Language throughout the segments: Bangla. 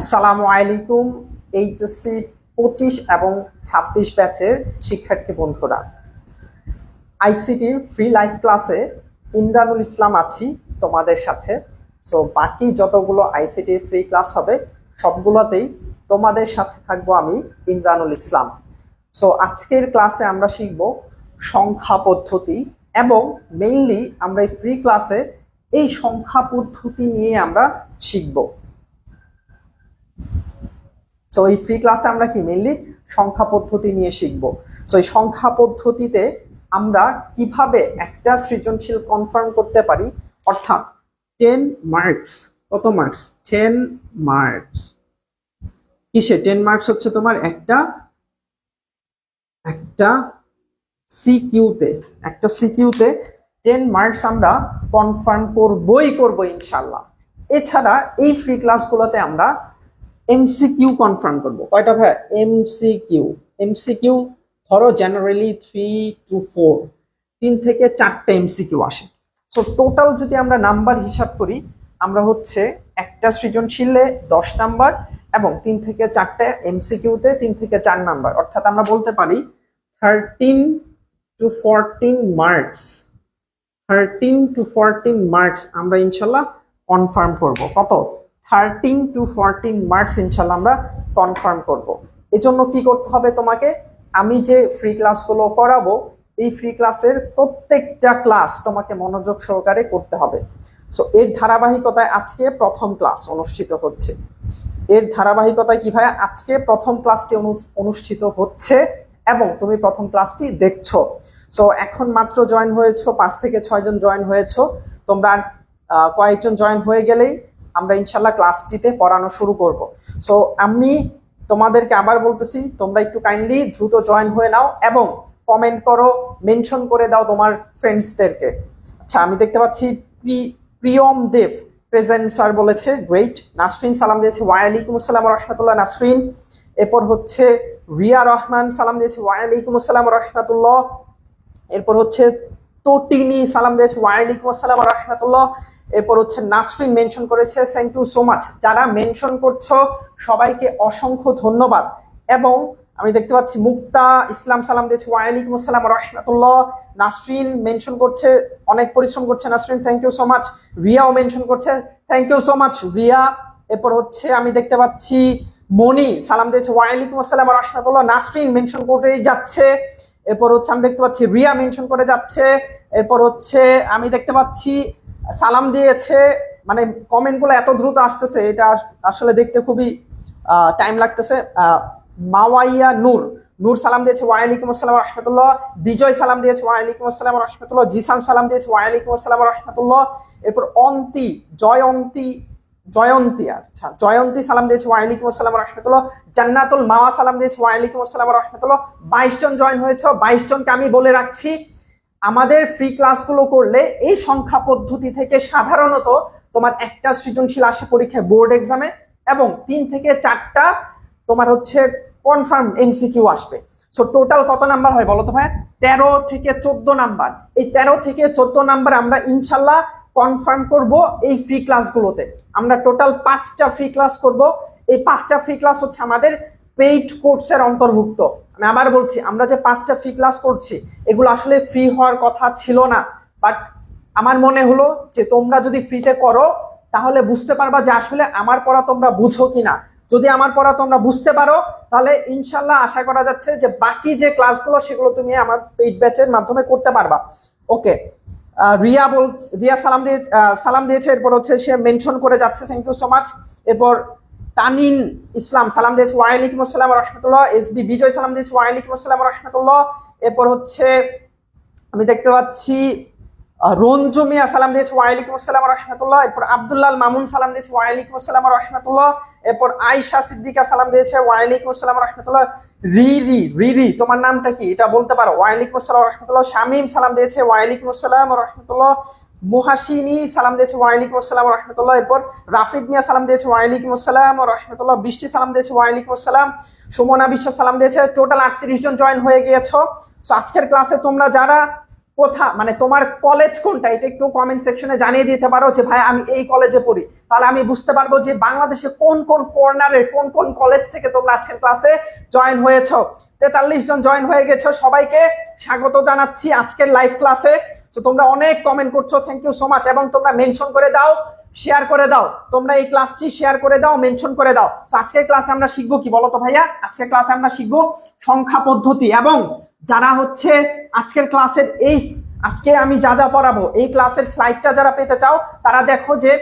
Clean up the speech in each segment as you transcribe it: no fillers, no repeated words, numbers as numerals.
আসসালামু আলাইকুম এইচএসসি 25 এবং 26 ব্যাচের শিক্ষার্থী বন্ধুরা। আইসিটির ফ্রি লাইভ ক্লাসে ইমরানুল ইসলাম আছি তোমাদের সাথে। সো বাকি যতগুলো আইসিটির ফ্রি ক্লাস হবে সবগুলোতেই তোমাদের সাথে থাকবো আমি, ইমরানুল ইসলাম। সো আজকের ক্লাসে আমরা শিখব সংখ্যা পদ্ধতি, এবং মেইনলি আমরা এই ফ্রি ক্লাসে এই সংখ্যা পদ্ধতি নিয়ে আমরা শিখব। সো এই ফ্রি ক্লাসে আমরা কি মেইনলি সংখ্যা পদ্ধতি নিয়ে শিখব। সো এই সংখ্যা পদ্ধতিতে আমরা কিভাবে একটা সৃজনশীল কনফার্ম করতে পারি, অর্থাৎ 10 মার্কস, কত মার্কস? 10 মার্কস। কিসে 10 মার্কস? হচ্ছে তোমার একটা সিকিউতে 10 মার্কস আমরা কনফার্ম করব ইনশাল্লাহ। এছাড়া এই ফ্রি ক্লাসগুলোতে আমরা এমসিকিউ কনফার্ম করব। কয়টা ভাই? এমসিকিউ ধরো জেনারেলি 3 to 4, 3 থেকে 4টা এমসিকিউ আসে। সো টোটাল যদি আমরা নাম্বার হিসাব করি, আমরা হচ্ছে একটা সৃজনশীলে 10 নাম্বার এবং 3 থেকে 4টা এমসিকিউতে 3 থেকে 4 নাম্বার, অর্থাৎ আমরা বলতে পারি 13 to 14 মার্কস। 13 to 14 মার্কস আমরা ইনশাল্লাহ কনফার্ম করব। কত? 13 to 14 মার্কস ইনশাল্লাহ আমরা কনফার্ম করব। এজন্য কি করতে হবে তোমাকে? আমি যে ফ্রি ক্লাসগুলো করাবো, এই ফ্রি ক্লাসের প্রত্যেকটা ক্লাস তোমাকে মনোযোগ সহকারে করতে হবে। সো এর ধারাবাহিকতায় আজকে প্রথম ক্লাস অনুষ্ঠিত হচ্ছে। কি ভাইয়া? আজকে প্রথম ক্লাসটি অনুষ্ঠিত হচ্ছে এবং তুমি প্রথম ক্লাসটি দেখছো। সো এখন মাত্র জয়েন হয়েছো, 5 থেকে 6 জন জয়েন হয়েছো। তোমরা কয়েকজন জয়েন হয়ে গেলেই আমরা ইনশাল্লাহ ক্লাসটিতে পড়ানো শুরু করব। সো আমি তোমাদেরকে আবার বলতেছি, তোমরা একটু কাইন্ডলি দ্রুত জয়েন হয়ে নাও এবং কমেন্ট করো, মেনশন করে দাও তোমার ফ্রেন্ডসদেরকে। আচ্ছা, আমি দেখতে পাচ্ছি প্রিয়ম দেব প্রেজেন্ট স্যার বলেছে, গ্রেট। নাসরিন সালাম দিয়েছে, ওয়ালাইকুম আসসালাম রহমতুল্লাহ নাসরিন। এরপর হচ্ছে রিয়া রহমান সালাম দিয়েছে, ওয়ালাইকুম আসসালাম রহমতুল্লাহ। এরপর হচ্ছে তোটিনি সালাম দিয়েছে, ওয়ালাইকুম আসসালাম রহমতুল্লাহ। এরপর হচ্ছে নাসরিন মেনশন করেছে, থ্যাংক ইউ সো মাচ। যারা মেনশন করছো সবাইকে অসংখ্য ধন্যবাদ। এবং আমি দেখতে পাচ্ছি মুক্তা ইসলাম সালাম দিয়েছে, ওয়ালাইকুম আসসালাম রহমতুল্লাহ। নাসরিন মেনশন করছে, অনেক পরিশ্রম করছে Nasrin, thank you so much. রিয়াও মেনশন করছে, thank you so much Riya. এরপর হচ্ছে আমি দেখতে পাচ্ছি মনি সালাম দিয়েছে, ওয়ালাইকুম আসসালাম রহমতুল্লাহ। নাসরিন মেনশন করেই যাচ্ছে। এরপর হচ্ছে আমি দেখতে পাচ্ছি রিয়া মেনশন করে যাচ্ছে। এরপর হচ্ছে আমি দেখতে পাচ্ছি সালাম দিয়েছে, মানে কমেন্টগুলো এত দ্রুত আসতেছে, এটা আসলে দেখতে খুবই টাইম লাগতেছে। মাওয়াইয়া নূর সালাম দিয়েছে, ওয়ালাইকুম আসসালাম রহমতুল্লাহ। বিজয় সালাম দিয়েছে, ওয়ালাইকুম আসসালাম রহমতুল্লাহ। জিসান সালাম দিয়েছে, ওয়ালাইকুম আসসালাম রহমতুল্লাহ। এরপর জয়ন্তী সালাম দিয়েছে, ওয়ালাইকুম আসসালাম রহমতুল্লাহ। জান্নাতুল মাওয়া সালাম দিয়েছে, ওয়ালাইকুম আসসালাম রহমতুল্লাহ। 22 জন জয়েন হয়েছে। 22 জনকে আমি বলে রাখছি, আমাদের ফ্রি ক্লাসগুলো করলে এই সংখ্যা পদ্ধতি থেকে সাধারণত তোমার একটা সৃজনশীল আসে পরীক্ষায় বোর্ড এক্সামে, এবং 3 থেকে 4টা তোমার হচ্ছে কনফার্ম এমসিকিউ আসবে। সো টোটাল কত নাম্বার হয় বলো তো ভাই? 13 থেকে 14 নাম্বার। এই 13 থেকে 14 নাম্বার আমরা ইনশাল্লাহ কনফার্ম করব এই ফ্রি ক্লাসগুলোতে। আমরা টোটাল 5টা ফ্রি ক্লাস করব। এই 5টা ফ্রি ক্লাস হচ্ছে আমাদের পেইড কোর্সের অন্তর্ভুক্ত। আমি আবার বলছি, আমরা যে 5টা ফ্রি ক্লাস করছি এগুলো আসলে ফ্রি হওয়ার কথা ছিল না, বাট আমার মনে হলো যে তোমরা যদি ফ্রিতে করো তাহলে বুঝতে পারবা যে আসলে আমার পড়া তোমরা বুঝো কিনা। যদি আমার পড়া তোমরা বুঝতে পারো তাহলে ইনশাল্লাহ আশা করা যাচ্ছে যে বাকি যে ক্লাসগুলো সেগুলো তুমি আমার পেইড ব্যাচের মাধ্যমে করতে পারবা। ওকে, রিয়া সালাম দিয়েছে। এরপর হচ্ছে সে মেনশন করে যাচ্ছে, থ্যাংক ইউ সো মাচ। এরপর তানিন ইসলাম সালাম দিয়েছে, ওয়ালাইকুম আসসালাম রহমতুল্লাহ। এসবি বিজয় সালাম দিয়েছে, ওয়ালাইকুম আসসালাম রহমতুল্লাহ। এরপর হচ্ছে আমি দেখতে পাচ্ছি রঞ্জু মিয়া সালাম দিয়েছে, ওয়ালাইকুম আসসালাম রহমতুল্লাহ। এরপর আব্দুল্লাহ মামুন সালাম দিয়েছে, ওয়ালাইকুম আসসালাম রহমতুল্লাহ। এরপর আয়শা সিদ্দিকা সালাম দিয়েছে, ওয়ালাইকুম আসসালাম রহমতুল্লাহ। রিরি তোমার নামটা কি এটা বলতে পারো? ওয়ালাইকুম আসসালাম রহমতুল্লাহ। শামীম সালাম দিয়েছে, ওয়ালাইকুম আসসালাম রহমতুল্লাহ। মুহাসিনী সালাম দিয়েছে, ওয়ালাইকুম আসসালাম রহমতুল্লাহ। এরপর রাফিদ মিয়া সালাম দিয়েছে, ওয়ালাইকুম আসসালাম রহমতুল্লাহ। বৃষ্টি সালাম দিয়েছে, ওয়ালাইকুম আসসালাম। সুমনা বিশ্বাস সালাম দিয়েছে। টোটাল 38 জন জয়েন হয়ে গিয়েছো। সো আজকের ক্লাসে তোমরা যারা মানে তোমার কলেজ কোনটা এটা একটু কমেন্ট সেকশনে জানিয়ে দিতে পারো যে ভাই আমি এই কলেজে পড়ি, তাহলে আমি বুঝতে পারবো যে বাংলাদেশে কোন কোন কর্নারে কোন কোন কলেজ থেকে তোমরা আজকের ক্লাসে জয়েন হয়েছো। 43 জন জয়েন হয়ে গেছো, সবাইকে স্বাগত জানাচ্ছি আজকের লাইভ ক্লাসে। তো তোমরা অনেক কমেন্ট করছো, থ্যাংক ইউ সো মাচ। এবং তোমরা মেনশন করে দাও, শেয়ার করে দাও, তোমরা এই ক্লাসটি শেয়ার করে দাও, মেনশন করে দাও। তো আজকের ক্লাসে আমরা শিখবো কি বলো তো ভাইয়া? আজকের ক্লাসে আমরা শিখবো সংখ্যা পদ্ধতি। এবং যারা হচ্ছে আজকের ক্লাসের আজকে আমি যা যা পড়াবো এই ক্লাসের স্লাইডটা যারা পেতে চাও, তারা দেখো যে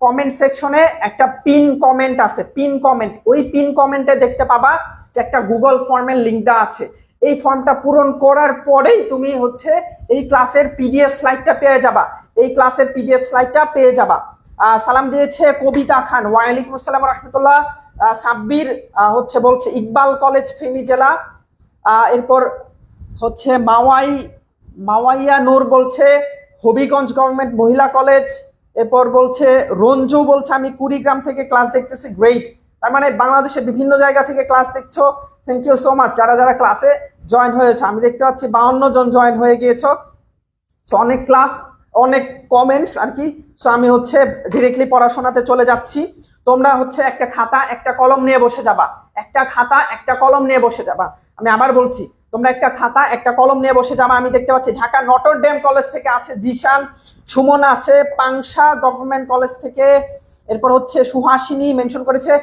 কমেন্ট সেকশনে একটা পিন কমেন্ট আছে, পিন কমেন্ট। ওই পিন কমেন্টে দেখতে পাবা যে একটা গুগল ফর্মের লিঙ্ক দেওয়া আছে। এই ফর্মটা পূরণ করার পরেই তুমি হচ্ছে এই ক্লাসের পিডিএফ স্লাইডটা পেয়ে যাবা, এই ক্লাসের পিডিএফ স্লাইডটা পেয়ে যাবা। সালাম দিয়েছে কবিতা খান, ওয়ালাইকুম আসসালাম রাহমাতুল্লাহ। সাব্বির হচ্ছে বলছে ইকবাল কলেজ ফেনী জেলা। এরপর হচ্ছে মাওয়াইয়া নূর বলছে হবিগঞ্জ গভর্নমেন্ট মহিলা কলেজ। এরপর বলছে রঞ্জু বলছে আমি কুড়িগ্রাম থেকে ক্লাস দেখতেছি, গ্রেট। তার মানে বাংলাদেশের বিভিন্ন জায়গা থেকে ক্লাস দেখছো, থ্যাংক ইউ সো মাচ। যারা যারা ক্লাসে জয়েন হয়েছে আমি দেখতে পাচ্ছি 52 জন জয়েন হয়ে গিয়েছো। সো অনেক ক্লাস, অনেক কমেন্টস আর কি। সো আমি হচ্ছে ডিরেক্টলি পড়াশোনাতে চলে যাচ্ছি। তোমরা হচ্ছে একটা খাতা একটা কলম নিয়ে বসে যাবা, একটা খাতা একটা কলম নিয়ে বসে যাবা। আমি আবার বলছি, তোমরা একটা খাতা একটা কলম নিয়ে বসে যাবা। আমি দেখতে পাচ্ছি ঢাকা নটর ডেম কলেজ থেকে আছে জিশান, সুমন আছে পাংশা গভর্নমেন্ট কলেজ থেকে। এরপর হচ্ছে সুহাসিনী মেনশন করেছে,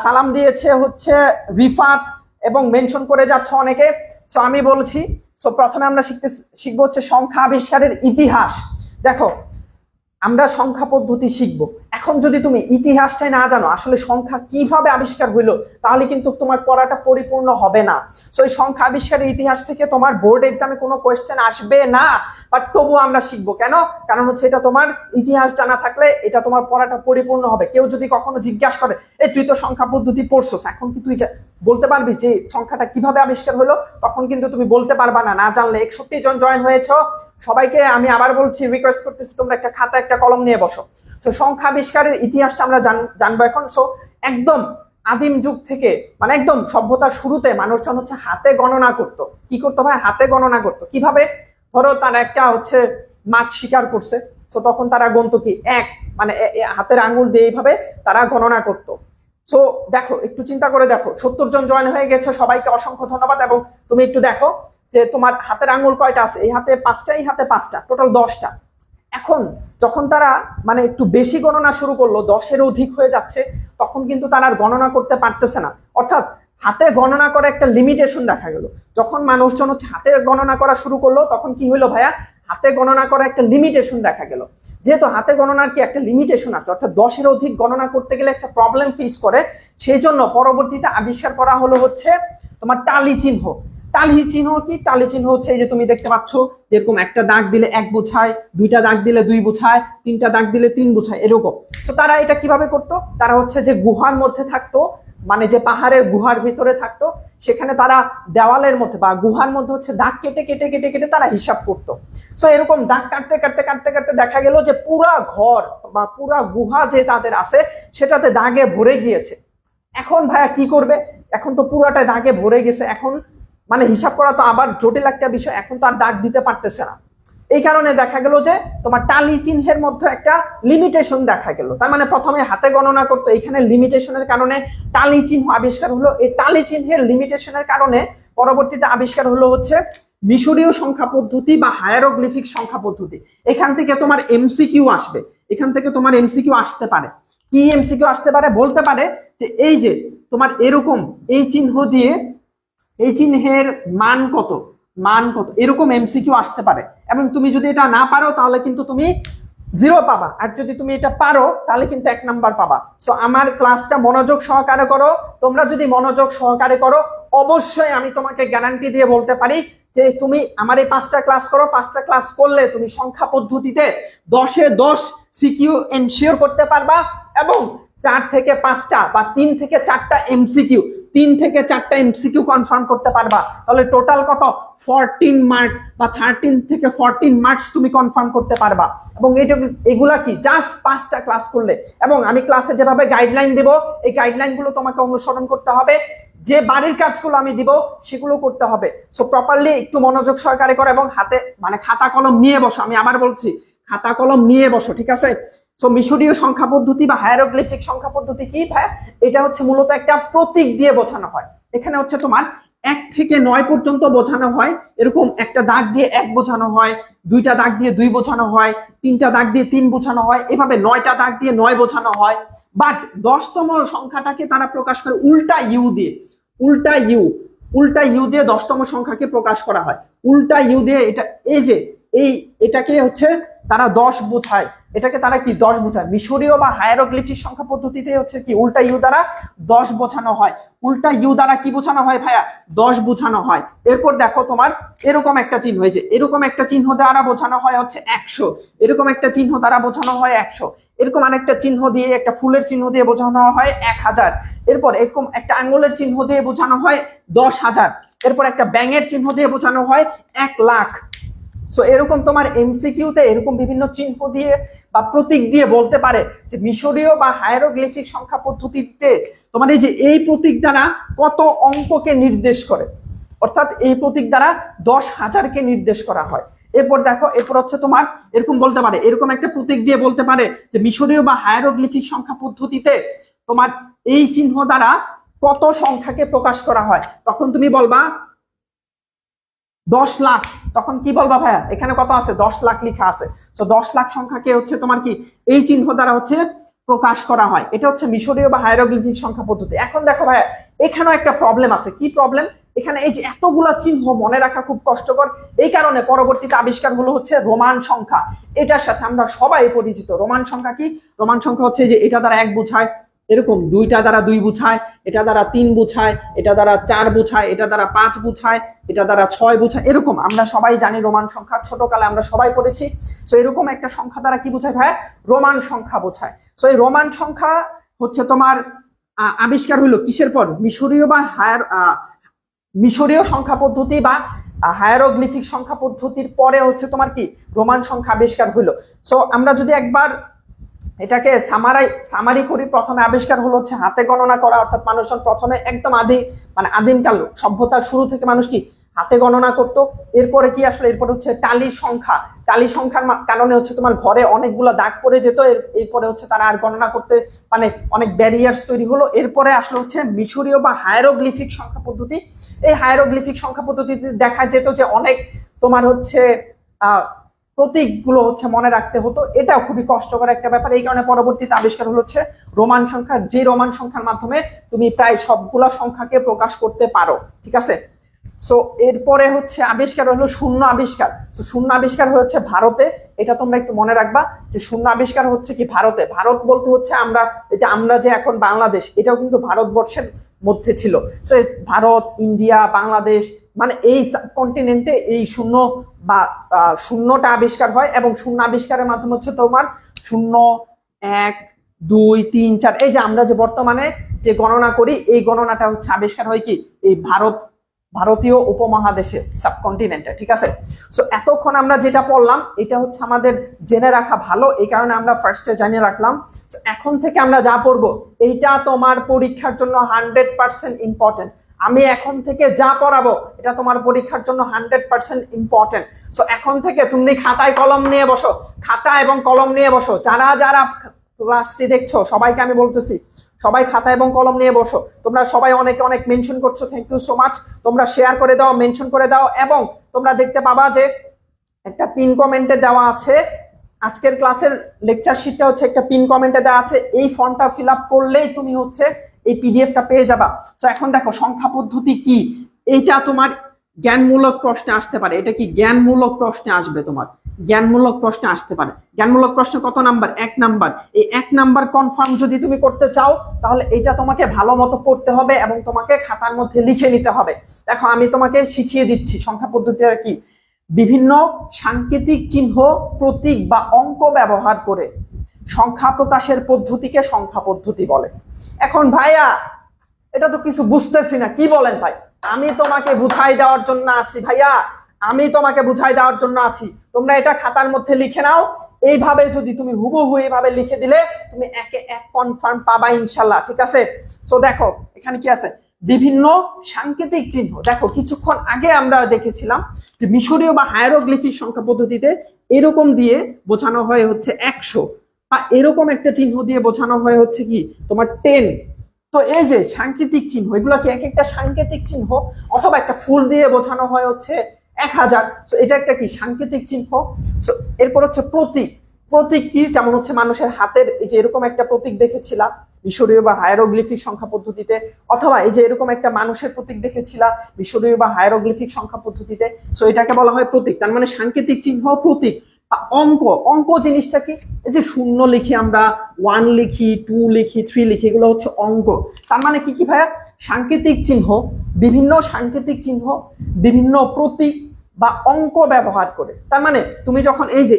সালাম দিয়েছে হচ্ছে রিফাত, এবং মেনশন করে যাচ্ছে অনেকে। সো আমি বলছি, সো প্রথমে আমরা শিখবো হচ্ছে সংখ্যা আবিষ্কারের ইতিহাস। দেখো, আমরা সংখ্যা পদ্ধতি শিখবো। এখন যদি তুমি ইতিহাসটাই না জানো আসলে সংখ্যা কিভাবে আবিষ্কার হইলো, তাহলে কিন্তু তোমার পড়াটা পরিপূর্ণ হবে না। সো এই সংখ্যা আবিষ্কারের ইতিহাস থেকে তোমার বোর্ড এক্সামে কোনো কোয়েশ্চেন আসবে না, বাট তবুও আমরা শিখবো। কেন? কারণ হচ্ছে এটা তোমার ইতিহাস জানা থাকলে এটা তোমার পড়াটা পরিপূর্ণ হবে। কেউ যদি কখনো জিজ্ঞাসা করে এই তুই তো সংখ্যা পদ্ধতি পড়ছস, এখন কি তুই বলতে পারবি যে সংখ্যাটা কিভাবে আবিষ্কার হলো, তখন কিন্তু তুমি বলতে পারবা না, না জানলে। 61 জন জয়েন হয়েছ, সবাইকে আমি আবার বলছি, রিকোয়েস্ট করতেছি তোমরা একটা খাতা একটা কলম নিয়ে বসো। সো সংখ্যা আবিষ্কারের ইতিহাসটা আমরা জানবো এখন। সো একদম আদিম যুগ থেকে, মানে একদম সভ্যতার শুরুতে মানুষজন হচ্ছে হাতে গণনা করতো। কি করতো ভাই? হাতে গণনা করতো। কিভাবে? ধরো তারা একটা হচ্ছে মাছ শিকার করছে, সো তখন তারা গণতো কি এক, মানে হাতের আঙ্গুল দিয়ে এইভাবে তারা গণনা করতো। সো দেখো, একটু চিন্তা করে দেখো, 70 জন জয়েন হয়ে গেছে, সবাইকে অসংখ্য ধন্যবাদ। এবং তুমি একটু দেখো যে তোমার হাতের আঙ্গুল কয়টা আছে, এই হাতে 5টা, এই হাতে 5টা, টোটাল 10টা। এখন যখন তারা মানে একটু বেশি গণনা শুরু করলো, 10-এর অধিক হয়ে যাচ্ছে, তখন কিন্তু তারা আর গণনা করতে পারতেছে না। অর্থাৎ হাতে গণনা করা একটা লিমিটেশন দেখা গেল। যখন মানুষজন হচ্ছে হাতে গণনা করা শুরু করলো, তখন কি হইলো ভাইয়া? হাতে গণনা করা একটা লিমিটেশন দেখা গেল। যেহেতু হাতে গণনার কি একটা লিমিটেশন আছে, অর্থাৎ 10-এর অধিক গণনা করতে গেলে একটা প্রবলেম ফেস করে, সেই জন্য পরবর্তীতে আবিষ্কার করা হলো হচ্ছে তোমার টালি চিহ্ন। টালি চিহ্ন কি? টালি চিহ্ন হচ্ছে এই যে তুমি দেখতে পাচ্ছ, যেরকম একটা দাগ দিলে 1 বোঝায়, 2টা দাগ দিলে 2 বোঝায়, 3টা দাগ দিলে 3 বোঝায়, এরকম। তো তারা এটা কিভাবে করতো? তারা হচ্ছে যে গুহার মধ্যে থাকতো, মানে যে পাহাড়ের গুহার ভিতরে থাকতো, সেখানে তারা দেওয়ালের মধ্যে বা গুহার মধ্যে হচ্ছে দাগ কেটে কেটে কেটে কেটে তারা হিসাব করতো। সো এরকম দাগ কাটতে কাটতে কাটতে কাটতে দেখা গেল যে পুরা ঘর বা পুরা গুহা যে তাদের আছে সেটাতে দাগে ভরে গিয়েছে। এখন ভাইয়া কি করবে? এখন তো পুরাটা দাগে ভরে গেছে, এখন মানে হিসাব করা তো আবার জটিল একটা বিষয়, এখন তো আর দাগ দিতে পারতেছে না। এই কারণে দেখা গেল যে তোমার টালি চিহ্নের মধ্যে একটা লিমিটেশন দেখা গেল। তার মানে প্রথমে হাতে গণনা করতো, এখানে লিমিটেশনের কারণে টালি চিহ্ন আবিষ্কার হলো। এই টালি চিহ্নের লিমিটেশনের কারণে পরবর্তীতে আবিষ্কার হলো হচ্ছে মিশরীয় সংখ্যা পদ্ধতি বা হায়ারোগ্লিফিক সংখ্যা পদ্ধতি। এখান থেকে তোমার এমসিকিউ আসবে, এখান থেকে তোমার এমসিকিউ আসতে পারে। কি এমসিকিউ আসতে পারে? বলতে পারে যে এই যে তোমার এরকম এই চিহ্ন দিয়ে এই চিহ্নের মান কত, মান কত, এরকম এমসিকিউ আসতে পারে। এবং তুমি যদি এটা না পারো তাহলে কিন্তু তুমি 0 পাবা, আর যদি তুমি এটা পারো তাহলে কিন্তু 1 নাম্বার পাবা। সো আমার ক্লাসটা মনোযোগ সহকারে করো। তোমরা যদি মনোযোগ সহকারে করো, অবশ্যই আমি তোমাকে গ্যারান্টি দিয়ে বলতে পারি যে তুমি আমার এই 5টা ক্লাস করো, 5টা ক্লাস করলে তুমি সংখ্যা পদ্ধতিতে 10-এ 10 সিকিউ এনশিওর করতে পারবা, এবং 4 থেকে 5টা বা 3 থেকে 4টা এমসিকিউ, 3 থেকে 4টা এমসিকিউ কনফার্ম করতে পারবা। তাহলে টোটাল কত? 14 মার্ক বা 13 থেকে 14 মার্কস তুমি কনফার্ম করতে পারবা। এবং এগুলা কি জাস্ট 5টা ক্লাস করলে। এবং আমি ক্লাসে যেভাবে গাইডলাইন দেব, এই গাইডলাইনগুলো তোমাকে অনুসরণ করতে হবে। যে বাড়ির কাজগুলো আমি দিব সেগুলো করতে হবে। সো প্রপারলি একটু মনোযোগ সহকারে করো এবং হাতে মানে খাতা কলম নিয়ে বসো। আমি আবার বলছি, খাতা কলম নিয়ে বসো, ঠিক আছে। সো মিশরীয় সংখ্যা পদ্ধতি বা হায়ারোগ্লিফিক সংখ্যা পদ্ধতি কি ভাই? এটা হচ্ছে মূলত একটা প্রতীক দিয়ে বোঝানো হয়। এখানে হচ্ছে তোমার 1 থেকে 9 পর্যন্ত বোঝানো হয়, এরকম একটা দাগ দিয়ে 1 বোঝানো হয়, 2টা দাগ দিয়ে 2 বোঝানো হয়, 3টা দাগ দিয়ে 3 বোঝানো হয়, এভাবে 9টা দাগ দিয়ে 9 বোঝানো হয়। বাট 10তম সংখ্যাটাকে তারা প্রকাশ করে উল্টা ইউ দিয়ে, উল্টা ইউ দিয়ে 10তম সংখ্যাকে প্রকাশ করা হয়। উল্টা ইউ দিয়ে এটা এই যে এটাকে হচ্ছে তারা 10 বোঝায়, এটাকে তারা কি 10 বোঝায়। মিশরীয় বা হায়ারোগ্লিফিক সংখ্যা পদ্ধতিতে হচ্ছে কি উল্টা ইউ দ্বারা 10 বোঝানো হয়। উল্টা ইউ দ্বারা কি বোঝানো হয় ভাইয়া? 10 বোঝানো হয়। এরপর দেখো তোমার এরকম একটা চিহ্ন হয়েছে, এরকম একটা চিহ্ন দ্বারা বোঝানো হয় হচ্ছে 100, এরকম একটা চিহ্ন দ্বারা বোঝানো হয় 100, এরকম আরেকটা চিহ্ন দিয়ে একটা ফুলের চিহ্ন দিয়ে বোঝানো হয় 1000, এরপর এরকম একটা আঙ্গুলের চিহ্ন দিয়ে বোঝানো হয় 10,000, এরপর একটা ব্যাঙের চিহ্ন দিয়ে বোঝানো হয় 1,00,000। সো এরকম তোমার এমসিকিউতে এরকম বিভিন্ন চিহ্ন দিয়ে বা প্রতীক দিয়ে বলতে পারে যে মিশরীয় বা হায়ারোগ্লিফিক সংখ্যা পদ্ধতিতে তোমার এই যে এই প্রতীক দ্বারা কত অঙ্ককে নির্দেশ করে, অর্থাৎ এই প্রতীক দ্বারা 10,000কে নির্দেশ করা হয়। এরপর দেখো, এরপর হচ্ছে তোমার এরকম বলতে পারে, এরকম একটা প্রতীক দিয়ে বলতে পারে যে মিশরীয় বা হায়ারোগ্লিফিক সংখ্যা পদ্ধতিতে তোমার এই চিহ্ন দ্বারা কত সংখ্যাকে প্রকাশ করা হয়। তখন তুমি বলবা 10 লাখ, তখন কি বলবা ভাইয়া? এখানে কত আছে? 10 লাখ লেখা আছে। তো 10 লাখ সংখ্যাকে হচ্ছে তোমার কি এই চিহ্ন দ্বারা হচ্ছে প্রকাশ করা হয়। এটা হচ্ছে মিশরীয় বা হায়ারোগ্লিফিক সংখ্যা পদ্ধতি। এখন দেখো ভাইয়া, এখানেও একটা প্রবলেম আছে। কি প্রবলেম? এখানে এই যে এতগুলা চিহ্ন মনে রাখা খুব কষ্টকর, এই কারণে পরবর্তীতে আবিষ্কার হলো হচ্ছে রোমান সংখ্যা। এটার সাথে আমরা সবাই পরিচিত। রোমান সংখ্যা কি? রোমান সংখ্যা হচ্ছে যে এটা দ্বারা 1 বোঝায়, এরকম 2টা দ্বারা 2 বোঝায়, এটা দ্বারা 3 বোঝায়, এটা দ্বারা 4 বোঝায়, এটা দ্বারা 5 বোঝায়, এটা দ্বারা 6 বোঝায়। এরকম আমরা সবাই জানি রোমান সংখ্যা, ছোটকালে আমরা সবাই পড়েছি। সো এরকম একটা সংখ্যা দ্বারা কি বোঝায় ভাই? রোমান সংখ্যা বোঝায়। সো এই রোমান সংখ্যা হচ্ছে তোমার আবিষ্কার হইলো কিসের পর? মিশরীয় সংখ্যা পদ্ধতি বা হায়ারোগ্লিফিক সংখ্যা পদ্ধতির পরে হচ্ছে তোমার কি রোমান সংখ্যা আবিষ্কার হইলো। সো আমরা যদি একবার এটাকে সামারি করি, প্রথমে আবিষ্কার হলো হচ্ছে হাতে গণনা করা, অর্থাৎ মানুষজন প্রথমে একদম আদিমকাল সভ্যতার শুরু থেকে মানুষ কি হাতে গণনা করতো। এরপরে কি আসলে এরপরে হচ্ছে টালি সংখ্যার কারণে হচ্ছে তোমার ঘরে অনেকগুলো দাগ পড়ে যেত, এরপরে হচ্ছে তারা আর গণনা করতে মানে অনেক ব্যারিয়ার্স তৈরি হলো। এরপরে আসলে হচ্ছে মিশরীয় বা হায়ারোগ্লিফিক সংখ্যা পদ্ধতি। এই হায়ারোগ্লিফিক সংখ্যা পদ্ধতিতে দেখা যেত যে অনেক তোমার হচ্ছে প্রতীকগুলো হচ্ছে মনে রাখতে হতো, এটাও খুবই কষ্টকর একটা ব্যাপার। এই কারণে পরবর্তীতে আবিষ্কার হলো হচ্ছে রোমান সংখ্যা, যে রোমান সংখ্যার মাধ্যমে তুমি প্রায় সবগুলা সংখ্যাকে প্রকাশ করতে পারো, ঠিক আছে। সো এরপরে হচ্ছে আবিষ্কার হলো শূন্য আবিষ্কার। তো শূন্য আবিষ্কার হচ্ছে ভারতে, এটা তোমরা একটু মনে রাখবা যে শূন্য আবিষ্কার হচ্ছে কি ভারতে। ভারত বলতে হচ্ছে আমরা যে এখন বাংলাদেশ, এটাও কিন্তু ভারতবর্ষের মধ্যে ছিল। সো ভারত, ইন্ডিয়া, বাংলাদেশ মানে এই সাবকন্টিনেন্টে এই শূন্যটা আবিষ্কার হয়, এবং শূন্য আবিষ্কারের মাধ্যমে হচ্ছে তোমার 0, 1, 2, 3, 4 এই যে আমরা যে বর্তমানে যে গণনা করি, এই গণনাটা হচ্ছে আবিষ্কার হয় কি এই ভারতীয় উপমহাদেশে, সাবকন্টিনেন্টে, ঠিক আছে। সো এতক্ষণ আমরা যেটা পড়লাম এটা হচ্ছে আমাদের জেনে রাখা ভালো, এই কারণে আমরা ফার্স্টে জানিয়ে রাখলাম। সো এখন থেকে আমরা যা পড়বো এইটা তোমার পরীক্ষার জন্য 100% ইম্পর্টেন্ট। আমি এখন থেকে যা পড়াবো এটা তোমার পরীক্ষার জন্য 100% ইম্পর্টেন্ট। সো এখন থেকে তুমি খাতায় কলম নিয়ে বসো, খাতা এবং কলম নিয়ে বসো। যারা যারা ক্লাসটি দেখছো সবাইকে আমি বলতেছি, সবাই খাতা এবং কলম নিয়ে বসো। তোমরা সবাই অনেকে অনেক মেনশন করছো, থ্যাংক ইউ সো মাচ। তোমরা শেয়ার করে দাও, মেনশন করে দাও, এবং তোমরা দেখতে পাবা যে একটা পিন কমেন্টে দেওয়া আছে আজকের ক্লাসের লেকচার শিটটা হচ্ছে একটা পিন কমেন্টে দেওয়া আছে। এই ফর্মটা ফিল আপ করলেই তুমি হচ্ছে এই পিডিএফটা পেয়ে যাবা। তো এখন দেখো সংখ্যা পদ্ধতি কি, এইটা তোমার জ্ঞানমূলক প্রশ্নে আসতে পারে। এটা কি জ্ঞানমূলক প্রশ্নে আসবে, তোমার জ্ঞানমূলক প্রশ্নে আসতে পারে। জ্ঞানমূলক প্রশ্ন কত নাম্বার? 1 নাম্বার। এই 1 নাম্বার কনফার্ম যদি তুমি করতে চাও তাহলে এটা তোমাকে ভালো মতো পড়তে হবে এবং তোমাকে খাতার মধ্যে লিখে নিতে হবে। দেখো আমি তোমাকে শিখিয়ে দিচ্ছি সংখ্যা পদ্ধতিটা কি। বিভিন্ন সাংকেতিক চিহ্ন, প্রতীক বা অঙ্ক ব্যবহার করে সংখ্যা প্রকাশের পদ্ধতিকে সংখ্যা পদ্ধতি বলে। এখন ভাইয়া এটা তো কিছু বুঝতেছি না, কি বলেন ভাই? আমি তোমাকে বুঝাই দেওয়ার জন্য আছি ভাইয়া, আমি তোমাকে বুঝাই দেওয়ার জন্য আছি। তোমরা এটা খাতার মধ্যে লিখে নাও। এইভাবে যদি তুমি হুবহু এইভাবে লিখে দিলে তুমি 1-এ 1 কনফার্ম পাবা ইনশাল্লাহ, ঠিক আছে। সো দেখো এখানে কি আছে, বিভিন্ন সাংকেতিক চিহ্ন। দেখো কিছুক্ষণ আগে আমরা দেখেছিলাম যে মিশরীয় বা হায়ারোগ্লিফিক সংখ্যা পদ্ধতিতে এরকম দিয়ে বোঝানো হয় হচ্ছে 100, বা এরকম একটা চিহ্ন দিয়ে বোঝানো হয় হচ্ছে কি তোমার 10। তো এই যে সাংকেতিক চিহ্ন, এগুলো কি এক একটা সাংকেতিক চিহ্ন, অথবা একটা ফুল দিয়ে বোঝানো হয় হচ্ছে 1000। সো এটা একটা কি সাংকেতিক চিহ্ন। সো এরপর হচ্ছে প্রতীক। প্রতীক কি, যেমন হচ্ছে মানুষের হাতের এই যে এরকম একটা প্রতীক দেখেছিলাম মিশরীয় বা হায়ারোগ্লিফিক সংখ্যা পদ্ধতিতে, অথবা এই যে এরকম একটা মানুষের প্রতীক দেখেছিলাম মিশরীয় বা হায়ারোগ্লিফিক সংখ্যা পদ্ধতিতে। সো এটাকে বলা হয় প্রতীক। তার মানে সাংকেতিক চিহ্ন, প্রতীক। অঙ্ক, অঙ্ক জিনিসটা কি, এই যে শূন্য লিখি আমরা, 1 লিখি, 2 লিখি, 3 লিখি, এগুলো হচ্ছে অঙ্ক। তার মানে কি কি ভাইয়া, সাংকেতিক চিহ্ন, বিভিন্ন সাংকেতিক চিহ্ন, বিভিন্ন প্রতীক বা অঙ্ক ব্যবহার করে। তার মানে তুমি যখন এই যে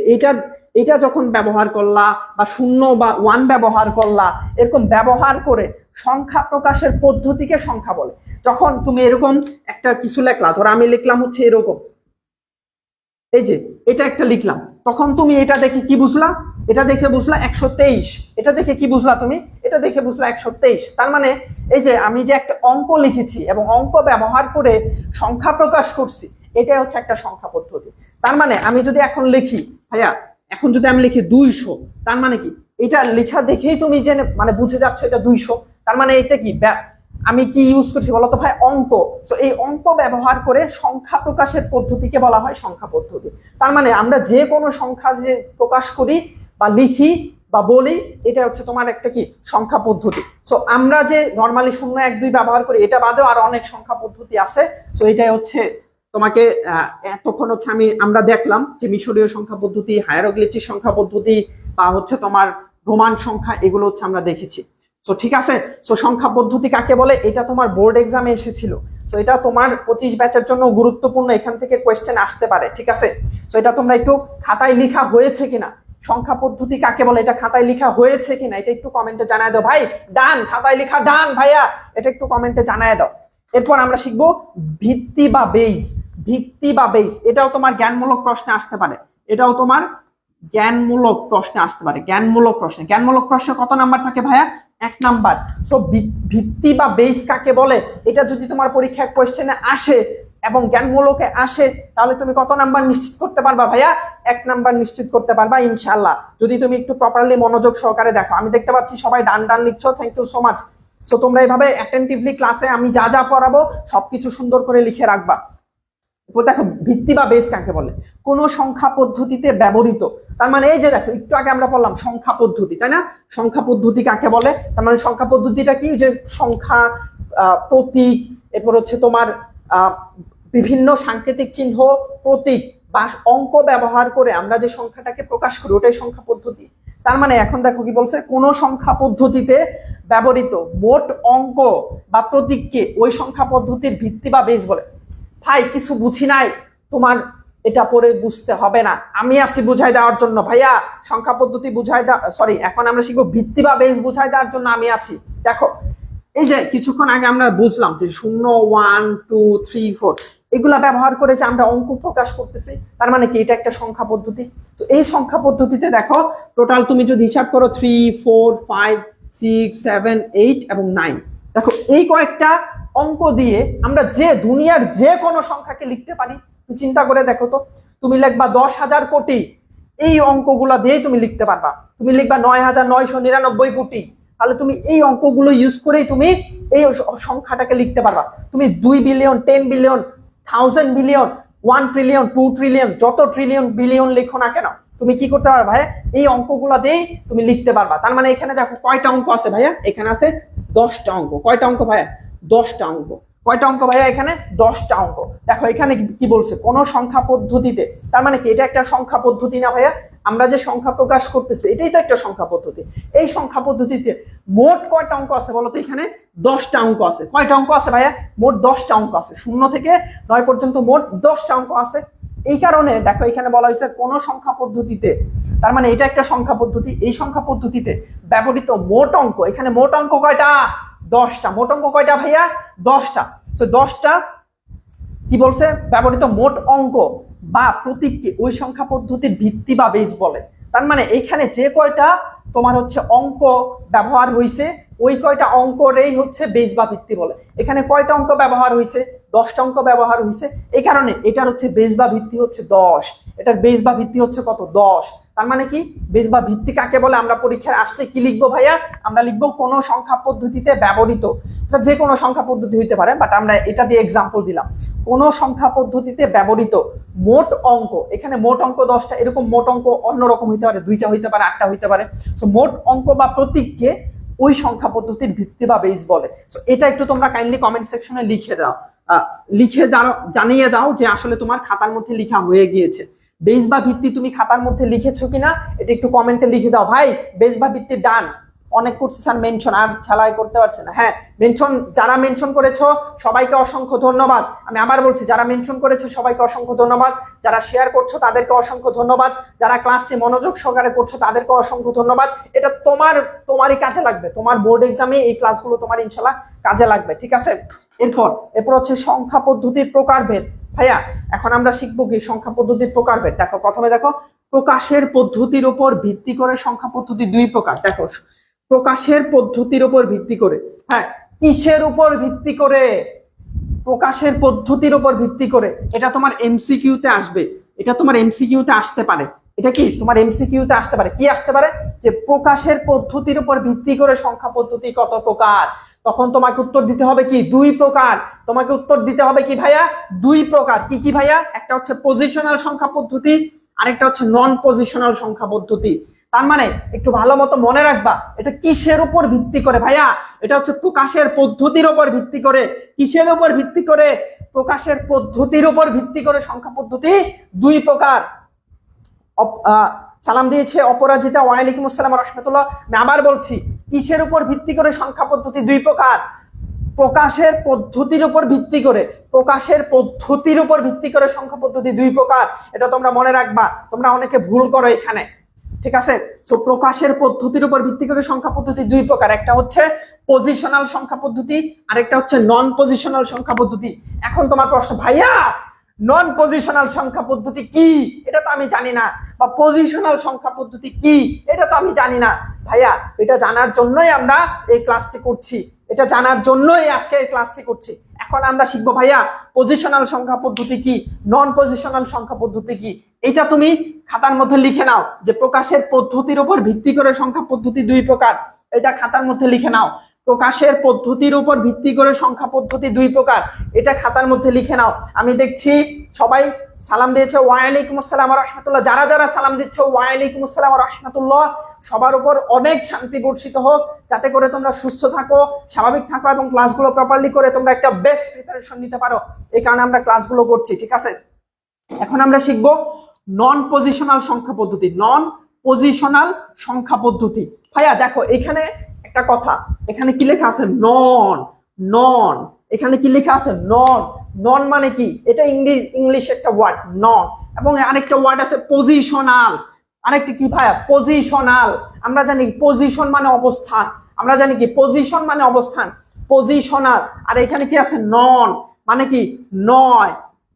এটা যখন ব্যবহার করলা, বা শূন্য বা 1 ব্যবহার করলা, এরকম ব্যবহার করে সংখ্যা প্রকাশের পদ্ধতিকে সংখ্যা বলে। যখন তুমি এরকম একটা কিছু লেখলা, ধরো আমি লিখলাম হচ্ছে এরকম, এই যে এটা একটা লিখলাম, তখন তুমি এটা দেখে কি বুঝলা, এটা দেখে বুঝলা 123। এটা দেখে কি বুঝলা তুমি, এটা দেখে বুঝলা 123। তার মানে এই যে আমি যে একটা অঙ্ক লিখেছি এবং অঙ্ক ব্যবহার করে সংখ্যা প্রকাশ করছি, এটাই হচ্ছে একটা সংখ্যা পদ্ধতি। তার মানে আমি যদি এখন লিখি ভাইয়া, এখন যদি আমি লিখি 200, তার মানে কি, এটা লেখা দেখেই তুমি জেনে মানে বুঝে যাচ্ছ এটা 200। তার মানে এটা কি, আমি কি ইউজ করছি বলতো ভাই, অঙ্ক। সো এই অঙ্ক ব্যবহার করে সংখ্যা প্রকাশের পদ্ধতিকে বলা হয় সংখ্যা পদ্ধতি। তার মানে আমরা যে কোনো সংখ্যা যে প্রকাশ করি বা লিখি বা বলি, এটা হচ্ছে তোমার একটা কি সংখ্যা পদ্ধতি। সো আমরা যে নর্মালি 0 1 2 ব্যবহার করি, এটা বাদেও আরো অনেক সংখ্যা পদ্ধতি আছে। সো এটাই হচ্ছে তোমাকে এতক্ষণ হচ্ছে আমরা দেখলাম যে মিশরীয় সংখ্যা পদ্ধতি, হায়ারোগ্লিফিক সংখ্যা পদ্ধতি, বা হচ্ছে তোমার রোমান সংখ্যা, এগুলো হচ্ছে আমরা দেখেছি। সো ঠিক আছে। সো সংখ্যা পদ্ধতি কাকে বলে, এটা তোমার বোর্ড এক্সামে এসেছিল। সো এটা তোমার 25 ব্যাচের জন্য গুরুত্বপূর্ণ, এখান থেকে কোয়েশ্চেন আসতে পারে। ঠিক আছে। সো এটা তোমরা একটু খাতায় লেখা হয়েছে কিনা, সংখ্যা পদ্ধতি কাকে বলে এটা খাতায় লেখা হয়েছে কিনা, এটা একটু কমেন্টে জানায় দাও ভাই। ডান, খাতায় লেখা ডান ভাইয়া, এটা একটু কমেন্টে জানায় দাও। এরপর আমরা শিখবো ভিত্তি বা বেস। ভিত্তি বা বেস, এটাও তোমার জ্ঞানমূলক প্রশ্নে আসতে পারে। এটাও তোমার জ্ঞানমূলক প্রশ্নে আসতে পারে। জ্ঞানমূলক প্রশ্নে কত নাম্বার থাকে ভাইয়া, 1 নাম্বার। সো ভিত্তি বা বেস কাকে বলে, এটা যদি তোমার পরীক্ষায় কোয়েশ্চেনে আসে এবং জ্ঞানমূলকে আসে, তাহলে তুমি কত নাম্বার নিশ্চিত করতে পারবা ভাইয়া, 1 নাম্বার নিশ্চিত করতে পারবা ইনশাআল্লাহ, যদি তুমি একটু প্রপারলি মনোযোগ সহকারে দেখো। আমি দেখতে পাচ্ছি সবাই ডান ডান লিখছো, thank you so much. So তোমরা এইভাবে অ্যাটেন্টিভলি ক্লাসে আমি যা যা পড়াবো সবকিছু সুন্দর করে লিখে রাখবা। দেখো ভিত্তি বা বেস কাকে বলে, কোন সংখ্যা পদ্ধতিতে ব্যবহৃত। তার মানে এই যে দেখো, একটু আগে আমরা বললাম সংখ্যা পদ্ধতি, তাই না? সংখ্যা পদ্ধতি কাকে বলে, তার মানে সংখ্যা পদ্ধতিটা কি, যে সংখ্যা, প্রতীক, এরপর হচ্ছে তোমার বিভিন্ন সাংকেতিক চিহ্ন, প্রতীক বা অঙ্ক ব্যবহার করে আমরা যে সংখ্যাটাকে প্রকাশ করি, ওটাই সংখ্যা পদ্ধতি। তার মানে এখন দেখো কি বলছে, কোন সংখ্যা পদ্ধতিতে ব্যবহৃত মোট অঙ্ক বা প্রতীককে ওই সংখ্যা পদ্ধতির ভিত্তি বা বেস বলে। ভাই কিছু বুঝি নাই, তোমার এটা পড়ে বুঝতে হবে না, আমি আছি বুঝাই দেওয়ার জন্য ভাইয়া। সংখ্যা পদ্ধতি বুঝাই দেওয়া, সরি, এখন আমরা শিখবো ভিত্তি বা বেস বুঝাই দেওয়ার জন্য আমি আছি। দেখো এই যে কিছুক্ষণ আগে আমরা বুঝলাম যে 0 1 2 3 4 এগুলা ব্যবহার করে যে আমরা অঙ্ক প্রকাশ করতেছি, তার মানে কি এটা একটা সংখ্যা পদ্ধতি। তো এই সংখ্যা পদ্ধতিতে দেখো টোটাল তুমি যদি হিসাব করো 3 4 5 6 7 8 এবং 9, দেখো এই কয়েকটা অঙ্ক দিয়ে আমরা যে দুনিয়ার যে কোনো সংখ্যাকে লিখতে পারি। তুমি চিন্তা করে দেখো তো, তুমি লিখবা 10,000 কোটি, এই অঙ্কগুলা দিয়েই তুমি লিখতে পারবা। তুমি লিখবা 9,999 কোটি, তাহলে তুমি এই অঙ্কগুলো ইউজ করেই তুমি এই সংখ্যাটাকে লিখতে পারবা। তুমি 2 billion, 10 billion, 1000 billion, 1 trillion, 2 trillion, যত ট্রিলিয়ন বিলিয়ন লিখো না কেন, তুমি কি করতে পারবা ভাইয়া, এই অঙ্কগুলা দিয়েই তুমি লিখতে পারবা। তার মানে এখানে দেখো কয়টা অঙ্ক আছে ভাইয়া, এখানে আছে 10টা অঙ্ক। কয়টা অঙ্ক ভাইয়া, 10টা অঙ্ক। কয়টা অঙ্ক ভাইয়া, এখানে 10টা অঙ্ক। দেখো এখানে কি বলছে, কোন সংখ্যা পদ্ধতিতে, তার মানে কি এটা একটা সংখ্যা পদ্ধতি না ভাইয়া, আমরা যে সংখ্যা প্রকাশ করতেছি এটাই তো একটা সংখ্যা পদ্ধতি। এই সংখ্যা পদ্ধতিতে মোট কয়টা অঙ্ক আছে বলতো, এখানে 10টা অঙ্ক আছে। কয়টা অঙ্ক আছে ভাইয়া, মোট 10টা অঙ্ক আছে। 0 থেকে 9 পর্যন্ত মোট 10টা অঙ্ক আছে। এই কারণে দেখো এখানে বলা হয়েছে কোন সংখ্যা পদ্ধতিতে, তার মানে এটা একটা সংখ্যা পদ্ধতি। এই সংখ্যা পদ্ধতিতে ব্যবহৃত মোট অঙ্ক, এখানে মোট অঙ্ক কয়টা, 10টা। মোট অঙ্ক কয়টা ভাইয়া, 10টা। তো 10টা কি বলছে, ব্যবহৃত মোট অঙ্ক বা প্রতীককে ওই সংখ্যা পদ্ধতির ভিত্তি বা বেস বলে। তার মানে এখানে যে কয়টা তোমার হচ্ছে অঙ্ক ব্যবহার হয়েছে, ওই কয়টা অঙ্করেই হচ্ছে বেস বা ভিত্তি বলে। এখানে কয়টা অঙ্ক ব্যবহার হয়েছে, 10টা অঙ্ক ব্যবহার হয়েছে, এই কারণে এটার হচ্ছে বেস বা ভিত্তি হচ্ছে 10, এটার বেস বা ভিত্তি হচ্ছে কত 10। তার মানে কি বেস বা ভিত্তি কাকে বলে? আমরা পরীক্ষায় আসলে কি লিখবো ভাইয়া? আমরা লিখবো কোন সংখ্যা পদ্ধতিতে ব্যবহৃত, যে কোনো সংখ্যা পদ্ধতি হইতে পারে, বাট আমরা এটা দিয়ে এক্সাম্পল দিলাম। কোন সংখ্যা পদ্ধতিতে ব্যবহৃত মোট অঙ্ক, এখানে মোট অঙ্ক 10টা, এরকম মোট অঙ্ক অন্যরকম হইতে পারে, 2টা হইতে পারে, 8টা হইতে পারে। সো মোট অঙ্ক বা প্রতীককে ওই সংখ্যা পদ্ধতির ভিত্তি বা বেস বলে। সো এটা একটু তোমরা কাইন্ডলি কমেন্ট সেকশনে লিখে দাও, জানিয়ে দাও যে আসলে তোমার খাতার মধ্যে লেখা হয়ে গিয়েছে। বেস বা ভিত্তি তুমি খাতার মধ্যে লিখেছো কিনা এটা একটু কমেন্টে লিখে দাও। ভাই বেস বা ভিত্তি ডান, অনেক করছে স্যার মেনশন, আর ছালাই করতে পারছে না। হ্যাঁ মেনশন, যারা মেনশন করেছো সবাইকে অসংখ্য ধন্যবাদ। আমি আবার বলছি, যারা মেনশন করেছো সবাইকে অসংখ্য ধন্যবাদ, যারা শেয়ার করছো তাদেরকে অসংখ্য ধন্যবাদ, যারা ক্লাসটি মনোযোগ সহকারে করছো তাদেরকে অসংখ্য ধন্যবাদ। এটা তোমারই কাজে লাগবে, তোমার বোর্ড এক্সামে এই ক্লাসগুলো তোমার ইনশাল্লাহ কাজে লাগবে, ঠিক আছে? এরপর হচ্ছে সংখ্যা পদ্ধতির প্রকারভেদ। ভাইয়া এখন আমরা শিখবো কি সংখ্যা পদ্ধতির প্রকারভেদ। দেখো প্রথমে দেখো প্রকাশের পদ্ধতির উপর ভিত্তি করে সংখ্যা পদ্ধতি 2 প্রকার। দেখো প্রকাশের পদ্ধতির উপর ভিত্তি করে, হ্যাঁ কিসের উপর ভিত্তি করে? প্রকাশের পদ্ধতির উপর ভিত্তি করে। এটা তোমার এমসিকিউতে আসবে, এটা তোমার এমসিকিউতে আসতে পারে। এটা কি তোমার এমসিকিউতে আসতে পারে? কি আসতে পারে? যে প্রকাশের পদ্ধতির উপর ভিত্তি করে সংখ্যা পদ্ধতি কত প্রকার? তখন তোমাকে উত্তর দিতে হবে কি 2 প্রকার। তোমাকে উত্তর দিতে হবে কি ভাইয়া? 2 প্রকার। কি কি ভাইয়া? একটা হচ্ছে পজিশনাল সংখ্যা পদ্ধতি, আরেকটা হচ্ছে নন পজিশনাল সংখ্যা পদ্ধতি। তার মানে একটু ভালো মতো মনে রাখবা, এটা কিসের উপর ভিত্তি করে ভাইয়া? এটা হচ্ছে প্রকাশের পদ্ধতির উপর ভিত্তি করে। কিসের উপর ভিত্তি করে? প্রকাশের পদ্ধতির উপর ভিত্তি করে সংখ্যা পদ্ধতি 2 প্রকার। সালাম দিয়েছে অপরাজিতা, ওয়ালাইকুম আসসালাম রাহমাতুল্লাহ। আমি আবার বলছি, কিসের উপর ভিত্তি করে সংখ্যা পদ্ধতি 2 প্রকার? প্রকাশের পদ্ধতির উপর ভিত্তি করে। প্রকাশের পদ্ধতির উপর ভিত্তি করে সংখ্যা পদ্ধতি 2 প্রকার, এটা তোমরা মনে রাখবা। তোমরা অনেকে ভুল করো এখানে, ঠিক আছে? সো প্রকাশের পদ্ধতির উপর ভিত্তি করে সংখ্যা পদ্ধতি 2 প্রকার, একটা হচ্ছে পজিশনাল সংখ্যা পদ্ধতি, আরেকটা হচ্ছে নন পজিশনাল সংখ্যা পদ্ধতি। এখন তোমার প্রশ্ন, ভাইয়া নন পজিশনাল সংখ্যা পদ্ধতি কি? এটা তো আমি জানি না। বা পজিশনাল সংখ্যা পদ্ধতি কি? এটা তো আমি জানি না। ভাইয়া এটা জানার জন্যই আমরা এই ক্লাসটি করছি, এটা জানার জন্যই আজকে এই ক্লাসটি করছি। এখন আমরা শিখবো ভাইয়া পজিশনাল সংখ্যা পদ্ধতি কি, নন পজিশনাল সংখ্যা পদ্ধতি কি। এটা তুমি খাতার মধ্যে লিখে নাও যে প্রকাশের পদ্ধতির উপর ভিত্তি করে সংখ্যা পদ্ধতি 2 প্রকার। এটা খাতার মধ্যে লিখে নাও, প্রকাশের পদ্ধতির উপর ভিত্তি করে সংখ্যা পদ্ধতি 2 প্রকার, এটা খাতার মধ্যে লিখে নাও। আমি দেখছি সবাই সালাম দিয়েছে, ওয়ালাইকুম আসসালাম রাহমাতুল্লাহ। যারা যারা সালাম দিচ্ছ ওয়ালাইকুম আসসালাম রাহমাতুল্লাহ, সবার উপর অনেক শান্তি বর্ষিত হোক, যাতে করে তোমরা সুস্থ থাকো, স্বাভাবিক থাকো এবং ক্লাসগুলো প্রপারলি করে তোমরা একটা বেস্ট প্রিপারেশন নিতে পারো। এই কারণে আমরা ক্লাসগুলো করছি, ঠিক আছে? এখন আমরা শিখবো নন পজিশনাল সংখ্যা পদ্ধতি। নন পজিশনাল সংখ্যা পদ্ধতি ভাইয়া দেখো এখানে একটা কথা, এখানে কি লেখা আছে? নন। নন, এখানে কি লেখা আছে? নন। নন মানে কি? এটা ইংলিশ একটা ওয়ার্ড নন, এবং আরেকটা ওয়ার্ড আছে পজিশনাল। আরেকটা কি ভাইয়া? পজিশনাল। আমরা জানি পজিশন মানে অবস্থান, আমরা জানি কি পজিশন মানে অবস্থান, পজিশনাল। আর এখানে কি আছে? নন মানে কি? নয়।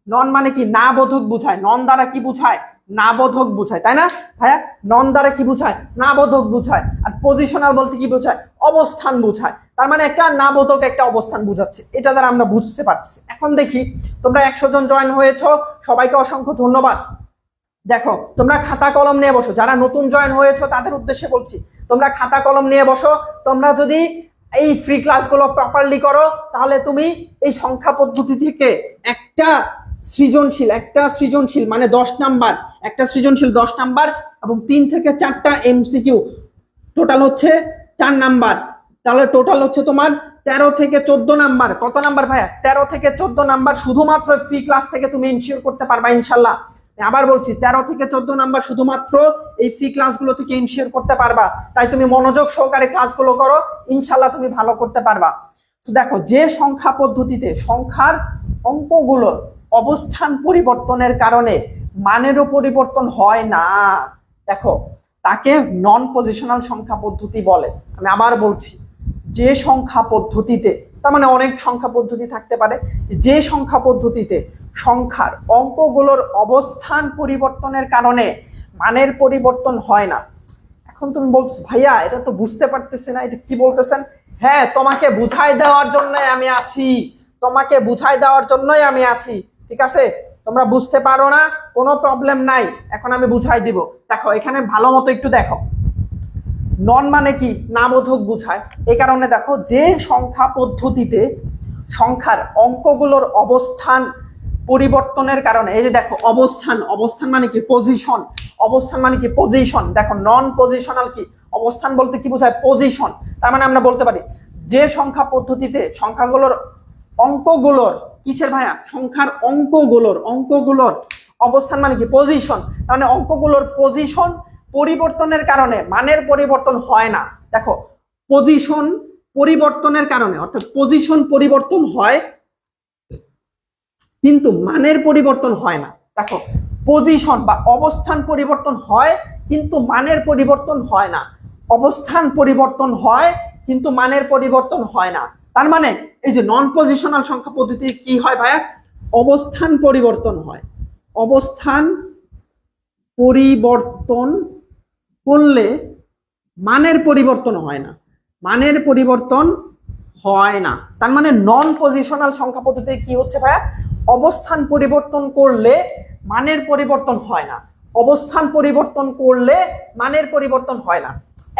নন মানে কি? না বোধক বুঝায়। নন দ্বারা কি বুঝায়? না বোধক বুঝায়, তাই না ভাইয়া? নন দ্বারা কি বুঝায়? না বোধক বুঝায়। আর পজিশনাল বলতে কি বুঝায়? অবস্থান বুঝায়। তার মানে একটা না বোধক একটা অবস্থান বুঝাচ্ছে, এটা দ্বারা আমরা বুঝতে পারছি। এখন দেখি তোমরা 100 জন জয়েন হয়েছো, সবাইকে অসংখ্য ধন্যবাদ। দেখো তোমরা খাতা কলম নিয়ে বসো, যারা নতুন জয়েন হয়েছো তাদের উদ্দেশ্যে বলছি, তোমরা খাতা কলম নিয়ে বসো। তোমরা যদি এই ফ্রি ক্লাসগুলো প্রপারলি করো তাহলে তুমি এই সংখ্যা পদ্ধতি থেকে একটা সৃজনশীল মানে 10 নাম্বার, একটা সৃজনশীল 10 নাম্বার এবং 3 থেকে 4টা এমসিকিউ, টোটাল হচ্ছে 4 নাম্বার। তাহলে টোটাল হচ্ছে তোমার 13 থেকে 14 নাম্বার। কত নাম্বার ভাইয়া? 13 থেকে 14 নাম্বার শুধুমাত্র ফ্রি ক্লাস থেকে তুমি ইনশিওর করতে পারবা ইনশাল্লাহ। আবার বলছি 13 থেকে 14 নাম্বার শুধুমাত্র এই ফ্রি ক্লাসগুলো থেকে ইনশিওর করতে পারবা। তাই তুমি মনোযোগ সহকারে ক্লাসগুলো করো, ইনশাল্লাহ তুমি ভালো করতে পারবা। তো দেখো যে সংখ্যা পদ্ধতিতে সংখ্যার অঙ্কগুলোর অবস্থান পরিবর্তনের কারণে মানেরও পরিবর্তন হয় না, দেখো তাকে নন পজিশনাল সংখ্যা পদ্ধতি বলে। আমি আবার বলছি, যে সংখ্যা পদ্ধতিতে, তার মানে অনেক সংখ্যা পদ্ধতি থাকতে পারে, যে সংখ্যা পদ্ধতিতে সংখ্যার অঙ্কগুলোর অবস্থান পরিবর্তনের কারণে মানের পরিবর্তন হয় না। এখন তুমি বলছো ভাইয়া এটা তো বুঝতে পারতেছি না, এটা কি বলতেছেন? হ্যাঁ তোমাকে বুঝাই দেওয়ার জন্য আমি আছি, তোমাকে বুঝাই দেওয়ার জন্যই আমি আছি, ঠিক আছে? তোমরা বুঝতে পারো না, কোনো প্রবলেম নাই, এখন আমি বুঝাই দিব। দেখো এখানে ভালো মতো একটু দেখো, নন মানে কি, না বোধক বুঝায়। এই কারণে দেখো যে সংখ্যা পদ্ধতিতে সংখ্যার অঙ্কগুলোর অবস্থান পরিবর্তনের কারণে, এই যে দেখো অবস্থান, অবস্থান মানে কি পজিশন, অবস্থান মানে কি পজিশন। দেখো নন পজিশনাল কি, অবস্থান বলতে কি বোঝায়, পজিশন। তার মানে আমরা বলতে পারি যে সংখ্যা পদ্ধতিতে সংখ্যাগুলোর অঙ্কগুলোর কিসের ভাইয়া, সংখ্যার অঙ্কগুলোর অবস্থান মানে কি পজিশন, তার মানে অঙ্কগুলোর পজিশন পরিবর্তনের কারণে মানের পরিবর্তন হয় না। দেখো পজিশন পরিবর্তনের কারণে, অর্থাৎ পজিশন পরিবর্তন হয় কিন্তু মানের পরিবর্তন হয় না। দেখো পজিশন বা অবস্থান পরিবর্তন হয় কিন্তু মানের পরিবর্তন হয় না, অবস্থান পরিবর্তন হয় কিন্তু মানের পরিবর্তন হয় না। তার মানে এই যে নন পজিশনাল সংখ্যা পদ্ধতি কি হয় ভাইয়া, অবস্থান পরিবর্তন হয়, অবস্থান পরিবর্তন করলে মানের পরিবর্তন হয় না, মানের পরিবর্তন হয় না। তার মানে নন পজিশনাল সংখ্যা পদ্ধতি কি হচ্ছে ভাইয়া, অবস্থান পরিবর্তন করলে মানের পরিবর্তন হয় না, অবস্থান পরিবর্তন করলে মানের পরিবর্তন হয় না।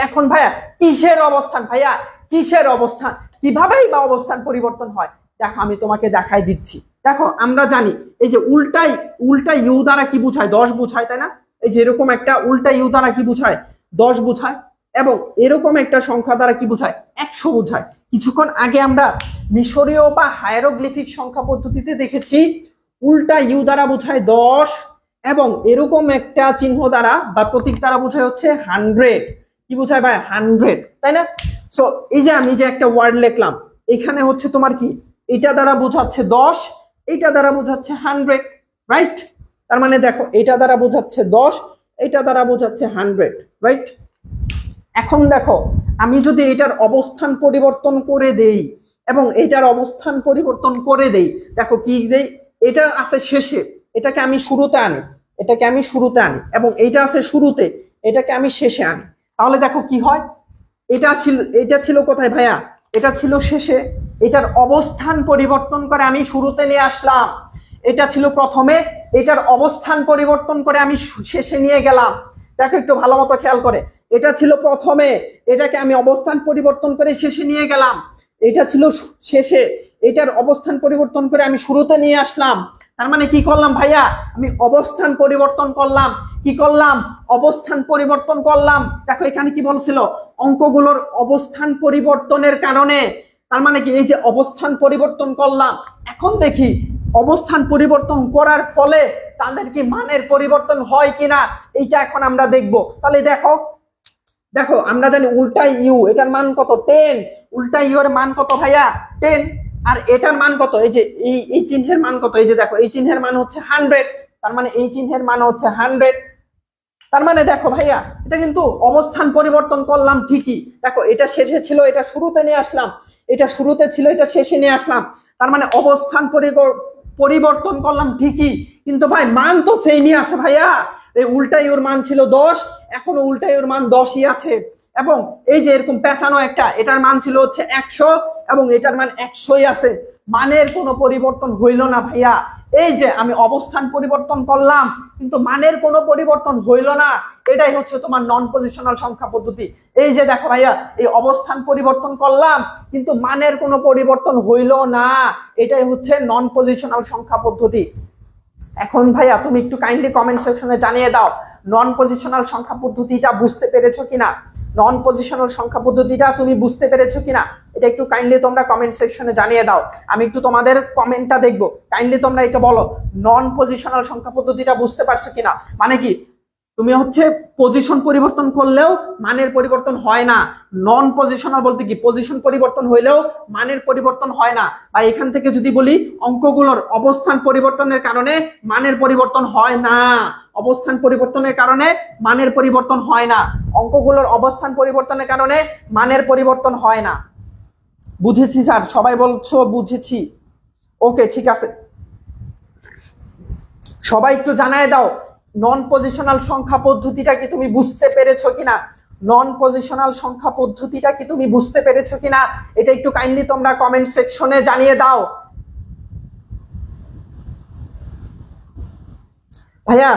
এখন ভাইয়া কিসের অবস্থান, ভাইয়া কিসের অবস্থান, কিভাবেই বা অবস্থান পরিবর্তন হয়, দেখো আমি তোমাকে দেখাই দিচ্ছি। দেখো আমরা জানি এই যে উল্টা ইউ দ্বারা কি বুঝায়, 10 বুঝায়, তাই না? এই যে এরকম একটা উল্টা ইউ দ্বারা কি বুঝায়, 10 বুঝায়, এবং এরকম একটা সংখ্যা দ্বারা কি বুঝায়, 100 বুঝায়। কিছুক্ষণ আগে আমরা মিশরীয় বা হায়ারোগ্লিফিক সংখ্যা পদ্ধতিতে দেখেছি উল্টা ইউ দ্বারা বোঝায় 10 এবং এরকম একটা চিহ্ন দ্বারা বা প্রতীক দ্বারা বোঝায় হচ্ছে 100, কি বোঝায় ভাই, 100, তাই না? সো এই যে আমি যে একটা ওয়ার্ড লিখলাম, এখানে হচ্ছে তোমার কি, এটা দ্বারা বোঝাচ্ছে 10, এটা দ্বারা বোঝাচ্ছে 100, রাইট? তার মানে দেখো এটা দ্বারা বোঝাচ্ছে 10, এটা দ্বারা বোঝাচ্ছে 100, রাইট? এখন দেখো আমি যদি এটার অবস্থান পরিবর্তন করে দেই এবং এটার অবস্থান পরিবর্তন করে দেই, দেখো কি দেই, এটা আছে শেষে, এটাকে আমি শুরুতে আনি, এটাকে আমি শুরুতে আনি, এবং এইটা আছে শুরুতে, এটাকে আমি শেষে আনি, তাহলে দেখো কি হয়, এটা ছিল কোথায় ভাইয়া, এটা ছিল শেষে, এটার অবস্থান পরিবর্তন করে আমি শুরুতে নিয়ে আসলাম, এটা ছিল প্রথমে, এটার অবস্থান পরিবর্তন করে আমি শেষে নিয়ে গেলাম। দেখো একটু ভালো মতো খেয়াল করে, এটা ছিল প্রথমে, এটাকে আমি অবস্থান পরিবর্তন করে শেষে নিয়ে গেলাম, এটা ছিল শেষে, এটার অবস্থান পরিবর্তন করে আমি শুরুতে নিয়ে আসলাম। তার মানে কি করলাম ভাইয়া, আমি অবস্থান পরিবর্তন করলাম, কি করলাম, অবস্থান পরিবর্তন করলাম। দেখো এখানে কি বলছিল, অঙ্কগুলোর অবস্থান পরিবর্তনের কারণে, তার মানে কি এই যে অবস্থান পরিবর্তন করলাম, এখন দেখি অবস্থান পরিবর্তন করার ফলে তাদের কি মানের পরিবর্তন হয় কিনা, এইটা এখন আমরা দেখব। তাহলে দেখো দেখো আমরা জানি উল্টা ইউ, এটার মান কত, 10, উল্টা ইউ এর মান কত ভাইয়া, 10, আর এটার মান কত, এই যে এই চিহ্নের মান কত, এই যে দেখো এই চিহ্নের মান হচ্ছে 100, তার মানে এই চিহ্নের মান হচ্ছে 100। তার মানে দেখো ভাইয়া এটা কিন্তু অবস্থান পরিবর্তন করলাম ঠিকই, দেখো এটা শেষে ছিল, এটা শুরুতে নিয়ে আসলাম, এটা শুরুতে ছিল, এটা শেষে নিয়ে আসলাম, তার মানে অবস্থান পরিবর্তন করলাম ঠিকই, কিন্তু ভাই মান তো সেমই আছে ভাইয়া। এই উল্টা ইউর মান ছিল 10, এখনো উল্টা ইউর মান 10ই আছে, এবং এই যে এরকম পেঁচানো একটা, এটার মান ছিল হচ্ছে 100 এবং এটার মান 100ই আছে, মানের কোনো পরিবর্তন হইল না ভাইয়া। এই যে আমি অবস্থান পরিবর্তন করলাম কিন্তু মানের কোনো পরিবর্তন হইল না, এটাই হচ্ছে তোমার নন পজিশনাল সংখ্যা পদ্ধতি। এই যে দেখো ভাইয়া, এই অবস্থান পরিবর্তন করলাম কিন্তু মানের কোনো পরিবর্তন হইল না, এটাই হচ্ছে নন পজিশনাল সংখ্যা পদ্ধতি। এখন ভাইয়া তুমি একটু কাইন্ডলি কমেন্ট সেকশনে জানিয়ে দাও নন পজিশনাল সংখ্যা পদ্ধতিটা বুঝতে পেরেছো কিনা, নন পজিশনাল সংখ্যা পদ্ধতিটা তুমি বুঝতে পেরেছো কিনা, এটা একটু কাইন্ডলি তোমরা কমেন্ট সেকশনে জানিয়ে দাও, আমি একটু তোমাদের কমেন্টটা দেখবো। কাইন্ডলি তোমরা এটা বলো নন পজিশনাল সংখ্যা পদ্ধতিটা বুঝতে পারছো কিনা, মানে কি তুমি হচ্ছে পজিশন পরিবর্তন করলেও মানের পরিবর্তন হয় না, নন পজিশনাল বলতে কি পজিশন পরিবর্তন হইলেও মানের পরিবর্তন হয় না। বা এখান থেকে যদি বলি অঙ্কগুলোর অবস্থান পরিবর্তনের কারণে মানের পরিবর্তন হয় না, অবস্থান পরিবর্তনের কারণে মানের পরিবর্তন হয় না, অঙ্কগুলোর অবস্থান পরিবর্তনের কারণে মানের পরিবর্তন হয় না। বুঝেছি স্যার, সবাই বলছো বুঝেছি, ওকে ঠিক আছে। সবাই একটু জানায় দাও নন পজিশনাল সংখ্যা পদ্ধতিটা কি তুমি বুঝতে পেরেছো কিনা, নন পজিশনাল সংখ্যা পদ্ধতিটা কি তুমি বুঝতে পেরেছো কিনা, এটা একটু কাইন্ডলি তোমরা কমেন্ট সেকশনে জানিয়ে দাও। ভাইয়া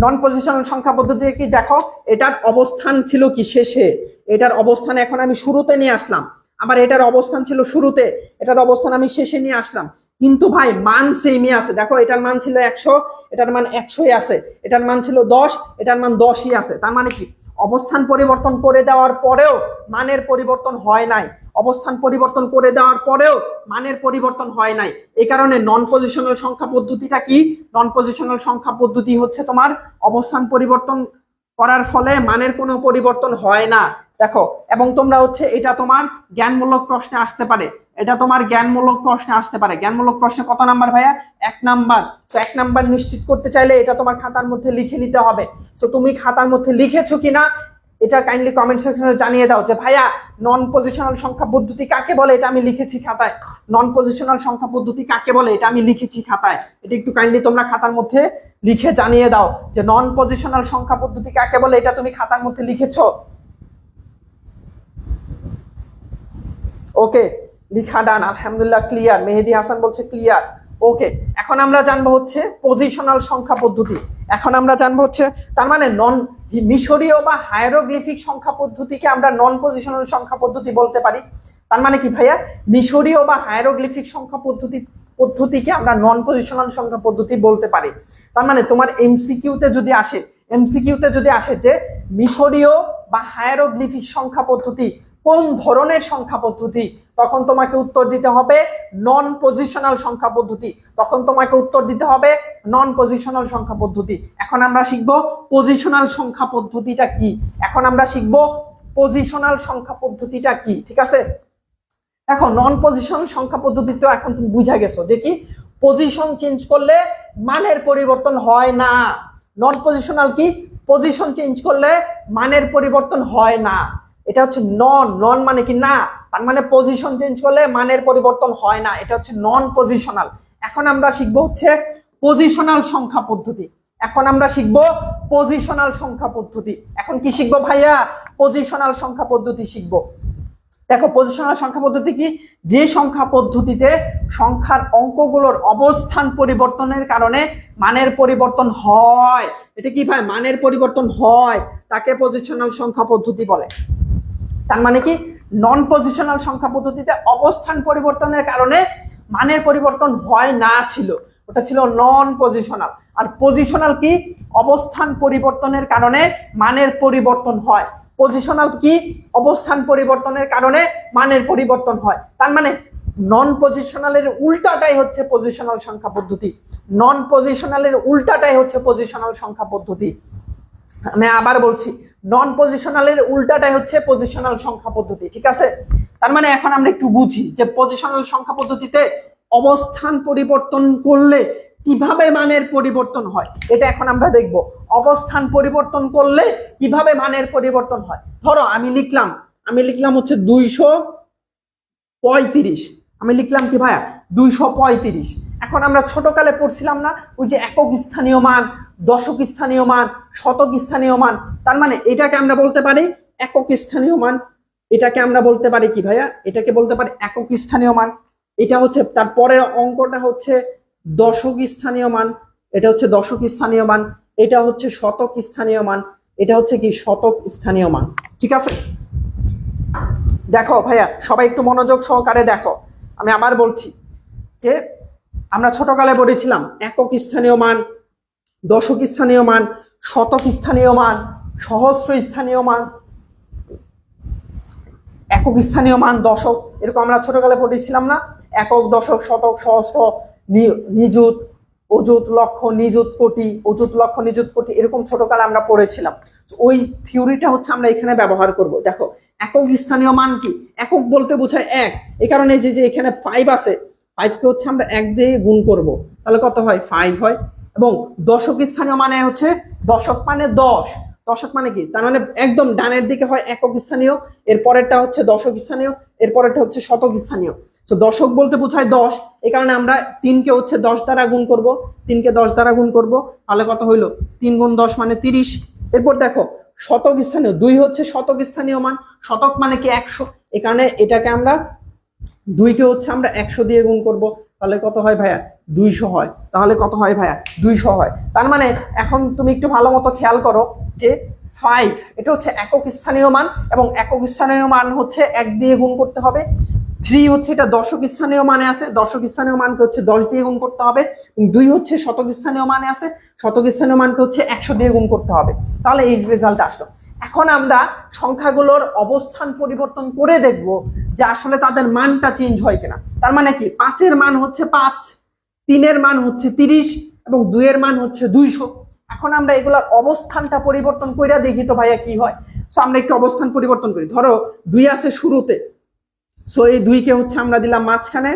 নন পজিশনাল সংখ্যা পদ্ধতি কি দেখো, এটার অবস্থান ছিল কি শেষে, এটার অবস্থান এখন আমি শুরুতে নিয়ে আসলাম, আবার এটার অবস্থান ছিল শুরুতে, এটার অবস্থান আমি শেষে নিয়ে আসলাম, কিন্তু ভাই মান সেমই আছে। দেখো এটার মান ছিল 100, এটার মান 100ই আছে, এটার মান ছিল 10, এটার মান 10ই আছে। তার মানে কি অবস্থান পরিবর্তন করে দেওয়ার পরেও মানের পরিবর্তন হয় নাই, অবস্থান পরিবর্তন করে দেওয়ার পরেও মানের পরিবর্তন হয় নাই। এই কারণে নন পজিশনাল সংখ্যা পদ্ধতিটা কি, নন পজিশনাল সংখ্যা পদ্ধতি হচ্ছে তোমার অবস্থান পরিবর্তন করার ফলে মানের কোনো পরিবর্তন হয় না। দেখো এবং তোমরা হচ্ছে এটা তোমার জ্ঞানমূলক প্রশ্নে আসতে পারে, এটা তোমার জ্ঞানমূলক প্রশ্নে আসতে পারে। জ্ঞানমূলক প্রশ্নে কত নাম্বার ভাইয়া? 1 নাম্বার। সো 1 নাম্বার নিশ্চিত করতে চাইলে এটা তোমার খাতার মধ্যে লিখে নিতে হবে। সো তুমি খাতার মধ্যে লিখেছো কিনা এটা কাইন্ডলি কমেন্ট সেকশনে জানিয়ে দাও যে ভাইয়া নন পজিশনাল সংখ্যা পদ্ধতি কাকে বলে, এটা আমি লিখেছি খাতায়। নন পজিশনাল সংখ্যা পদ্ধতি কাকে বলে এটা আমি লিখেছি খাতায়। এটা একটু কাইন্ডলি তোমরা খাতার মধ্যে লিখে জানিয়ে দাও যে নন পজিশনাল সংখ্যা পদ্ধতি কাকে বলে, এটা তুমি খাতার মধ্যে লিখেছো। ওকে, লিখা ডান, আলহামদুলিল্লাহ ক্লিয়ার। মেহেদি হাসান বলছে ক্লিয়ার। ওকে, এখন আমরা জানবো হচ্ছে পজিশনাল সংখ্যা পদ্ধতি। এখন আমরা জানবো হচ্ছে তার মানে নন মিশরীয় বা হায়ারোগ্লিফিক সংখ্যা পদ্ধতিকে আমরা নন পজিশনাল সংখ্যা পদ্ধতি বলতে পারি। তার মানে কি ভাইয়া, মিশরীয় বা হায়ারোগ্লিফিক সংখ্যা পদ্ধতিকে আমরা নন পজিশনাল সংখ্যা পদ্ধতি বলতে পারি। তার মানে তোমার এমসিকিউতে যদি আসে যে মিশরীয় বা হায়ারোগ্লিফিক সংখ্যা পদ্ধতি কোন ধরনের সংখ্যা পদ্ধতি, তখন তোমাকে উত্তর দিতে হবে নন পজিশনাল সংখ্যা পদ্ধতি, তখন তোমাকে উত্তর দিতে হবে নন পজিশনাল সংখ্যা পদ্ধতি। এখন আমরা শিখবো পজিশনাল সংখ্যা পদ্ধতিটা কি, এখন আমরা শিখবো পজিশনাল সংখ্যা পদ্ধতিটা কি, ঠিক আছে। এখন নন পজিশনাল সংখ্যা পদ্ধতি তো এখন তুমি বুঝা গেছো যে কি পজিশন চেঞ্জ করলে মানের পরিবর্তন হয় না। নন পজিশনাল কি, পজিশন চেঞ্জ করলে মানের পরিবর্তন হয় না। এটা হচ্ছে নন মানে কি না, তার মানে পজিশন চেঞ্জ করলে মানের পরিবর্তন হয় না, এটা হচ্ছে নন পজিশনাল। এখন আমরা শিখবো হচ্ছে পজিশনাল সংখ্যা পদ্ধতি। এখন আমরা শিখবো পজিশনাল সংখ্যা পদ্ধতি। এখন কি শিখবো ভাইয়া? পজিশনাল সংখ্যা পদ্ধতি শিখবো। দেখো পজিশনাল সংখ্যা পদ্ধতি কি, যে সংখ্যা পদ্ধতিতে সংখ্যার অঙ্কগুলোর অবস্থান পরিবর্তনের কারণে মানের পরিবর্তন হয়, এটা কি ভাই মানের পরিবর্তন হয়, তাকে পজিশনাল সংখ্যা পদ্ধতি বলে। তার মানে কি নন পজিশনাল সংখ্যা পদ্ধতিতে অবস্থান পরিবর্তনের কারণে মানের পরিবর্তন হয় না, ছিল ওটা ছিল নন পজিশনাল। আর পজিশনাল কি, অবস্থান পরিবর্তনের কারণে মানের পরিবর্তন হয়। পজিশনাল কি, অবস্থান পরিবর্তনের কারণে মানের পরিবর্তন হয়। তার মানে নন পজিশনালের উল্টাটাই হচ্ছে পজিশনাল সংখ্যা পদ্ধতি, নন পজিশনালের উল্টাটাই হচ্ছে পজিশনাল সংখ্যা পদ্ধতি। আমি আবার বলছি, নন পজিশনালের উল্টাটাই হচ্ছে পজিশনাল সংখ্যা পদ্ধতি, ঠিক আছে। তার মানে এখন আমরা একটু বুঝি যে পজিশনাল সংখ্যা পদ্ধতিতে অবস্থান পরিবর্তন করলে কিভাবে মানের পরিবর্তন হয়, এটা এখন আমরা দেখব। অবস্থান পরিবর্তন করলে কিভাবে মানের পরিবর্তন হয়। ধরো আমি লিখলাম হচ্ছে 235, আমি লিখলাম কি ভাইয়া 235। এখন আমরা ছোটকালে পড়ছিলাম না ওই যে একক স্থানীয় মান, দশক স্থানীয় মান, শতক স্থানীয় মান। তার মানে এটাকে আমরা বলতে পারি একক স্থানীয় মান, এটাকে আমরা বলতে পারি কি ভাইয়া, এটাকে বলতে পারি একক স্থানীয় মান। এটা হচ্ছে তারপরের অঙ্কটা হচ্ছে দশক স্থানীয় মান, এটা হচ্ছে দশক স্থানীয় মান, এটা হচ্ছে শতক স্থানীয় মান, এটা হচ্ছে কি শতক স্থানীয় মান, ঠিক আছে। দেখো ভাইয়া সবাই একটু মনোযোগ সহকারে দেখো, আমি আবার বলছি যে আমরা ছোটকালে পড়েছিলাম একক স্থানীয় মান, দশক স্থানীয় মান, শতক স্থানীয় মান, সহস্র স্থানীয় মান, একক স্থানীয় মান, দশক, এরকম আমরা ছোটকালে পড়েছিলাম না। একক, দশক, শতক, সহস্র, নিযুত, অযুত, লক্ষ, নিযুত, কোটি, অযুত, লক্ষ, নিযুত, কোটি, এরকম ছোটকালে আমরা পড়েছিলাম। ওই থিওরিটা হচ্ছে আমরা এখানে ব্যবহার করব। দেখো একক স্থানীয় মান কি, একক বলতে বোঝায় এক, এই কারণে যে এখানে 5 আছে, 5 কে হচ্ছে আমরা 1 দিয়ে গুণ করব, তাহলে কত হয় 5 হয়। এবং দশক স্থানীয় মানে হচ্ছে দশক মানে 10, দশক মানে কি, তার মানে একদম ডানের দিকে হয় একক স্থানীয়, এর পরেরটা হচ্ছে দশক স্থানীয়, এর পরেরটা হচ্ছে শতক স্থানীয়। তো দশক বলতে বোঝায় 10, এই কারণে আমরা 3 কে হচ্ছে 10 দ্বারা গুণ করব, 3 কে 10 দ্বারা গুণ করব, তাহলে কত হইলো 3 গুণ 10 মানে 30। এরপর দেখো শতক স্থানীয় 2 হচ্ছে শতক স্থানীয় মান, শতক মানে কি 100, এই কারণে এটাকে আমরা 2 কে হচ্ছে আমরা 100 দিয়ে গুণ করব, তাহলে কত হয় ভাইয়া 200 হয়। তাহলে কত হয় ভাইয়া 200 হয়। তার মানে এখন তুমি একটু ভালো মতো খেয়াল করো যে 5 এটা হচ্ছে একক স্থানীয় মান, এবং একক স্থানীয় মান হচ্ছে 1 দিয়ে গুণ করতে হবে। 3 হচ্ছে এটা দশক স্থানীয় মানে আছে, দশক স্থানীয় মানকে হচ্ছে 10 দিয়ে গুণ করতে হবে। 2 হচ্ছে শতক স্থানীয় মানে আছে, শতক স্থানীয় মানকে হচ্ছে 100 দিয়ে গুণ করতে হবে। তাহলে এই রেজাল্ট আসলো। এখন আমরা সংখ্যাগুলোর অবস্থান পরিবর্তন করে দেখব যে আসলে তাদের মানটা চেঞ্জ হয় কিনা। তার মানে কি 5 এর মান হচ্ছে 5, 3 এর মান হচ্ছে 30 এবং 2 এর মান হচ্ছে 200। এখন আমরা এগুলোর অবস্থানটা পরিবর্তন কইরা দেখি তো ভাইয়া কি হয়। সো আমরা একটু অবস্থান পরিবর্তন করি। ধরো 2 আছে শুরুতে, সো এই 2 কে হচ্ছে আমরা দিলাম মাঝখানে,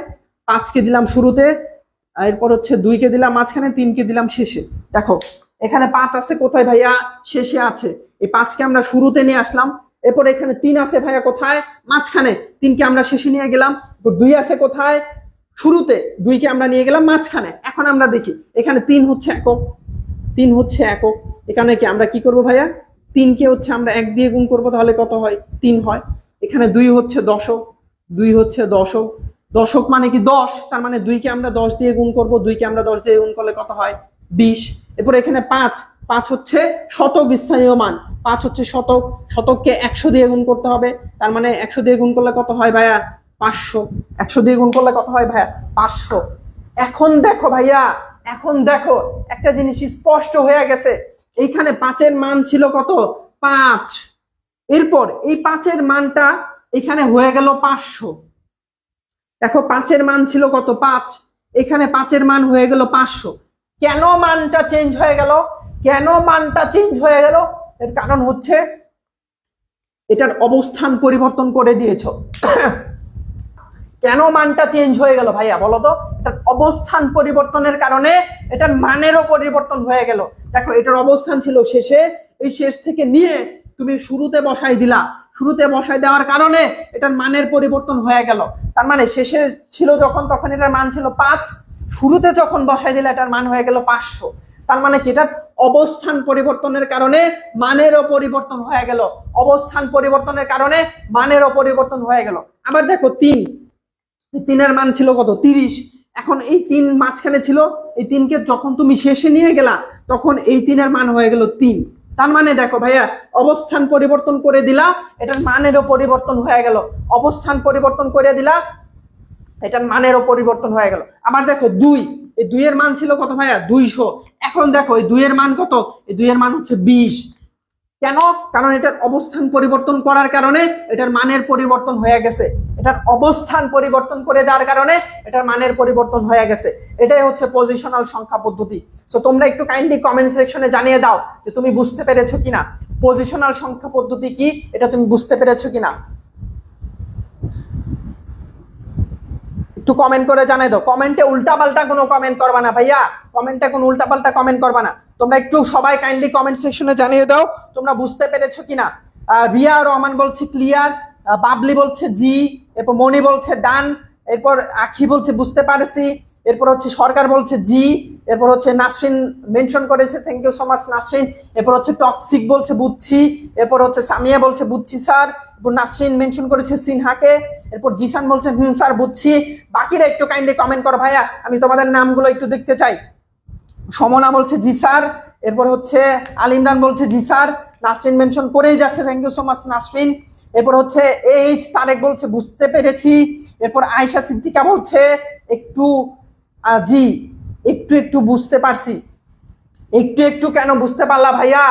5 কে দিলাম শুরুতে, এরপর হচ্ছে 2 কে দিলাম মাঝখানে, 3 কে দিলাম শেষে। দেখো এখানে 5 আছে কোথায় ভাইয়া, শেষে আছে। এই 5 কে আমরা শুরুতে নিয়ে আসলাম। এরপর এখানে 3 আছে ভাইয়া কোথায়, মাঝখানে, 3 কে আমরা শেষে নিয়ে গেলাম। 2 আছে কোথায়, শুরুতে, 2 কে আমরা নিয়ে গেলাম মাঝখানে। এখন আমরা দেখি এখানে 3 হচ্ছে একক, 3 হচ্ছে একক। এখানে কি আমরা কি করব ভাইয়া, 3 কে হচ্ছে আমরা 1 দিয়ে গুণ করব, তাহলে কত হয় 3 হয়। এখানে 2 হচ্ছে দশক, 2 হচ্ছে দশক, দশক মানে কি 10, তার মানে 2 কে আমরা 10 দিয়ে গুণ করব, 2 কে আমরা 10 দিয়ে গুণ করলে কত হয় 20। এরপর এখানে 5 হচ্ছে শতক স্থানীয় মান, 5 হচ্ছে শতক, শতককে 100 দিয়ে গুণ করতে হবে, তার মানে 100 দিয়ে গুণ করলে কত হয় ভাইয়া 500, 100 দিয়ে গুণ করলে কত হয় ভাইয়া 500। এখন দেখো ভাইয়া, এখন দেখো একটা জিনিস স্পষ্ট হয়ে গেছে। এইখানে 5 এর মান ছিল কত 5, এরপর এই 5 এর মানটা এখানে হয়ে গেল 500। দেখো 5 এর মান ছিল কত 5, এখানে 5 এর মান হয়ে গেল 500। কেন মানটা চেঞ্জ হয়ে গেল, কেন মানটা চেঞ্জ হয়ে গেল? এর কারণ হচ্ছে এটার অবস্থান পরিবর্তন করে দিয়েছো। কেন মানটা চেঞ্জ হয়ে গেল ভাইয়া বলো তো? এটার অবস্থান পরিবর্তনের কারণে এটার মানেরও পরিবর্তন হয়ে গেল। দেখো এটার অবস্থান ছিল শেষে, এই শেষ থেকে নিয়ে তুমি শুরুতে বসাই দিলা, শুরুতে বসাই দেওয়ার কারণে এটার মানের পরিবর্তন হয়ে গেল। তার মানে শেষে ছিল যখন তখন এটার মান ছিল 5, শুরুতে যখন বসাই দিলে এটার মান হয়ে গেল 500। তার মানে কি এটার অবস্থান পরিবর্তনের কারণে মানেরও পরিবর্তন হয়ে গেল, অবস্থান পরিবর্তনের কারণে মানেরও পরিবর্তন হয়ে গেল। আবার দেখো 3 এর মান ছিল কত 30, এখন এই 3 মাঝখানে ছিল, এই 3 কে যখন তুমি শেষে নিয়ে গেলা তখন এই 3 এর মান হয়ে গেল 3। তার মানে দেখো ভাইয়া অবস্থান পরিবর্তন করে দিলা, এটার মানেরও পরিবর্তন হয়ে গেল, অবস্থান পরিবর্তন করে দিলা, এটার মানেরও পরিবর্তন হয়ে গেল। আবার দেখো 2, এই 2 এর মান ছিল কত ভাইয়া 200, এখন দেখো এই 2 এর মান কত, এই 2 এর মান হচ্ছে 20। কেন? কারণ এটার অবস্থান পরিবর্তন করার কারণে এটার মানের পরিবর্তন হয়ে গেছে, এটার অবস্থান পরিবর্তন করে দেওয়ার কারণে এটার মানের পরিবর্তন হয়ে গেছে। এটাই হচ্ছে পজিশনাল সংখ্যা পদ্ধতি। সো তোমরা একটু কাইন্ডলি কমেন্ট সেকশনে জানিয়ে দাও যে তুমি বুঝতে পেরেছো কিনা, পজিশনাল সংখ্যা পদ্ধতি কি এটা তুমি বুঝতে পেরেছো কিনা। একটু কমেন্ট করে জানাই দাও। কমেন্টে উল্টাপাল্টা কোনো কমেন্ট করবা না ভাইয়া, কমেন্টে কোনো উল্টাপাল্টা কমেন্ট করবা না। তোমরা একটু সবাই কাইন্ডলি কমেন্ট সেকশনে জানিয়ে দাও তোমরা বুঝতে পেরেছো কিনা। রিয়া রহমান বলছে ক্লিয়ার, বাবলি বলছে জি, এরপর মনি বলছে ডান, এরপর আখি বলছে বুঝতে পারছি, এরপর হচ্ছে সরকার বলছে জি, এরপর হচ্ছে নাসরিন মেনশন করেছে, thank you so much Nasrin. এরপর হচ্ছে টক্সিক বলছে বুঝছি, এরপর হচ্ছে সামিয়া বলছে বুঝছি স্যার, এরপর নাসরিন মেনশন করেছে সিনহাকে, এরপর জিসান বলছে স্যার বুঝছি। বাকিরা একটু কাইন্ডলি কমেন্ট করো ভাইয়া, আমি তোমাদের নামগুলো একটু দেখতে চাই। সমনা বলছে জি স্যার, এরপর হচ্ছে আল ইমরান বলছে জি স্যার, নাসরিন মেনশন করেই যাচ্ছে, thank you so much Nasrin. এরপর হচ্ছে এইচ তারেক বলছে বুঝতে পেরেছি, এরপর আয়েশা সিদ্দিকা বলছে একটু জি একটু একটু বুঝতে পারছি। একটু একটু কেন বুঝতে পারলা ভাইয়া,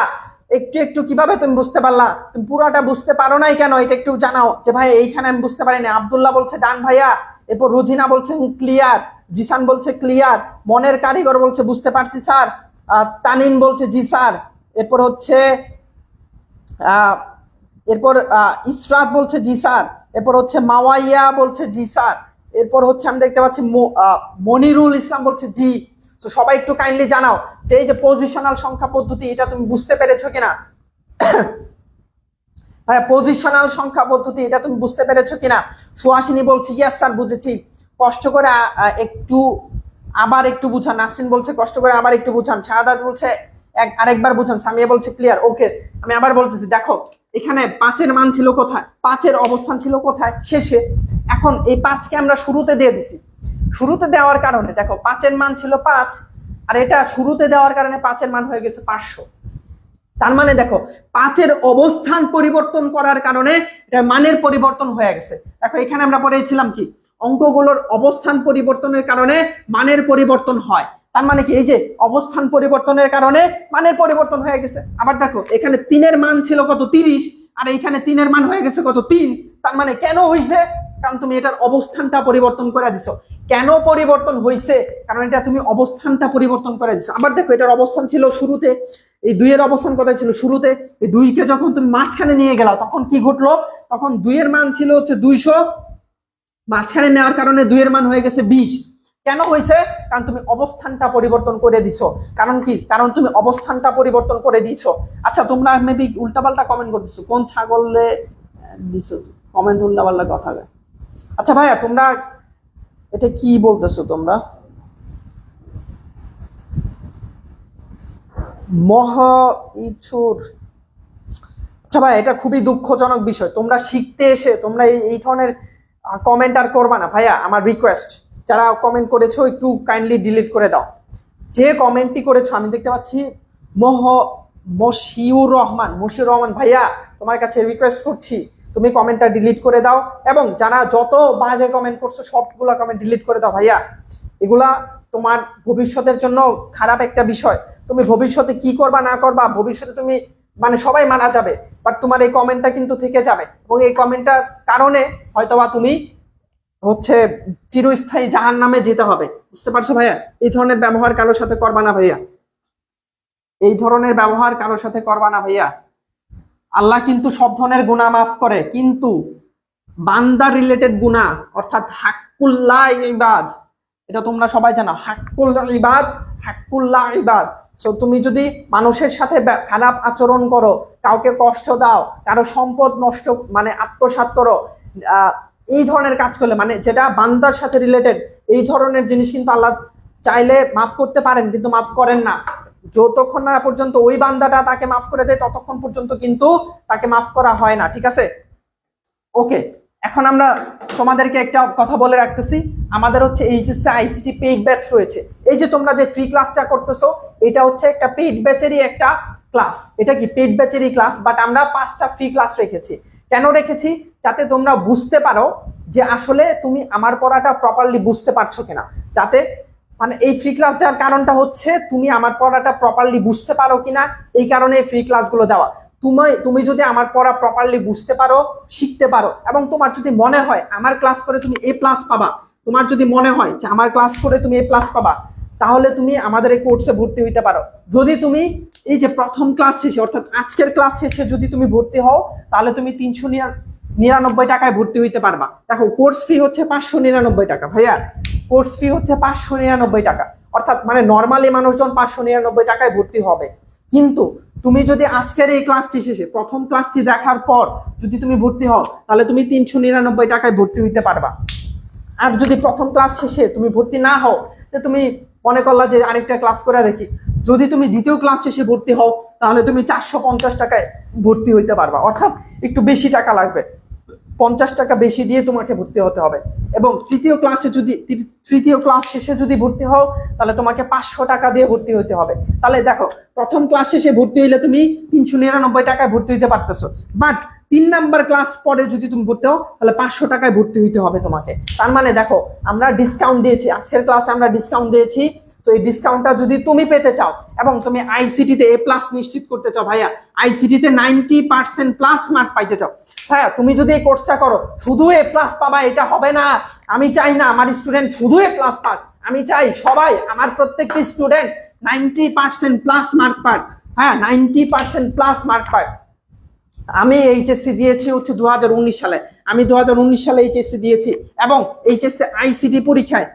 একটু একটু কিভাবে তুমি বুঝতে পারলা, তুমি পুরাটা বুঝতে পারো নাই কেন এটা একটু জানাও যে ভাই এইখানে আমি বুঝতে পারিনি। আব্দুল্লাহ বলছে ডান ভাইয়া, এরপর রোজিনা বলছে ক্লিয়ার, জিসান বলছে ক্লিয়ার, মনের কারিগর বলছে বুঝতে পারছি স্যার, তানিন বলছে জি স্যার, এরপর হচ্ছে এরপর ইসরাত বলছে জি স্যার, এরপর হচ্ছে মাওয়াইয়া বলছে জি স্যার, এরপর হচ্ছে আমি দেখতে পাচ্ছি মনিরুল ইসলাম বলছে জি। তো সবাই একটু কাইন্ডলি জানাও যে এই যে পজিশনাল সংখ্যা পদ্ধতি এটা তুমি বুঝতে পেরেছো কিনা। হ্যাঁ পজিশনাল সংখ্যা পদ্ধতি এটা তুমি বুঝতে পেরেছো কিনা। সুহাসিনী বলছে ইয়েস স্যার বুঝেছি, কষ্ট করে একটু আবার একটু বুঝান। নাসরিন বলছে কষ্ট করে আবার একটু বুঝান। শাহাদাত বলছে আরেকবার বুঝান। সামিয়া বলছে ক্লিয়ার। ওকে আমি আবার বলতেছি, দেখো এখানে 5 এর মান ছিল কোথায়, 5 এর অবস্থান ছিল কোথায় শেষে। এখন এই 5 কে আমরা শুরুতে দিয়ে দিছি, শুরুতে দেওয়ার কারণে দেখো 5 এর মান ছিল 5, আর এটা শুরুতে দেওয়ার কারণে 5 এর মান হয়ে গেছে 500। তার মানে দেখো 5 এর অবস্থান পরিবর্তন করার কারণে এটার মানের পরিবর্তন হয়ে গেছে। দেখো এখানে আমরা পড়েছিলাম কি অঙ্কগুলোর অবস্থান পরিবর্তনের কারণে মানের পরিবর্তন হয়। তার মানে কি এই যে অবস্থান পরিবর্তনের কারণে মানের পরিবর্তন হয়ে গেছে। আবার দেখো এখানে 3 এর মান ছিল কত 30, আর এইখানে 3 এর মান হয়ে গেছে কত 3। তার মানে কেন হইছে? কারণ তুমি এটার অবস্থানটা পরিবর্তন করে দিছো। কেন পরিবর্তন হইছে? কারণ এটা তুমি অবস্থানটা পরিবর্তন করে দিছো। আবার দেখো এটার অবস্থান ছিল শুরুতে, এই 2 এর অবস্থান কোথায় ছিল শুরুতে, এই 2 কে যখন তুমি মাঝখানে নিয়ে গেলা তখন কি ঘটলো? তখন 2 এর মান ছিল হচ্ছে 200, মাঝখানে নেওয়ার কারণে 2 এর মান হয়ে গেছে 20। কেন হয়েছে? কারণ তুমি অবস্থানটা পরিবর্তন করে দিছো। কারণ কি? কারণ তুমি অবস্থানটা পরিবর্তন করে দিছো। আচ্ছা তোমরা মেবি উল্টাপাল্টা কমেন্ট করতেছো, কোন ছাগলে দিছো কমেন্ট উল্টাপাল্টা কথা। আচ্ছা ভাইয়া তোমরা এটা কি বলতেছো? তোমরা মহা ইছুর, আচ্ছা ভাই এটা খুবই দুঃখজনক বিষয়। তোমরা শিখতে এসে তোমরা এই ধরনের কমেন্ট আর করবা না ভাইয়া। আমার রিকোয়েস্ট, যারা কমেন্ট করেছো একটু কাইন্ডলি ডিলিট করে দাও। যে কমেন্টটি করেছো আমি দেখতে পাচ্ছি মশিউর রহমান ভাইয়া, তোমার কাছে রিকোয়েস্ট করছি তুমি কমেন্টটা ডিলিট করে দাও, এবং যারা যত বাজে কমেন্ট করছো সবগুলো কমেন্ট ডিলিট করে দাও ভাইয়া। এগুলা তোমার ভবিষ্যতের জন্য খারাপ একটা বিষয়। তুমি ভবিষ্যতে কি করবা না করবা, ভবিষ্যতে তুমি মানে সবাই মারা যাবে, বাট তোমার এই কমেন্টটা কিন্তু থেকে যাবে, এবং এই কমেন্টটার কারণে হয়তোবা তুমি হচ্ছে চিরস্থায়ী জাহান্নামে যেতে হবে। বুঝতে পারছো ভাইয়া? এই ধরনের ব্যবহার কারোর সাথে করবা না ভাইয়া, এই ধরনের ব্যবহার কারোর সাথে করবা না ভাইয়া। আল্লাহ কিন্তু সব ধরনের গুনাহ মাফ করে, কিন্তু বান্দা রিলেটেড গুনাহ অর্থাৎ হাক্কুল্লাহ ইবাদ, এটা তোমরা সবাই জানো, হাক্কুল্লাহ ইবাদ। সো তুমি যদি মানুষের সাথে খারাপ আচরণ করো, কাউকে কষ্ট দাও, কারো সম্পদ নষ্ট মানে আত্মসাৎ করো, এই ধরনের কাজ করলে মানে যেটা বান্দার সাথে রিলেটেড, এই ধরনের জিনিস কিন্তু আল্লাহ চাইলে মাফ করতে পারেন, কিন্তু মাফ করেন না। যতক্ষণ না পর্যন্ত ওই বান্দাটা তাকে মাফ করে দেয় ততক্ষণ পর্যন্ত কিন্তু তাকে মাফ করা হয় না। ঠিক আছে? ওকে, এখন আমরা তোমাদেরকে একটা কথা বলে রাখতেছি, আমাদের হচ্ছে এইচএসসি আইসিটি পেইড ব্যাচ রয়েছে। এই যে তোমরা যে ফ্রি ক্লাসটা করতেছো এটা হচ্ছে একটা পেইড ব্যাচেরই একটা ক্লাস। এটা কি পেইড ব্যাচেরই ক্লাস, বাট আমরা 5টা ফ্রি ক্লাস রেখেছি। কেন রেখেছি? যাতে তোমরা বুঝতে পারো যে আসলে তুমি আমার পড়াটা প্রপারলি বুঝতে পারছো কিনা। যাতে মানে এই ফ্রি ক্লাস দেওয়ার কারণটা হচ্ছে তুমি আমার পড়াটা প্রপারলি বুঝতে পারো কিনা, এই কারণে এই ফ্রি ক্লাসগুলো দেওয়া। তুমি যদি আমার পড়া প্রপারলি বুঝতে পারো, শিখতে পারো, এবং তোমার যদি মনে হয় আমার ক্লাস করে তুমি A+ পাবা, তোমার যদি মনে হয় যে আমার ক্লাস করে তুমি A+ পাবা, তাহলে তুমি আমাদের এই কোর্সে ভর্তি হইতে পারো। যদি তুমি এই যে প্রথম ক্লাস শেষে অর্থাৎ আজকের ক্লাস শেষে যদি তুমি ভর্তি হও, তাহলে তুমি 399 টাকায় ভর্তি হইতে পারবা। দেখো কোর্স ফি হচ্ছে 599 টাকা ভাইয়া, কোর্স ফি হচ্ছে 599 টাকা, অর্থাৎ মানে নর্মালি মানুষজন 599 টাকায় ভর্তি হবে। কিন্তু তুমি যদি আজকের এই ক্লাসটি শেষে প্রথম ক্লাসটি দেখার পর যদি তুমি ভর্তি হও, তাহলে তুমি 399 টাকায় ভর্তি হইতে পারবা। আর যদি প্রথম ক্লাস শেষে তুমি ভর্তি না হও, যে তুমি মনে করলা যে আরেকটা ক্লাস করে দেখি, যদি তুমি দ্বিতীয় ক্লাস শেষে ভর্তি হও, তাহলে তুমি 450 টাকায় ভর্তি হইতে পারবা, অর্থাৎ একটু বেশি টাকা লাগবে, 50 টাকা বেশি দিয়ে তোমাকে ভর্তি হতে হবে। এবং তৃতীয় ক্লাস শেষে যদি ভর্তি হও, তাহলে তোমাকে 500 টাকা দিয়ে ভর্তি হতে হবে। তাহলে দেখো প্রথম ক্লাস শেষে ভর্তি হইলে তুমি 399 টাকায় ভর্তি হইতে পারতেছো, বাট 3 নাম্বার ক্লাস পরে যদি তুমি ভর্তি হও তাহলে 500 টাকায় ভর্তি হইতে হবে তোমাকে। তার মানে দেখো আমরা ডিসকাউন্ট দিয়েছি, আজকের ক্লাসে আমরা ডিসকাউন্ট দিয়েছি। তো এই ডিসকাউন্টটা যদি তুমি পেতে চাও এবং তুমি আইসিটিতে A+ নিশ্চিত করতে চাও ভাইয়া, আইসিটিতে 90% প্লাস মার্ক পাইতে চাও ভাইয়া, তুমি যদি এই কোর্সটা করো শুধু A+ পাবা এটা হবে না। আমি চাই না আমার স্টুডেন্ট শুধু A+ পাক, আমি চাই সবাই আমার প্রত্যেকটি স্টুডেন্ট 90%+ মার্ক পাক। হ্যাঁ 90%+ মার্ক পাক। আমি এইচএসসি দিয়েছি হচ্ছে 2019 সালে, আমি 2019 সালে এইচএসসি দিয়েছি, এবং এইচএসসি আইসিটি পরীক্ষায়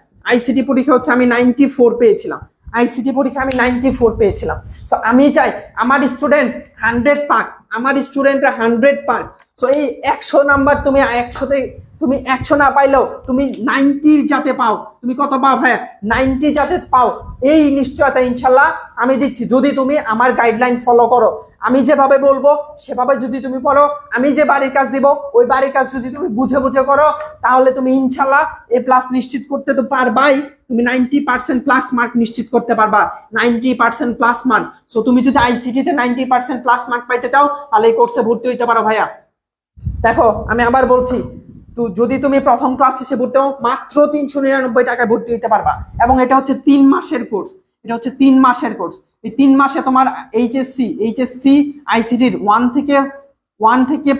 হচ্ছে আমি 94 পেয়েছিলাম, আইসিটি পরীক্ষা আমি 94 পেয়েছিলাম। সো আমি চাই আমার স্টুডেন্ট 100 পাক, আমার স্টুডেন্টরা 100 পাক। সো এই 100 নাম্বার তুমি 100তে তুমি 100 না পাইলেও তুমি 90 যাতে পাও। তুমি কত পাও ভাইয়া? 90 যাতে পাও, এই নিশ্চয়তা ইনশাল্লাহ আমি দিচ্ছি, যদি তুমি আমার গাইডলাইন ফলো করো। আমি যেভাবে বলবো সেভাবে যদি তুমি পড়ো, আমি যে বাড়ির কাজ দিব ওই বাড়ির কাজ যদি তুমি বুঝে বুঝে করো, তাহলে তুমি ইনশাল্লাহ এ প্লাস নিশ্চিত করতে তো পারবাই। তুমি 90% প্লাস মার্ক নিশ্চিত করতে পারবা, 90% প্লাস মার্ক। সো তুমি যদি আইসিটি তে 90% প্লাস মার্ক পাইতে চাও, তাহলে এই কোর্সে ভর্তি হইতে পারো ভাইয়া। দেখো আমি আবার বলছি, তো যদি তুমি প্রথম ক্লাস শেষে ভর্তি হও, মাত্র 399 টাকায় ভর্তি হইতে পারবা। এবং এটা হচ্ছে 3 মাসের কোর্স, এটা হচ্ছে 3 মাসের কোর্স। এই 3 মাসে তোমার এইচএসসি আইসিটির 1 থেকে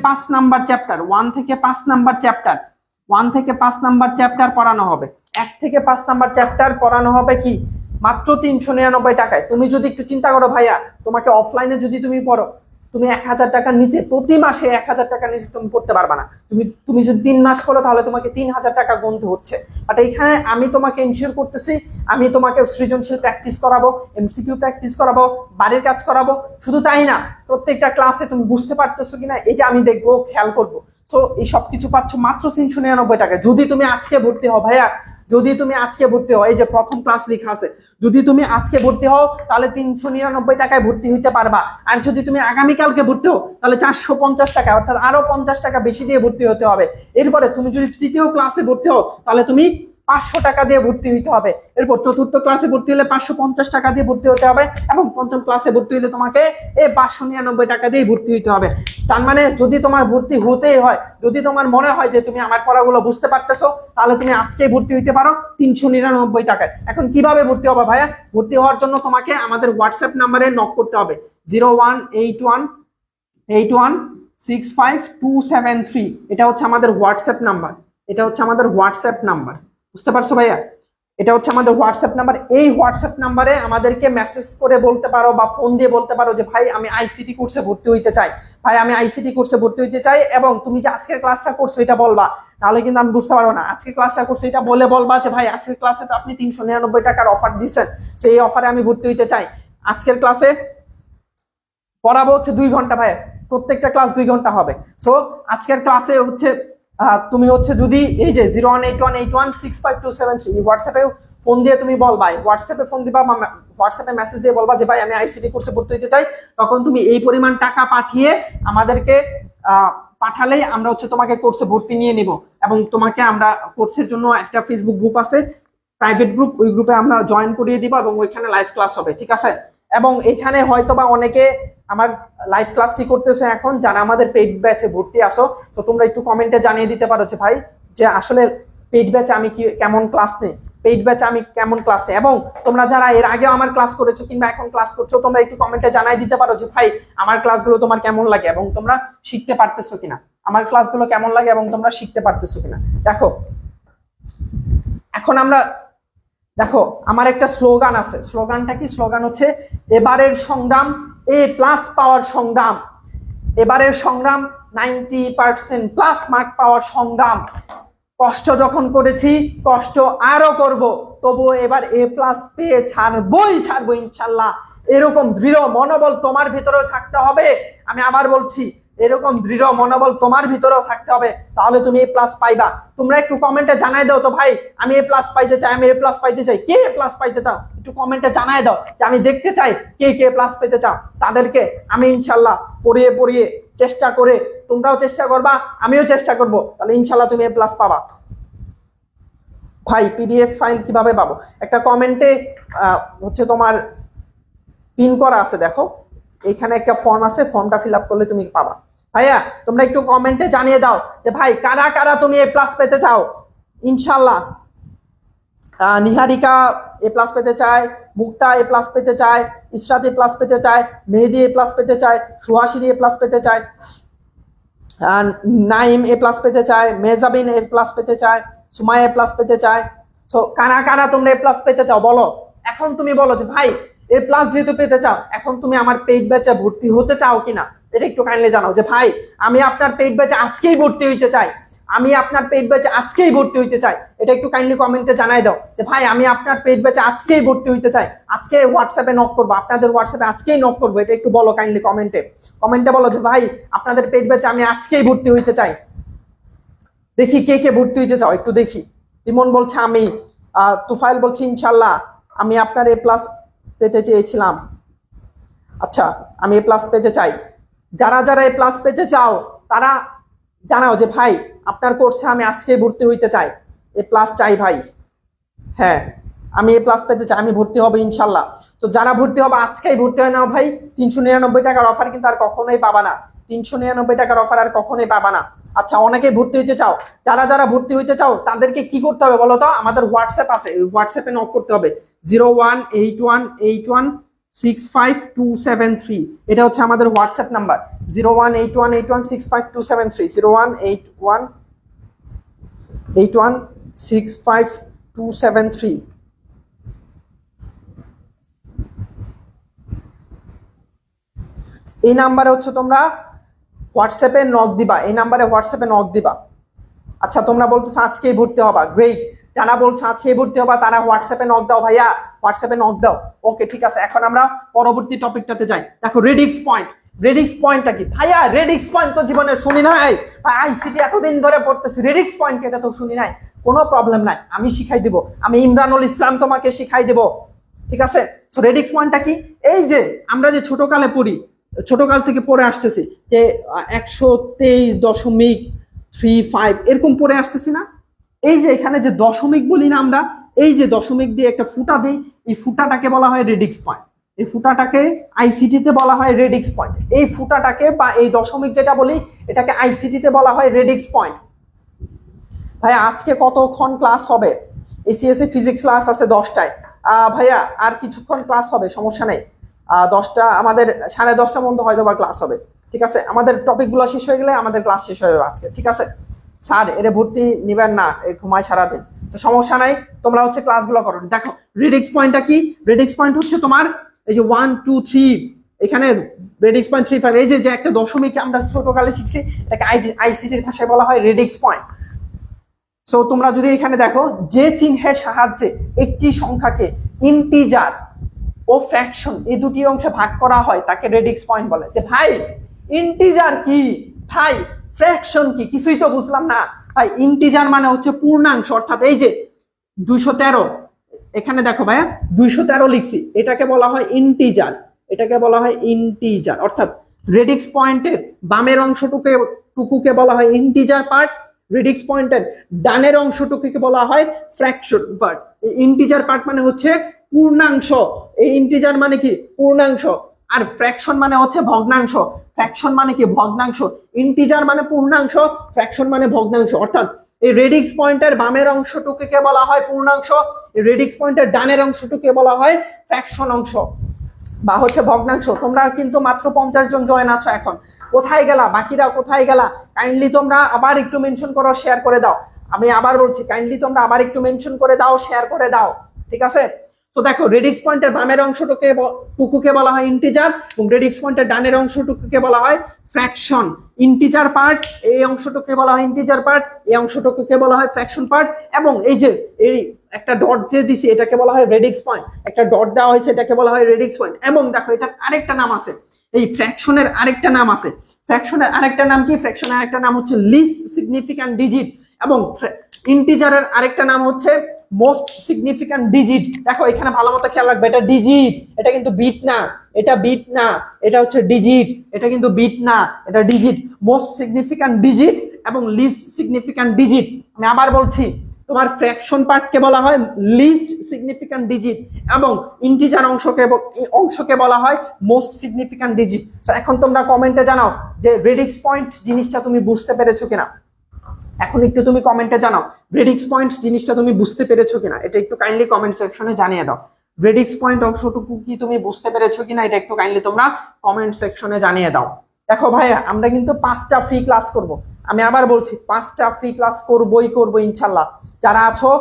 5 নাম্বার চ্যাপ্টার, 1 থেকে 5 নাম্বার চ্যাপ্টার, 1 থেকে 5 নাম্বার চ্যাপ্টার পড়ানো হবে। 1 থেকে 5 নাম্বার চ্যাপ্টার পড়ানো হবে কি মাত্র 399 টাকায়। তুমি যদি একটু চিন্তা করো ভাইয়া, তোমাকে অফলাইনে যদি তুমি পড়ো, তুমি 1000 টাকার নিচে প্রতি মাসে 1000 টাকার নিচে তুমি পড়তে পারবা না। তুমি যদি 3 মাস করো তাহলে তোমাকে 3000 টাকা গুনতে হচ্ছে। বাট এইখানে আমি তোমাকে ইনশিওর করতেছি, আমি তোমাকে সৃজনশীল প্র্যাকটিস করাবো, এমসিকিউ প্র্যাকটিস করাবো, বাড়ির কাজ করাবো। শুধু তাই না, প্রত্যেকটা ক্লাসে তুমি বুঝতে পারতেছো কিনা এটা আমি দেখবো, খেয়াল করবো। সো এই সব কিছু পাচ্ছ মাত্র 399 টাকায়। যদি তুমি আজকে ভর্তি হও ভাইয়া, যদি তুমি আজকে ভর্তি হও, এই যে প্রথম ক্লাস লেখা আছে, যদি তুমি আজকে ভর্তি হও তাহলে 399 টাকায় ভর্তি হইতে পারবা। আর যদি তুমি আগামীকালকে ভর্তি হও তাহলে 450 টাকা, অর্থাৎ আরো 50 টাকা বেশি দিয়ে ভর্তি হতে হবে। এরপরে তুমি যদি তৃতীয় ক্লাসে ভর্তি হও তাহলে তুমি 500 টাকা দিয়ে ভর্তি হইতে হবে। এরপর চতুর্থ ক্লাসে ভর্তি হলে 550 টাকা দিয়ে ভর্তি হতে হবে। এবং পঞ্চম ক্লাসে ভর্তি হলে তোমাকে 599 টাকা দিয়ে ভর্তি হইতে হবে। তার মানে যদি তোমার ভর্তি হতেই হয়, যদি তোমার মনে হয় যে তুমি আমার পড়াগুলো বুঝতে পারতেছো, তাহলে তুমি আজকেই ভর্তি হইতে পারো 399 টাকায়। এখন কিভাবে ভর্তি হবে ভাইয়া? ভর্তি হওয়ার জন্য তোমাকে আমাদের হোয়াটসঅ্যাপ নাম্বারে নক করতে হবে, 01818165 273। এটা হচ্ছে আমাদের হোয়াটসঅ্যাপ নাম্বার, এটা হচ্ছে আমাদের হোয়াটসঅ্যাপ নাম্বার। বুঝতে পারছো ভাইয়া? এটা হচ্ছে আমাদের হোয়াটসঅ্যাপ নাম্বার। এই হোয়াটসঅ্যাপ নাম্বারে আমাদেরকে মেসেজ করে বলতে পারো বা ফোন দিয়ে বলতে পারো যে ভাই আমি আইসিটি কোর্সে ভর্তি হইতে চাই, ভাই আমি আইসিটি কোর্সে ভর্তি হইতে চাই। এবং তুমি যে আজকের ক্লাসটা করছো এটা বলবা, তাহলে কিন্তু আমি বুঝতে পারবো না। আজকে ক্লাসটা করছো এটা বলে বলবা যে ভাই আজকের ক্লাসে তো আপনি 399 টাকার অফার দিচ্ছেন, সেই অফারে আমি ভর্তি হইতে চাই। আজকের ক্লাসে পড়াবো হচ্ছে 2 ঘন্টা ভাই, প্রত্যেকটা ক্লাস 2 ঘন্টা হবে। সো আজকের ক্লাসে হচ্ছে তুমি হচ্ছে যদি এই যে 01818165 273 হোয়াটসঅ্যাপে ফোন দিয়ে তুমি বলবা, হোয়াটসঅ্যাপে ফোন দিবা বা হোয়াটসঅ্যাপে মেসেজ দিয়ে বলবা যে ভাই আমি আইসিটি কোর্সে ভর্তি হতে চাই, তখন তুমি এই পরিমাণ টাকা পাঠিয়ে আমাদেরকে পাঠালেই আমরা হচ্ছে তোমাকে কোর্সে ভর্তি নিয়ে নিব। এবং তোমাকে আমরা কোর্সের জন্য একটা ফেসবুক গ্রুপ আছে, প্রাইভেট গ্রুপ, ওই গ্রুপে আমরা জয়েন করিয়ে দিব এবং ওইখানে লাইভ ক্লাস হবে, ঠিক আছে? এবং এখানে হয়তোবা অনেকে আমার লাইভ ক্লাসটি করতেছো এখন, যারা আমাদের পেইড ব্যাচে ভর্তি আসো, তো তোমরা একটু কমেন্টে জানিয়ে দিতে পারো যে ভাই যে আসলে পেইড ব্যাচে আমি কি কেমন ক্লাস নেই, পেইড ব্যাচে আমি কেমন ক্লাস নেই। এবং তোমরা যারা এর আগেও আমার ক্লাস করেছো কিংবা এখন ক্লাস করছো, তোমরা একটু কমেন্টে জানাই দিতে পারো যে ভাই আমার ক্লাসগুলো তোমার কেমন লাগে এবং তোমরা শিখতে পারতেছো কিনা, আমার ক্লাসগুলো কেমন লাগে এবং তোমরা শিখতে পারতেছো কিনা। দেখো এখন আমরা, দেখো আমার একটা স্লোগান আছে, স্লোগানটা কি? স্লোগান হচ্ছে এবারের সংগ্রাম এ প্লাস পাওয়ার সংগ্রাম। এবারের সংগ্রাম 90% প্লাস মার্ক পাওয়ার সংগ্রাম। কষ্ট যখন করেছি, কষ্ট আরো করব, তবুও এবার এ প্লাস পেয়ে ছাড়বই ইনশাল্লাহ। এরকম দৃঢ় মনোবল তোমার ভিতরেও থাকতে হবে। আমি আবার বলছি, এরকম দৃঢ় মনোবল তোমার ভিতরেও থাকতে হবে, তাহলে তুমি এ প্লাস পাইবা। তোমরা একটু কমেন্টে জানাই দাও তো ভাই আমি এ প্লাস পাইতে চাই, আমি এ প্লাস পাইতে চাই। কে এ প্লাস পাইতে চাও একটু কমেন্টে জানাই দাও, যে আমি দেখতে চাই কে কে প্লাস পেতে চাও। তাদেরকে আমি ইনশাল্লাহ পড়িয়ে পড়িয়ে চেষ্টা করে, তোমরাও চেষ্টা করবা, আমিও চেষ্টা করব, তাহলে ইনশাল্লাহ তুমি এ প্লাস পাবা। ভাই পিডিএফ ফাইল কিভাবে পাবো? একটা কমেন্টে হচ্ছে তোমার পিন করা আছে, দেখো এখানে একটা ফর্ম আছে, ফর্মটা ফিল আপ করলে তুমি পাবা। ভাইয়া তোমরা একটু কমেন্টে জানিয়ে দাও যে ভাই কারা কারা তুমি এ প্লাস পেতে চাও। ইনশাল্লাহ নিহারিকা এ প্লাস পেতে চায়, মুক্তা এ প্লাস পেতে চায়, ইসরাত এ প্লাস পেতে চায়, মেহেদি এ প্লাস পেতে চায়, সুহাসিনী এ প্লাস পেতে চায়, নাইম এ প্লাস পেতে চায়, মেজাবিন এ প্লাস পেতে চায়, সুমাইয়া এ প্লাস পেতে চায়। সো কারা কারা তোমরা এ প্লাস পেতে চাও বলো। এখন তুমি বলো যে ভাই এ প্লাস যেহেতু পেতে চাও, এখন তুমি আমার পেইড ব্যাচে ভর্তি হতে চাও কিনা, এটা একটু কাইন্ডলি জানাও যে ভাই আমি আপনার পেইড ব্যাচে আজকেই ভর্তি হইতে চাই, আমি আপনার পেইড ব্যাচে আজকেই ভর্তি হইতে চাই। এটা একটু কাইন্ডলি কমেন্টে জানাই দাও যে ভাই আমি আপনার পেইড ব্যাচে আজকেই ভর্তি হইতে চাই, আজকে হোয়াটসঅ্যাপে নক করবো, আপনাদের হোয়াটসঅ্যাপে আজকেই নক করবো। এটা একটু বলো কাইন্ডলি কমেন্টে বলো যে ভাই আপনাদের পেইড ব্যাচে আমি আজকেই ভর্তি হইতে চাই। দেখি কে কে ভর্তি হইতে চাও একটু দেখি। ইমন বলছে আমি, তুফাইল বলছি ইনশাল্লাহ আমি আপনার এ প্লাস পেতে চেয়েছিলাম। আচ্ছা, আমি এ প্লাস পেতে চাই। যারা যারা এ প্লাস পেতে চাও তারা জানাও যে ভাই আপনার কোর্সে আমি আজকে ভর্তি হইতে চাই, এ প্লাস চাই ভাই। হ্যাঁ, আমি এ প্লাস পেতে চাই, আমি ভর্তি হবো ইনশাল্লাহ। তো যারা ভর্তি হবে আজকেই ভর্তি হয় নাও ভাই। 399 টাকার অফার কিন্তু আর কখনোই পাবা না। 399 টাকার অফার আর কখনোই পাবা না। আচ্ছা, অনেকেই ভর্তি হইতে চাও। যারা যারা ভর্তি হইতে চাও তাদেরকে কি করতে হবে বলো তো? আমাদের হোয়াটসঅ্যাপ আছে, হোয়াটসঅ্যাপে নক করতে হবে 018181652273। এটা হচ্ছে আমাদের হোয়াটসঅ্যাপ নাম্বার 018181652273, 018181652273। এই নাম্বারে হচ্ছে তোমরা হোয়াটসঅ্যাপে নক দিবা, এই নাম্বারে হোয়াটসঅ্যাপে নক দিবা। আচ্ছা, তোমরা বলতেছো আজকেই ভর্তি হবা, গ্রেট। যারা বলছো আজকেই ভর্তি হবা তারা হোয়াটসঅ্যাপে নক দাও ভাইয়া, হোয়াটসঅ্যাপে নক দাও। ওকে, ঠিক আছে। এখন আমরা পরবর্তী টপিকটাতে যাই। দেখো রেডিক্স পয়েন্ট। রেডিক্স পয়েন্টটা কি ভাইয়া? রেডিক্স পয়েন্ট তো জীবনে শুনি নাই, আইসিটি এতদিন ধরে পড়তেছি, রেডিক্স পয়েন্ট কি এটা তো শুনি নাই। কোনো প্রবলেম নাই, আমি শিখাই দিব, আমি ইমরানুল ইসলাম তোমাকে শিখাই দিব, ঠিক আছে? সো রেডিক্স পয়েন্টটা কি? এই যে আমরা যে ছোটকালে পড়ি, ছোটকাল থেকে পড়ে আসতেছি যে 123.35 এরকম পড়ে আসতেছি না? এই যে এখানে যে দশমিক বলি না আমরা, এই যে দশমিক দিয়ে একটা ফুটা দিই, এই ফুটাটাকে বলা হয় রেডিক্স পয়েন্ট। এই ফুটাটাকে আইসিটিতে বলা হয় রেডিক্স পয়েন্ট। এই ফুটাটাকে বা এই দশমিক যেটা বলি এটাকে আইসিটিতে বলা হয় রেডিক্স পয়েন্ট। ভাইয়া আজকে কতক্ষণ ক্লাস হবে? এসিএসসি ফিজিক্স ক্লাস আছে 10টায়। ভাইয়া আর কিছুক্ষণ ক্লাস হবে, সমস্যা নেই। 10টা আমাদের 10:30 পর্যন্ত হয়তো বা ক্লাস হবে, ঠিক আছে? আমাদের টপিকগুলো শেষ হয়ে গেলে আমাদের ক্লাস শেষ হয়ে যাবে আজকে, ঠিক আছে? স্যার এরে ভর্তি নিবেন না, এই ঘুমায় সারাদিন, তো সমস্যা নাই, তোমরা হচ্ছে ক্লাসগুলো করো। দেখো রেডিক্স পয়েন্টটা কি? রেডিক্স পয়েন্ট হচ্ছে তোমার এই যে 1 2 3, এখানে রেডিক্স পয়েন্ট 3 5, এই যে একটা দশমিক আমরা ছোটকালে শিখছি, এটাকে আইসিটির ভাষায় বলা হয় রেডিক্স পয়েন্ট। সো তোমরা যদি এখানে দেখো, যে চিহ্নের সাহায্যে একটি সংখ্যাকে ইন্টিজার ও ফ্র্যাকশন এই দুটি অংশে ভাগ করা হয় তাকে রেডিক্স পয়েন্ট বলে। যে ভাই ইন্টিজার কি, ভাই ফ্র্যাকশন কি, কিছুই তো বুঝলাম না ভাই। ইন্টিজার মানে হচ্ছে পূর্ণাংশ, অর্থাৎ এই যে 213, এখানে দেখো ভাইয়া 213 লিখছি, এটাকে বলা হয় ইন্টিজার, এটাকে বলা হয় ইন্টিজার। অর্থাৎ রেডিক্স পয়েন্টের বামের অংশটুকুকে বলা হয় ইন্টিজার পার্ট, রেডিক্স পয়েন্টের ডানের অংশটুকুকে বলা হয় ফ্র্যাকশন পার্ট। ইন্টিজার পার্ট মানে হচ্ছে পূর্ণাংশ, এই ইন্টিজার মানে কি? পূর্ণাংশ। আর ফ্র্যাকশন মানে হচ্ছে ভগ্নাংশ। ফ্র্যাকশন মানে কি? ভগ্নাংশ। ইন্টিজার মানে পূর্ণাংশ, ফ্র্যাকশন মানে ভগ্নাংশ। অর্থাৎ এই রেডিক্স পয়েন্টের বামের অংশটুকুকে বলা হয় পূর্ণাংশ, এই রেডিক্স পয়েন্টের ডানের অংশটুকুকে বলা হয় ফ্র্যাকশন অংশ বা হচ্ছে ভগ্নাংশ। তোমরা কিন্তু মাত্র 50 জন জয়েন আছো এখন, কোথায় গেলা? বাকিরা কোথায় গেলা? কাইন্ডলি তোমরা আবার একটু মেনশন করো, শেয়ার করে দাও। আমি আবার বলছি, কাইন্ডলি তোমরা আবার একটু মেনশন করে দাও, শেয়ার করে দাও, ঠিক আছে? তো দেখো রেডিক্স পয়েন্টের বামের অংশটুকুকে বলা হয় ইন্টিজার এবং রেডিক্স পয়েন্টের ডানের অংশটুকুকে বলা হয় ফ্র্যাকশন। ইন্টিজার পার্ট এই অংশটুকুকে বলা হয় ইন্টিজার পার্ট, এই অংশটুকুকে বলা হয় ফ্র্যাকশন পার্ট। এবং এই যে এই একটা ডট যে দিছি এটাকে বলা হয় রেডিক্স পয়েন্ট, একটা ডট দেওয়া হয়েছে এটাকে বলা হয় রেডিক্স পয়েন্ট। এবং দেখো এটা আরেকটা নাম আছে, এই ফ্র্যাকশনের আরেকটা নাম আছে। ফ্র্যাকশনের আরেকটা নাম কি? ফ্র্যাকশনের আরেকটা নাম হচ্ছে লিস্ট সিগনিফিক্যান্ট ডিজিট। এবং ইন্টিজারের আরেকটা নাম হচ্ছে মোস্ট সিগনিফিক্যান্ট ডিজিট। দেখো এখানে ভালো মতো খেয়াল রাখবে, এটা ডিজিট, এটা কিন্তু বিট না, এটা বিট না, এটা হচ্ছে ডিজিট, এটা কিন্তু বিট না, এটা ডিজিট। মোস্ট সিগনিফিক্যান্ট ডিজিট এবং লিস্ট সিগনিফিক্যান্ট ডিজিট। আমি আবার বলছি, তোমার ফ্র্যাকশন পার্টকে বলা হয় লিস্ট সিগনিফিক্যান্ট ডিজিট এবং ইন্টিজার অংশকে বলা হয় মোস্ট সিগনিফিক্যান্ট ডিজিট। সো এখন তোমরা কমেন্টে জানাও যে রেডিক্স পয়েন্ট জিনিসটা তুমি বুঝতে পেরেছো কিনা। এখন একটু তুমি কমেন্টে জানাও রেডিক্স পয়েন্ট জিনিসটা তুমি বুঝতে পেরেছো কিনা, এটা একটু কাইন্ডলি কমেন্ট সেকশনে জানিয়ে দাও। রেডিক্স পয়েন্ট অংশটুকু কি তুমি বুঝতে পেরেছো কিনা এটা একটু কাইন্ডলি তোমরা কমেন্ট সেকশনে জানিয়ে দাও। দেখো ভাইয়া আমরা কিন্তু 5টা ফ্রি ক্লাস করব, আমি আবার বলছি 5টা ফ্রি ক্লাস করবো ইনশাল্লাহ। যারা আছো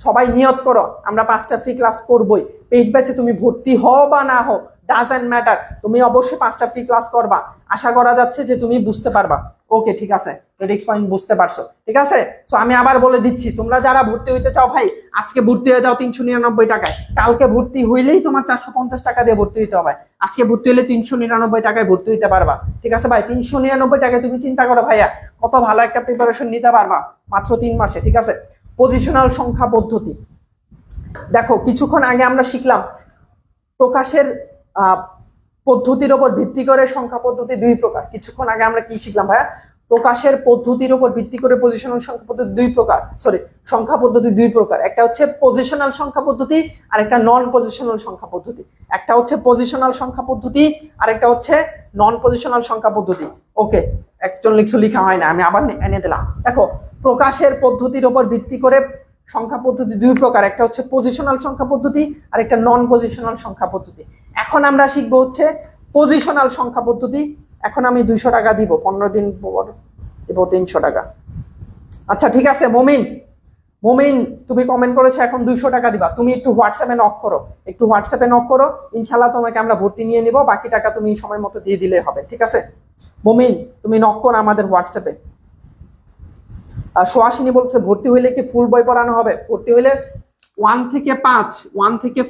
সবাই নিয়ত করো, আমরা 5টা ফ্রি ক্লাস করবোই। পেইড ব্যাচে তুমি ভর্তি হও বা না হও ডাজন্ট ম্যাটার, তুমি অবশ্যই 5টা ফ্রি ক্লাস করবা। আশা করা যাচ্ছে যে তুমি বুঝতে পারবা। ওকে, ঠিক আছে, রেডিক্স পয়েন্ট বুঝতে পারছো, ঠিক আছে? সো আমি আবার বলে দিচ্ছি, তোমরা যারা ভর্তি হইতে চাও ভাই আজকে ভর্তি হয়ে যাও 399 টাকায়। কালকে ভর্তি হইলেই তোমার 450 টাকা দিয়ে ভর্তি হইতে হবে। আজকে ভর্তি হলে 399 টাকায় ভর্তি হইতে পারবা, ঠিক আছে ভাই? 399 টাকায় তুমি চিন্তা করো ভাইয়া কত ভালো একটা প্রিপারেশন নিতে পারবা মাত্র 3 মাসে, ঠিক আছে? পজিশনাল সংখ্যা পদ্ধতি। দেখো কিছুক্ষণ আগে আমরা শিখলাম প্রকাশের পদ্ধতির উপর ভিত্তি করে সংখ্যা পদ্ধতি দুই প্রকার। কিছুক্ষণ আগে আমরা কি শিখলাম ভাইয়া? প্রকাশের পদ্ধতির উপর ভিত্তি করে পজিশনাল সংখ্যা পদ্ধতি দুই প্রকার, সংখ্যা পদ্ধতি দুই প্রকার। একটা হচ্ছে পজিশনাল সংখ্যা পদ্ধতি আর একটা নন পজিশনাল সংখ্যা পদ্ধতি। একটা হচ্ছে পজিশনাল সংখ্যা পদ্ধতি আর একটা হচ্ছে নন পজিশনাল সংখ্যা পদ্ধতি। ওকে, একজন লিখা হয় না, আমি আবার এনে দিলাম। দেখো, প্রকাশের পদ্ধতির উপর ভিত্তি করে সংখ্যা পদ্ধতি দুই প্রকার, একটা হচ্ছে পজিশনাল সংখ্যা পদ্ধতি আর একটা নন পজিশনাল সংখ্যা পদ্ধতি। এখন আমরা শিখবো হচ্ছে পজিশনাল সংখ্যা পদ্ধতি। এখন আমি 200 টাকা দিব, 15 দিন পর দিব 300 টাকা। আচ্ছা ঠিক আছে, মুমিন তুমি কমেন্ট করেছো এখন 200 টাকা দিবা। তুমি একটু হোয়াটসঅ্যাপে নক করো, ইনশাল্লাহ তোমাকে আমরা ভর্তি নিয়ে নিব। বাকি টাকা তুমি সময় মতো দিয়ে দিলে হবে, ঠিক আছে? মুমিন তুমি নক করো আমাদের হোয়াটসঅ্যাপে। সোহাসিনী বলছে ভর্তি হইলে কি ফুল বই পড়ানো হবে? ভর্তি হইলে 1 থেকে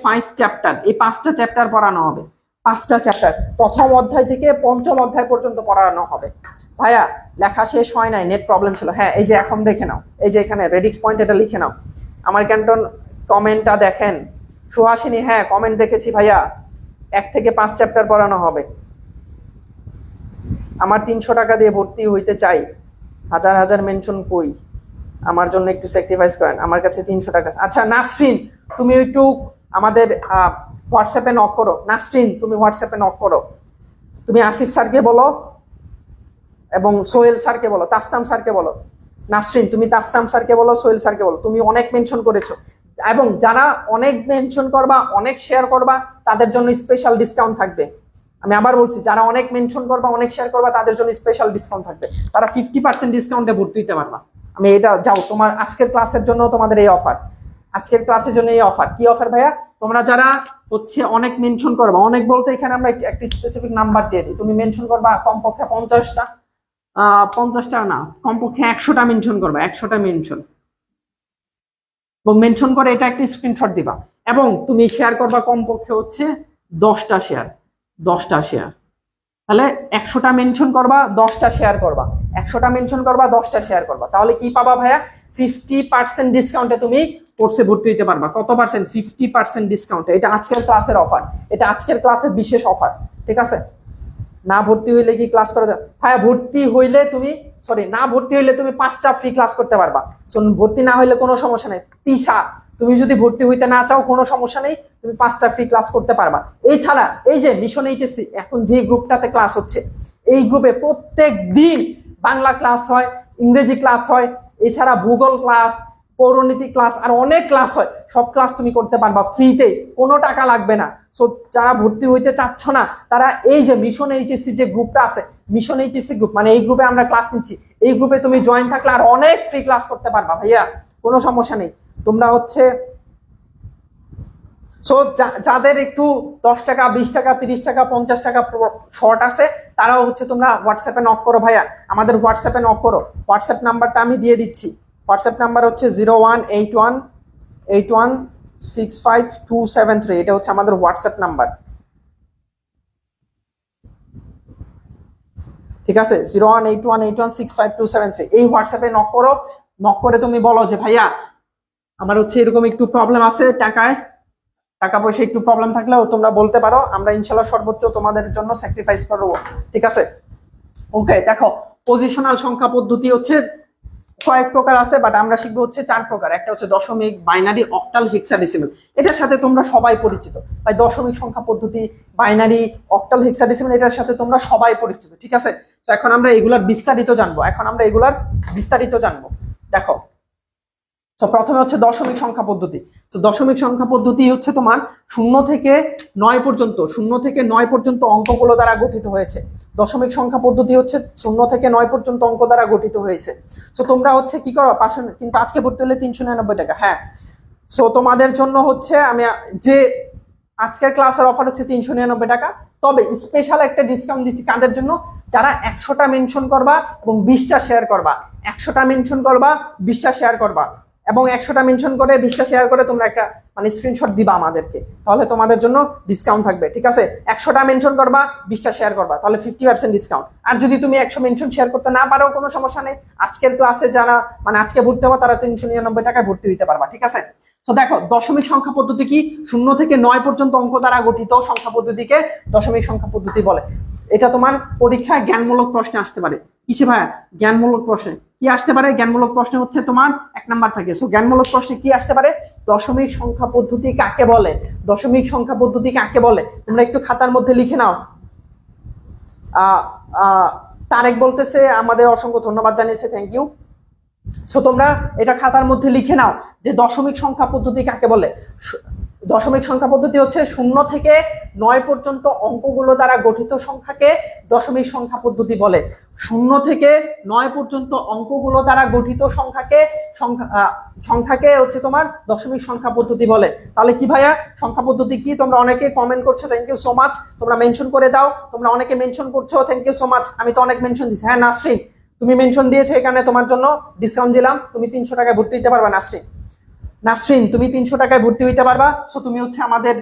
5 চ্যাপ্টার, এই 5টা চ্যাপ্টার পড়ানো হবে। 5টা চ্যাপ্টার প্রথম অধ্যায় থেকে পঞ্চম অধ্যায় পর্যন্ত পড়ানো হবে। ভাইয়া লেখা শেষ হয় নাই, নেট প্রবলেম ছিল। হ্যাঁ, এই যে এখন দেখে নাও, এই যে এখানে রেডিক্স পয়েন্ট, এটা লিখে নাও। আমার ক্যান্টন কমেন্টটা দেখেন। সুহাসিনী হ্যাঁ কমেন্ট দেখেছি ভাইয়া, 1 থেকে 5 চ্যাপ্টার পড়ানো হবে। আমার 300 টাকা দিয়ে ভর্তি হইতে চাই, হাজার মেনশন কই, আমার জন্য একটু স্যাক্রিফাইস করেন, আমার কাছে 300 টাকা। আচ্ছা নাসরিন তুমি একটু আমাদের হোয়াটসঅ্যাপে নক করো। নাসরিন তুমি হোয়াটসঅ্যাপে নক করো। তুমি আসিফ স্যারকে বলো এবং সোহেল স্যারকে বলো, তাসনাম স্যারকে বলো। নাসরিন তুমি তাসনাম স্যারকে বলো, সোহেল স্যারকে বলো। তুমি অনেক মেনশন করেছো, এবং যারা অনেক মেনশন করবা, অনেক শেয়ার করবা, তাদের জন্য স্পেশাল ডিসকাউন্ট থাকবে। আমি আবার বলছি, যারা অনেক মেনশন করবা, অনেক শেয়ার করবা, তাদের জন্য স্পেশাল ডিসকাউন্ট থাকবে। তারা 50% ডিসকাউন্টে ভর্তি হতে পারবা। আমি এটা যাও, তোমার আজকের ক্লাসের জন্য তোমাদের এই অফার, আজকের ক্লাসের জন্য এই অফার। কি অফার ভাইয়া? তোমরা যারা হচ্ছে অনেক মেনশন করবা, অনেক বলতে এখানে আমরা একটা স্পেসিফিক নাম্বার দিয়ে দিই। তুমি মেনশন করবা কমপক্ষে 50টা না, কমপক্ষে 100টা মেনশন করবা, 100টা মেনশন, এবং মেনশন করে এটা একটা স্ক্রিনশট দিবা, এবং তুমি শেয়ার করবা কমপক্ষে হচ্ছে 10টা শেয়ার। তাহলে 100টা মেনশন করবা, 10টা শেয়ার করবা, 100টা মেনশন করবা, 10টা শেয়ার করবা। তাহলে কি পাবা ভাইয়া? 50% ডিসকাউন্টে তুমি কোর্সে ভর্তি হতে পারবা। কত পার্সেন্ট? 50% ডিসকাউন্টে। এটা আজকের ক্লাসের অফার, এটা আজকের ক্লাসের বিশেষ অফার, ঠিক আছে? না ভর্তি হইলে কি ক্লাস করা যায় ভাইয়া? না ভর্তি হইলে তুমি 5টা ফ্রি ক্লাস করতে পারবা। ভর্তি না হইলে কোনো সমস্যা নেই। তিশা তুমি যদি ভর্তি হইতে না চাও, কোনো সমস্যা নেই, তুমি 5টা ফ্রি ক্লাস করতে পারবা। এছাড়া এই যে মিশন এইচএসসি এখন যে গ্রুপটাতে ক্লাস হচ্ছে, এই গ্রুপে প্রত্যেক দিন বাংলা ক্লাস হয়, ইংরেজি ক্লাস হয়, এছাড়া ভূগোল ক্লাস, পৌরনীতি ক্লাস, আর অনেক ক্লাস হয়। সব ক্লাস তুমি করতে পারবা ফ্রিতে, কোনো টাকা লাগবে না। সো যারা ভর্তি হইতে চাচ্ছ না, তারা এই যে মিশন এইচএসসি যে গ্রুপটা আছে, মিশন এইচএসসি গ্রুপ, মানে এই গ্রুপে আমরা ক্লাস নিচ্ছি, এই গ্রুপে তুমি জয়েন থাকলে আর অনেক ফ্রি ক্লাস করতে পারবা ভাইয়া, কোনো সমস্যা নেই। তোমরা হচ্ছে সো যাদের একটু 10 টাকা, 20 টাকা, 30 টাকা, 50 টাকা শর্ট আছে, তারাও হচ্ছে তোমরা হোয়াটসঅ্যাপে নক করো ভাইয়া, আমাদের হোয়াটসঅ্যাপে নক করো। হোয়াটসঅ্যাপ নাম্বারটা আমি দিয়ে দিচ্ছি। হোয়াটসঅ্যাপ নাম্বার হচ্ছে 018181652273। এটা হচ্ছে আমাদের হোয়াটসঅ্যাপ নাম্বার, ঠিক আছে? 018181652273। এই হোয়াটসঅ্যাপে নক করো। নক করে তুমি বলো যে ভাইয়া আমার হচ্ছে এরকম একটু প্রবলেম আছে, টাকা পয়সা একটু প্রবলেম থাকলেও তোমরা বলতে পারো, আমরা ইনশাল্লাহ সর্বোচ্চ তোমাদের জন্য স্যাক্রিফাইস করবো, ঠিক আছে? ওকে, দেখো পজিশনাল সংখ্যা পদ্ধতি হচ্ছে কয়েক প্রকার আছে, বাট আমরা শিখবো হচ্ছে 4 প্রকার। একটা হচ্ছে দশমিক, বাইনারি, অক্টাল, হেক্সাডেসিমাল। এটার সাথে তোমরা সবাই পরিচিত। তাই দশমিক সংখ্যা পদ্ধতি, বাইনারি, অক্টাল, হেক্সাডেসিমাল, এটার সাথে তোমরা সবাই পরিচিত, ঠিক আছে? তো এখন আমরা এগুলার বিস্তারিত জানবো। দেখো, তো প্রথমে হচ্ছে দশমিক সংখ্যা পদ্ধতি। তো দশমিক সংখ্যা পদ্ধতি হচ্ছে তোমার 0 থেকে 9 পর্যন্ত অঙ্কগুলো দ্বারা গঠিত হয়েছে। দশমিক সংখ্যা পদ্ধতি হচ্ছে 0 থেকে 9 পর্যন্ত অঙ্ক দ্বারা গঠিত হয়েছে। তো তোমরা হচ্ছে কি করো, কিন্তু আজকে ভর্তি হলে 399 টাকা। হ্যাঁ, সো তোমাদের জন্য হচ্ছে আমি যে আজকের ক্লাসের অফার হচ্ছে 399 টাকা। তবে স্পেশাল একটা ডিসকাউন্ট দিচ্ছি কাদের জন্য? যারা 100টা মেনশন করবা এবং 20টা শেয়ার করবা। 100টা মেনশন করবা, 20টা শেয়ার করবা। এবং 100টা মেনশন করে 20টা শেয়ার করে তোমরা একটা মানে স্ক্রিনশট দিবা আমাদেরকে, তাহলে তোমাদের জন্য ডিসকাউন্ট থাকবে। ঠিক আছে, 100টা মেনশন করবা, 20টা শেয়ার করবা, তাহলে 50% ডিসকাউন্ট। আর যদি তুমি 100 মেনশন শেয়ার করতে না পারো, কোনো সমস্যা নেই, আজকের ক্লাসে যারা মানে আজকে ভর্তি হবা তারা 399 টাকায় ভর্তি হতে পারবা। ঠিক আছে, তো দেখো দশমিক সংখ্যা পদ্ধতি কি? 0 থেকে 9 পর্যন্ত অঙ্ক দ্বারা গঠিত সংখ্যা পদ্ধতিকে দশমিক সংখ্যা পদ্ধতি বলে। এটা তোমার পরীক্ষায় জ্ঞানমূলক প্রশ্নে আসতে পারে। কিসে ভাইয়া? জ্ঞানমূলক প্রশ্নে কি আসতে পারে? জ্ঞানমূলক প্রশ্নে হচ্ছে তোমার 1 নাম্বার থাকে। সো জ্ঞানমূলক প্রশ্নে কি আসতে পারে? দশমিক সংখ্যা পদ্ধতি কাকে বলে, দশমিক সংখ্যা পদ্ধতি কাকে বলে, তোমরা একটু খাতার মধ্যে লিখে নাও। তারেক বলতেছে আমাদের অসংখ্য ধন্যবাদ জানিয়েছে, থ্যাংক ইউ। সো তোমরা এটা খাতার মধ্যে লিখে নাও যে দশমিক সংখ্যা পদ্ধতি কাকে বলে। দশমিক সংখ্যা পদ্ধতি হচ্ছে 0 থেকে 9 পর্যন্ত অঙ্কগুলো দ্বারা গঠিত সংখ্যাকে দশমিক সংখ্যা পদ্ধতি বলে। 0 থেকে 9 পর্যন্ত অঙ্কগুলো দ্বারা গঠিত সংখ্যাকে হচ্ছে তোমার দশমিক সংখ্যা পদ্ধতি বলে। তাহলে কি ভাইয়া সংখ্যা পদ্ধতি কি? তোমরা অনেকে কমেন্ট করছো, থ্যাংক ইউ সো মাচ। তোমরা মেনশন করে দাও, তোমরা অনেকে মেনশন করছো, থ্যাংক ইউ সো মাচ। আমি তো অনেক মেনশন দিচ্ছি। হ্যাঁ নাসরিন, তুমি মেনশন দিয়েছো, এখানে তোমার জন্য ডিসকাউন্ট দিলাম, তুমি 300 টাকায় ভর্তি দিতে পারবা। নাসরিন তুমি 300 টাকায় ভর্তি হইতে পারবা। সো তুমি হচ্ছে আমাদের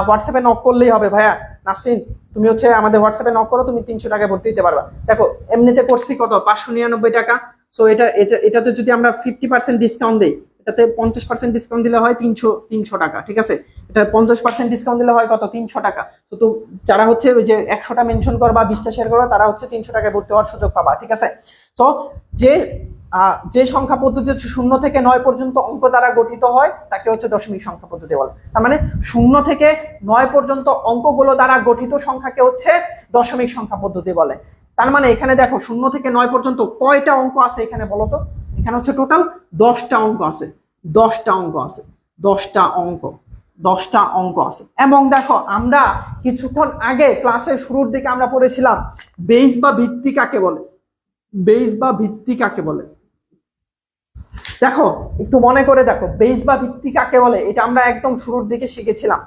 হোয়াটসঅ্যাপে নক করলেই হবে ভাইয়া। নাসরিন তুমি হচ্ছে আমাদের হোয়াটসঅ্যাপে নক করো, তুমি 300 টাকায় ভর্তি হইতে পারবা। দেখো এমনিতে কোর্স ফি কত? 599 টাকা। সো এটাতে যদি আমরা 50% ডিসকাউন্ট দেই, এটাতে 50% ডিসকাউন্ট দিলে হয় 300 টাকা। ঠিক আছে, এটা 50% ডিসকাউন্ট দিলে হয় কত? 300 টাকা। তো যারা হচ্ছে ওই যে 100টা মেনশন করবা, 20টা শেয়ার করবা, তারা হচ্ছে 300 টাকায় ভর্তি হওয়ার সুযোগ পাবা। ঠিক আছে, সো যে সংখ্যা পদ্ধতি হচ্ছে 0 থেকে 9 পর্যন্ত অঙ্ক দ্বারা গঠিত হয় তাকে হচ্ছে দশমিক সংখ্যা পদ্ধতি বলে। তার মানে 0 থেকে 9 পর্যন্ত অঙ্কগুলো দ্বারা গঠিত সংখ্যাকে হচ্ছে দশমিক সংখ্যা পদ্ধতি বলে। তার মানে এখানে দেখো 0 থেকে 9 পর্যন্ত কয়টা অঙ্ক আছে এখানে বলো তো? এখানে হচ্ছে টোটাল 10টা অঙ্ক আছে, 10টা অঙ্ক আছে, 10টা অঙ্ক আছে। এবং দেখো আমরা কিছুক্ষণ আগে ক্লাসের শুরুর দিকে আমরা পড়েছিলাম বেস বা ভিত্তি কাকে বলে। বেস বা ভিত্তি কাকে বলে? দেখো একটু মনে করে দেখো, বেস বা ভিত্তি কাকে বলে এটা আমরা একদম শুরুর দিকে শিখেছিলাম।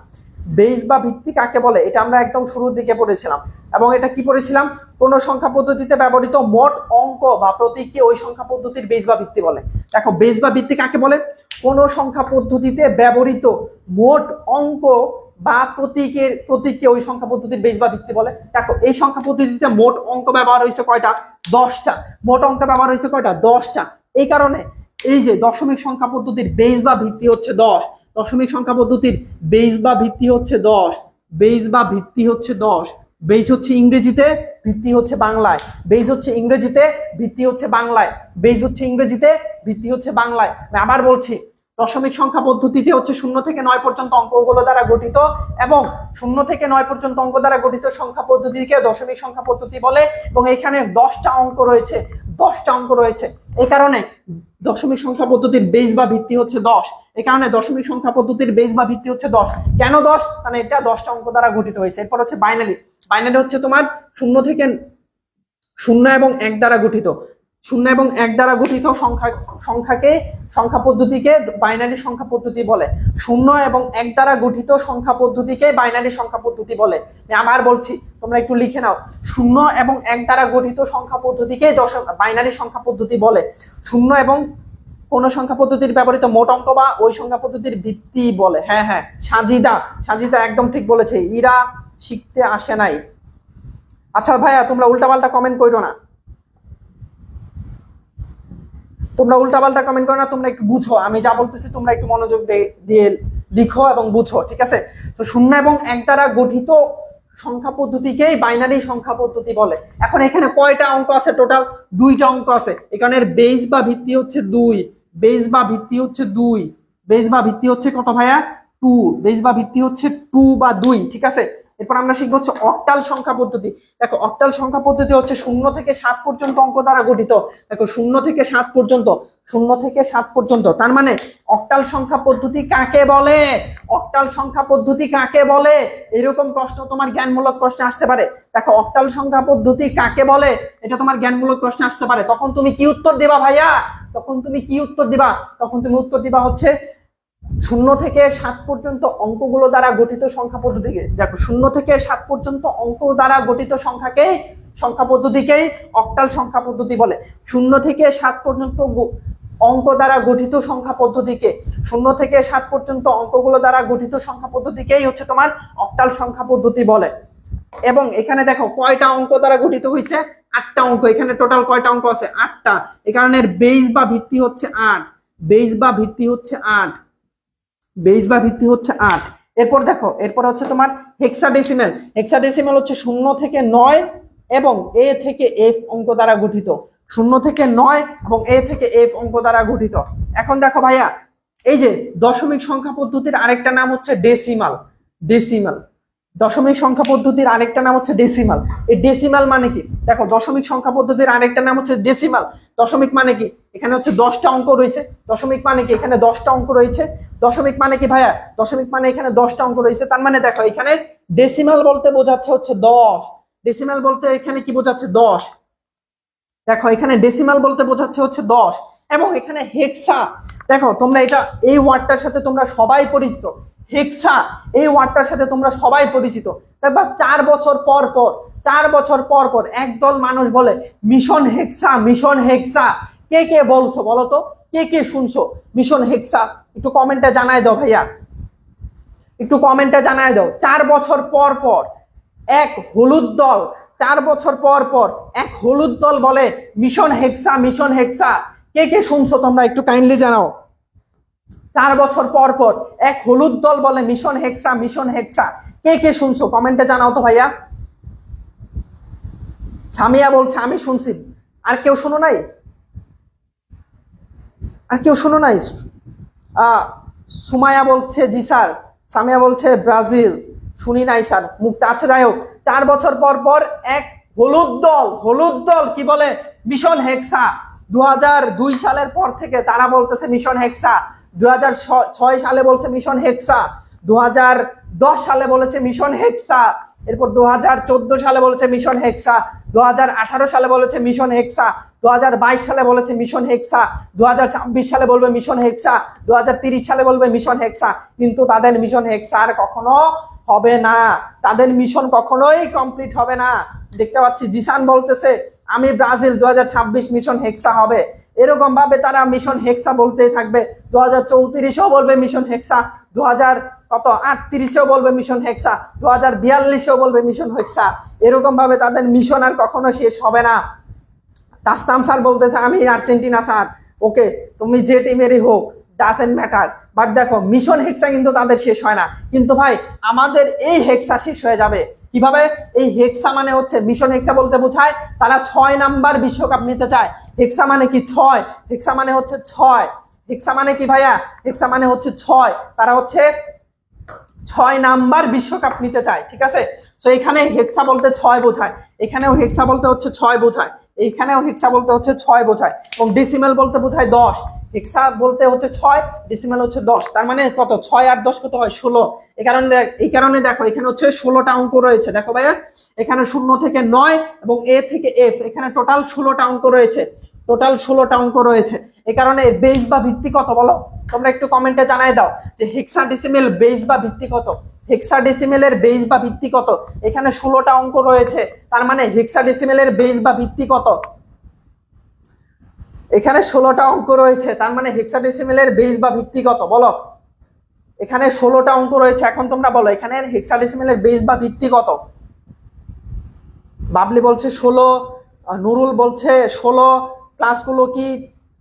বেস বা ভিত্তি কাকে বলে এটা আমরা একদম শুরুর দিকে পড়েছিলাম। এবং এটা কি পড়েছিলাম? কোন সংখ্যা পদ্ধতিতে ব্যবহৃত মোট অঙ্ক বা প্রতীককে ওই সংখ্যা পদ্ধতির বেস বা ভিত্তি বলে। দেখো বেস বা ভিত্তি কাকে বলে? কোন সংখ্যা পদ্ধতিতে ব্যবহৃত মোট অঙ্ক বা প্রতীককে ওই সংখ্যা পদ্ধতির বেস বা ভিত্তি বলে। দেখো এই সংখ্যা পদ্ধতিতে মোট অঙ্ক ব্যবহার হয়েছে কয়টা? 10টা। মোট অঙ্ক ব্যবহার হয়েছে কয়টা? 10টা। এই কারণে এই যে দশমিক সংখ্যা পদ্ধতির বেস বা ভিত্তি হচ্ছে 10। দশমিক সংখ্যা পদ্ধতির বেস বা ভিত্তি হচ্ছে 10। বেস বা ভিত্তি হচ্ছে 10। বেস হচ্ছে ইংরেজিতে, ভিত্তি হচ্ছে বাংলায়। বেস হচ্ছে ইংরেজিতে, ভিত্তি হচ্ছে বাংলায়। বেস হচ্ছে ইংরেজিতে, ভিত্তি হচ্ছে বাংলায়। আমি আবার বলছি, দশমিক সংখ্যা পদ্ধতিতে হচ্ছে 0 থেকে 9 পর্যন্ত অঙ্কগুলো দ্বারা গঠিত, এবং 0 থেকে 9 পর্যন্ত অঙ্ক দ্বারা গঠিত সংখ্যা পদ্ধতিকে দশমিক সংখ্যা পদ্ধতি বলে। এবং এখানে 10টা অঙ্ক রয়েছে, 10টা অঙ্ক রয়েছে। এই কারণে দশমিক সংখ্যা পদ্ধতির বেস বা ভিত্তি হচ্ছে 10। এই কারণে দশমিক সংখ্যা পদ্ধতির বেস বা ভিত্তি হচ্ছে 10। কেন 10? কারণ এটা 10টা অঙ্ক দ্বারা গঠিত হয়েছে। এরপর হচ্ছে বাইনারি। বাইনারি হচ্ছে তোমার 0 থেকে 0 এবং 1 দ্বারা গঠিত। 0 এবং 1 দ্বারা গঠিত সংখ্যা পদ্ধতিকে বাইনারি সংখ্যা পদ্ধতি বলে। 0 এবং 1 দ্বারা গঠিত সংখ্যা পদ্ধতিকে বাইনারি সংখ্যা পদ্ধতি বলে। আমি আবার বলছি, তোমরা একটু লিখে নাও। 0 এবং 1 দ্বারা গঠিত সংখ্যা পদ্ধতিকে বাইনারি সংখ্যা পদ্ধতি বলে। 0 এবং কোন সংখ্যা পদ্ধতির ব্যবহৃত মোট অঙ্ক বা ওই সংখ্যা পদ্ধতির ভিত্তি বলে। হ্যাঁ সাজিদা একদম ঠিক বলেছে। ইরা শিখতে আসে নাই। আচ্ছা ভাইয়া তোমরা উল্টাপাল্টা কমেন্ট করো না, তোমরা একটু বুঝো। আমি যা বলতেছি তোমরা একটু মনোযোগ দিয়ে লিখো এবং বুঝো। ঠিক আছে, তো 0 এবং 1 দ্বারা গঠিত সংখ্যা পদ্ধতিকেই বাইনারি সংখ্যা পদ্ধতি বলে। এখন এখানে কয়টা অঙ্ক আছে? টোটাল 2টা অঙ্ক আছে। এখানে বেস বা ভিত্তি হচ্ছে 2। বেস বা ভিত্তি হচ্ছে 2। বেস বা ভিত্তি হচ্ছে কত ভাইয়া? 2। বেস বা ভিত্তি হচ্ছে 2 বা 2। ঠিক আছে, এরপর আমরা শিখবো হচ্ছে অক্টাল সংখ্যা পদ্ধতি। দেখো অক্টাল সংখ্যা পদ্ধতি হচ্ছে 0 থেকে 7 পর্যন্ত অঙ্ক দ্বারা গঠিত। দেখো 0 থেকে 7 পর্যন্ত, 0 থেকে 7 পর্যন্ত। তার মানে অক্টাল সংখ্যা পদ্ধতি কাকে বলে? অক্টাল সংখ্যা পদ্ধতি কাকে বলে? এরকম প্রশ্ন তোমার জ্ঞানমূলক প্রশ্নে আসতে পারে। দেখো অক্টাল সংখ্যা পদ্ধতি কাকে বলে, এটা তোমার জ্ঞানমূলক প্রশ্নে আসতে পারে। তখন তুমি কি উত্তর দিবা ভাইয়া? তখন তুমি উত্তর দিবা হচ্ছে 0 থেকে 7 পর্যন্ত অঙ্কগুলো দ্বারা গঠিত সংখ্যা পদ্ধতিকে। দেখো 0 থেকে 7 পর্যন্ত অঙ্ক দ্বারা গঠিত সংখ্যা পদ্ধতিকেই অক্টাল সংখ্যা পদ্ধতি বলে। 0 থেকে 7 পর্যন্ত অঙ্ক দ্বারা গঠিত সংখ্যা পদ্ধতিকে, 0 থেকে 7 পর্যন্ত অঙ্কগুলো দ্বারা গঠিত সংখ্যা পদ্ধতিকেই হচ্ছে তোমার অক্টাল সংখ্যা পদ্ধতি বলে। এবং এখানে দেখো কয়টা অঙ্ক দ্বারা গঠিত হয়েছে, 8টা অঙ্ক। এখানে টোটাল কয়টা অঙ্ক আছে, 8টা। এই কারণে বেস বা ভিত্তি হচ্ছে 8, বেস বা ভিত্তি হচ্ছে 8, বেস বা ভিত্তি হচ্ছে 8। এরপর দেখো, এরপর হচ্ছে তোমার হেক্সাডেসিমেল। হেক্সাডেসিমেল হচ্ছে 0 থেকে 9 এবং এ থেকে এফ অঙ্ক দ্বারা গঠিত, 0 থেকে 9 এবং এ থেকে এফ অঙ্ক দ্বারা গঠিত। এখন দেখো ভাইয়া, এই যে দশমিক সংখ্যা পদ্ধতির আরেকটা নাম হচ্ছে ডেসিমাল। ডেসিমাল, দশমিক সংখ্যা পদ্ধতির আরেকটা নাম হচ্ছে ডেসিমাল। এই ডেসিমাল মানে কি, দেখো দশমিক সংখ্যা পদ্ধতির আরেকটা নাম হচ্ছে ডেসিমাল। দশমিক মানে কি, এখানে হচ্ছে 10টা অঙ্ক রয়েছে। দশমিক মানে কি, এখানে 10টা অঙ্ক রয়েছে। দশমিক মানে কি ভাইয়া, দশমিক মানে এখানে 10টা অঙ্ক রয়েছে। তার মানে দেখো এখানে ডেসিমাল বলতে বোঝাচ্ছে হচ্ছে 10। ডেসিমাল বলতে এখানে কি বোঝাচ্ছে, 10। দেখো এখানে ডেসিমাল বলতে বোঝাচ্ছে হচ্ছে 10। এবং এখানে হেক্সা, দেখো তোমরা এটা, এই ওয়ার্ডটার সাথে তোমরা সবাই পরিচিত। হেক্সা, এই ওয়ার্ডটার সাথে তোমরা সবাই পরিচিত। তারপর 4 বছর পর পর, 4 বছর পর পর একদল মানুষ বলে মিশন হেক্সা, মিশন হেক্সা। কে কে বলছো বলো তো, কে কে শুনছো মিশন হেক্সা? একটু কমেন্টে জানাই দাও ভাইয়া, একটু কমেন্টে জানাই দাও। 4 বছর পর পর এক হলুদ দল, 4 বছর পর পর এক হলুদ দল বলে মিশন হেক্সা, মিশন হেক্সা। কে কে শুনছো তোমরা একটু কাইন্ডলি জানাও। 4 বছর পর পর এক হলুদ দল বলে মিশন হেক্সা, মিশন হেক্সা। কে কে শুনছো কমেন্টে জানাও তো ভাইয়া। সামিয়া বলছে আমি শুনছি। আর কেউ শুনো নাই? আর কেউ শুনো নাই? সুমায়া বলছে জি স্যার। সামিয়া বলছে ব্রাজিল। শুনি নাই স্যার। মুক্তা, আচ্ছা যাই হোক। 4 বছর পর পর এক হলুদ দল, হলুদ দল কি বলে, মিশন হেক্সা। 2002 সালের পর থেকে তারা বলতেছে মিশন হেক্সা। 2006 সালে বলছে মিশন হেক্সা, 2010 সালে বলেছে মিশন হেক্সা, এরপর 2014 সালে বলেছে মিশন হেক্সা, 2018 সালে বলেছে মিশন হেক্সা, 2022 সালে বলেছে মিশন হেক্সা, 2026 সালে বলবে মিশন হেক্সা, 2030 সালে বলবে মিশন হেক্সা। কিন্তু তাদের মিশন হেক্সা আর কখনো হবে না, তাদের মিশন কখনোই কমপ্লিট হবে না। দেখতে পাচ্ছি জিসান বলতেছে আমি ব্রাজিল, 2026 মিশন হেক্সা হবে। এরকম ভাবে তারা মিশন হেক্সা বলতেই থাকবে। 2034-এও বলবে মিশন হেক্সা, 2038-এও বলবে মিশন হেক্সা, 2042-এও বলবে মিশন হেক্সা। এরকম ভাবে তাদের মিশন আর কখনো শেষ হবে না। তাসতাম স্যার বলতেছে আমি আর্জেন্টিনা স্যার। ওকে, তুমি যে টিমেরই হোক, ডাজেন্ট ম্যাটার। বাট দেখো মিশন হেক্সা কিন্তু তাদের শেষ হয় না। কিন্তু ভাই আমাদের এই হেক্সা শেষ হয়ে যাবে কিভাবে? এই হেক্সা মানে হচ্ছে, মিশন হেক্সা বলতে বোঝায় তারা 6 নাম্বার বিশ্বকাপ নিতে চায়। হেক্সা মানে কি, 6। হেক্সা মানে হচ্ছে 6। হেক্সা মানে কি ভাইয়া? হেক্সা মানে হচ্ছে 6। তারা হচ্ছে 6 নাম্বার বিশ্বকাপ নিতে চায়, ঠিক আছে? তো এখানে হেক্সা বলতে 6 বোঝায়, এখানেও হেক্সা বলতে হচ্ছে 6 বোঝায়, এইখানেও হেক্সা বলতে হচ্ছে 6 বোঝায়, এবং ডেসিমেল বলতে বোঝায় 10। হেক্সা বলতে হচ্ছে 6, ডেসিমেল হচ্ছে 10। তার মানে কত, 6 আর 10 কত হয়, 16। এই কারণে দেখো এখানে হচ্ছে 16টা অঙ্ক রয়েছে। দেখো ভাইয়া এখানে 0 থেকে 9 এবং এ থেকে এফ, এখানে টোটাল 16টা অঙ্ক রয়েছে, টোটাল 16টা অঙ্ক রয়েছে। এই কারণে বেস বা ভিত্তি কত বলো তোমরা একটু কমেন্টে জানাই দাও যে হেক্সাডেসিমেল বেস বা ভিত্তি কত। হেক্সাডেসিমেলের বেস বা ভিত্তি কত? এখানে 16টা অঙ্ক রয়েছে, তার মানে হেক্সাডেসিমেলের বেস বা ভিত্তি কত? এখানে 16টা অঙ্ক রয়েছে, তার মানে হেক্সাডেসিমেলের বেস বা ভিত্তি কত বলো? এখানে 16টা অঙ্ক রয়েছে, এখন তোমরা বলো এখানে হেক্সাডেসিমেলের বেস বা ভিত্তি কত? বাবলি বলছে 16, নুরুল বলছে 16। ক্লাসগুলো কি